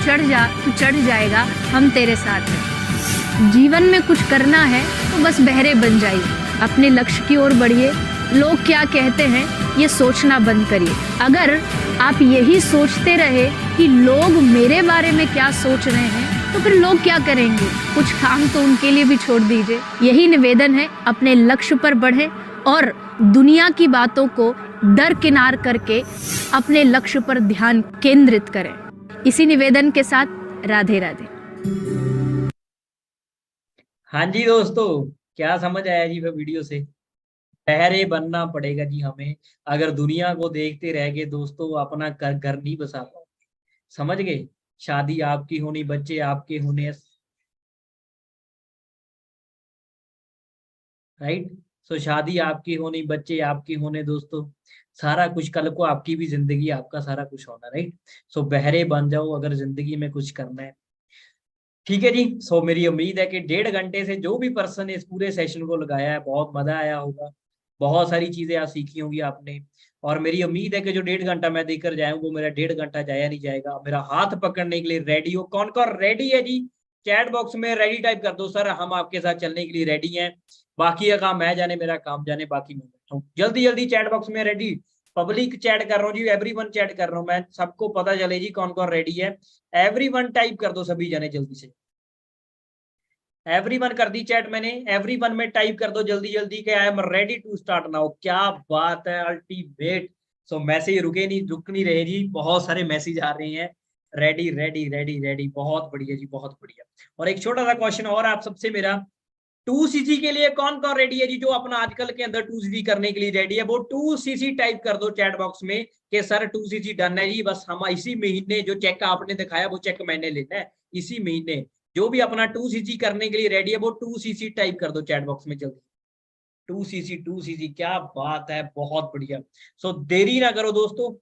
चढ़ जाएगा, हम तेरे साथ हैं। जीवन में कुछ करना है तो बस बहरे बन जाइए, अपने लक्ष्य की ओर बढ़िए। लोग क्या कहते हैं ये सोचना बंद करिए। अगर आप यही सोचते रहे कि लोग मेरे बारे में क्या सोच रहे हैं तो फिर लोग क्या करेंगे, कुछ काम तो उनके लिए भी छोड़ दीजिए। यही निवेदन है, अपने लक्ष्य पर बढ़ें और दुनिया की बातों को दरकिनार करके अपने लक्ष्य पर ध्यान केंद्रित करें। इसी निवेदन के साथ राधे राधे। हाँ जी दोस्तों, क्या समझ आया जी वीडियो से? बहरे बनना पड़ेगा जी हमें। अगर दुनिया को देखते रह गए दोस्तों, अपना घर नहीं बसा पाओगे। समझ गए? शादी आपकी होनी, बच्चे आपके होने, राइट? सो शादी आपकी होनी, बच्चे आपके होने दोस्तों, सारा कुछ कल को आपकी भी जिंदगी, आपका सारा कुछ होना, राइट? सो बहरे बन जाओ अगर जिंदगी में कुछ करना है। ठीक है जी। सो मेरी उम्मीद है कि 1.5 घंटे से जो भी पर्सन इस पूरे सेशन को लगाया है, बहुत मजा आया होगा, बहुत सारी चीजें आप सीखी होंगी आपने। और मेरी उम्मीद है कि जो 1.5 घंटा मैं देकर जाऊँ वो मेरा 1.5 घंटा जाया नहीं जाएगा। मेरा हाथ पकड़ने के लिए रेडी हो? कौन कौन रेडी है जी? चैट बॉक्स में रेडी टाइप कर दो, सर हम आपके साथ चलने के लिए रेडी हैं। बाकी का काम मैं जाने, मेरा काम जाने, बाकी मैं बैठा हूँ। जल्दी जल्दी चैट बॉक्स में रेडी, पब्लिक चैट कर रहा हूँ जी, एवरीवन चैट कर रहा हूँ मैं, सबको पता चले जी कौन कौन रेडी है। एवरीवन टाइप कर दो सभी जने जल्दी से। एवरीवन कर दी चैट मैंने, एवरीवन में टाइप कर दो जल्दी जल्दी कि I am ready to start now. क्या बात है, अल्टीमेट। सो मैसेज रुक नहीं रहे जी, बहुत सारे मैसेज आ रहे हैं। रेडी रेडी रेडी रेडी, बहुत बढ़िया जी, बहुत बढ़िया। और एक छोटा सा क्वेश्चन और आप सबसे मेरा, 2cc के लिए कौन कौन रेडी है जी? जो अपना आजकल के अंदर 2cc करने के लिए रेडी है वो 2cc टाइप कर दो चैट बॉक्स में कि सर 2cc डन है जी। बस हम इसी महीने जो चेक आपने दिखाया वो चेक मैंने लेना है इसी महीने। जो भी अपना 2cc करने के लिए रेडी है वो 2cc टाइप कर दो चैट बॉक्स में जल्दी। 2cc, क्या बात है, बहुत बढ़िया। सो देरी ना करो दोस्तों,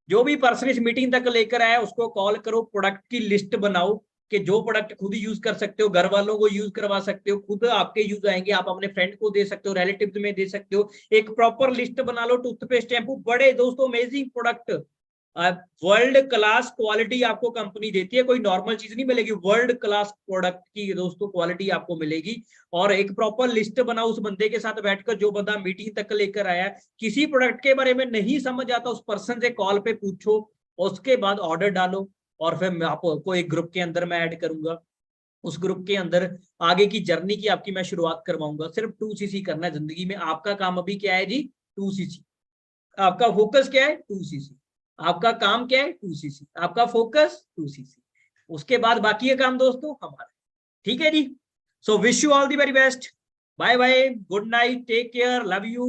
जो भी पर्सन इस मीटिंग तक लेकर आया उसको कॉल करो, प्रोडक्ट की लिस्ट बनाओ कि जो प्रोडक्ट खुद यूज कर सकते हो, घर वालों को यूज करवा सकते हो, खुद आपके यूज आएंगे, आप अपने फ्रेंड को दे सकते हो, रिलेटिव्स में दे सकते हो। एक प्रॉपर लिस्ट बना लो। टूथपेस्ट, शैम्पू, बड़े दोस्तों amazing product, world class quality आपको कंपनी देती है, कोई नॉर्मल चीज नहीं मिलेगी, वर्ल्ड क्लास प्रोडक्ट की दोस्तों क्वालिटी आपको मिलेगी। और एक प्रॉपर लिस्ट बनाओ उस बंदे के साथ बैठकर, जो बंदा मीटिंग तक लेकर आया है। किसी प्रोडक्ट के बारे में नहीं समझ आता उस पर्सन से कॉल पे पूछो, उसके बाद ऑर्डर डालो। और फिर मैं आपको एक ग्रुप के अंदर मैं ऐड करूंगा, उस ग्रुप के अंदर आगे की जर्नी की आपकी मैं शुरुआत करवाऊंगा। सिर्फ 2cc करना है जिंदगी में। आपका काम अभी क्या है जी? 2cc। आपका फोकस क्या है? 2cc। आपका काम क्या है? 2cc। आपका फोकस 2cc। उसके बाद बाकी है काम दोस्तों हमारा। ठीक है जी। So wish you all the very best. Bye bye, good night, take care, love you.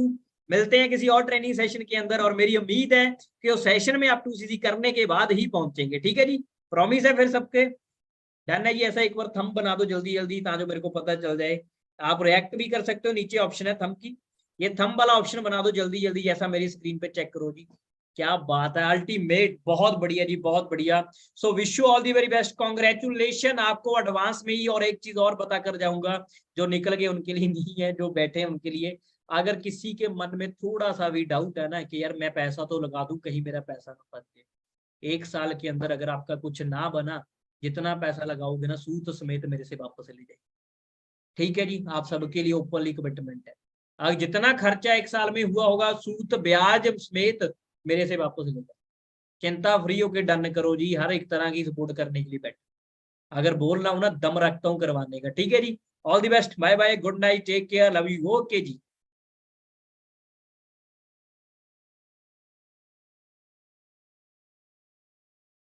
मिलते हैं किसी और ट्रेनिंग सेशन के अंदर। और मेरी उम्मीद है कि उस सेशन में आप 2cc करने के बाद ही पहुंचेंगे। ठीक है जी, प्रॉमिस है फिर सबके। डन है जी। ऐसा एक बार थंब बना दो जल्दी जल्दी, ताकि मेरे को पता चल जाए। आप रिएक्ट भी कर सकते हो, नीचे ऑप्शन है थंब की, ये थंब वाला ऑप्शन बना दो जल्दी जल्दी, जैसा मेरी स्क्रीन पे चेक करो जी। क्या बात है, अल्टीमेट, बहुत बढ़िया जी, बहुत बढ़िया। सो wish you all the very best, congratulation आपको एडवांस में ही। और एक चीज और बता कर जाऊंगा, जो निकल गए उनके लिए नहीं है, जो बैठे हैं उनके लिए। अगर किसी के मन में थोड़ा सा भी डाउट है ना कि यार मैं पैसा तो लगा दूं, कहीं मेरा पैसा ना फंस जाए, 1 साल के अंदर अगर आपका कुछ ना बना, जितना पैसा लगाओगे ना सूद समेत मेरे से वापस ले जाएंगे। ठीक है जी, आप सबके लिए ओपनली कमिटमेंट है। अगर जितना खर्चा 1 साल में हुआ होगा सूद ब्याज समेत मेरे से वापस ले जाए। चिंता फ्री होके डन करो जी, हर एक तरह की सपोर्ट करने के लिए बैठे। अगर बोल रहा हूँ ना, दम रखता हूँ करवाने का। ठीक है जी, all the best, bye bye, good night, take care, love you. Okay ji.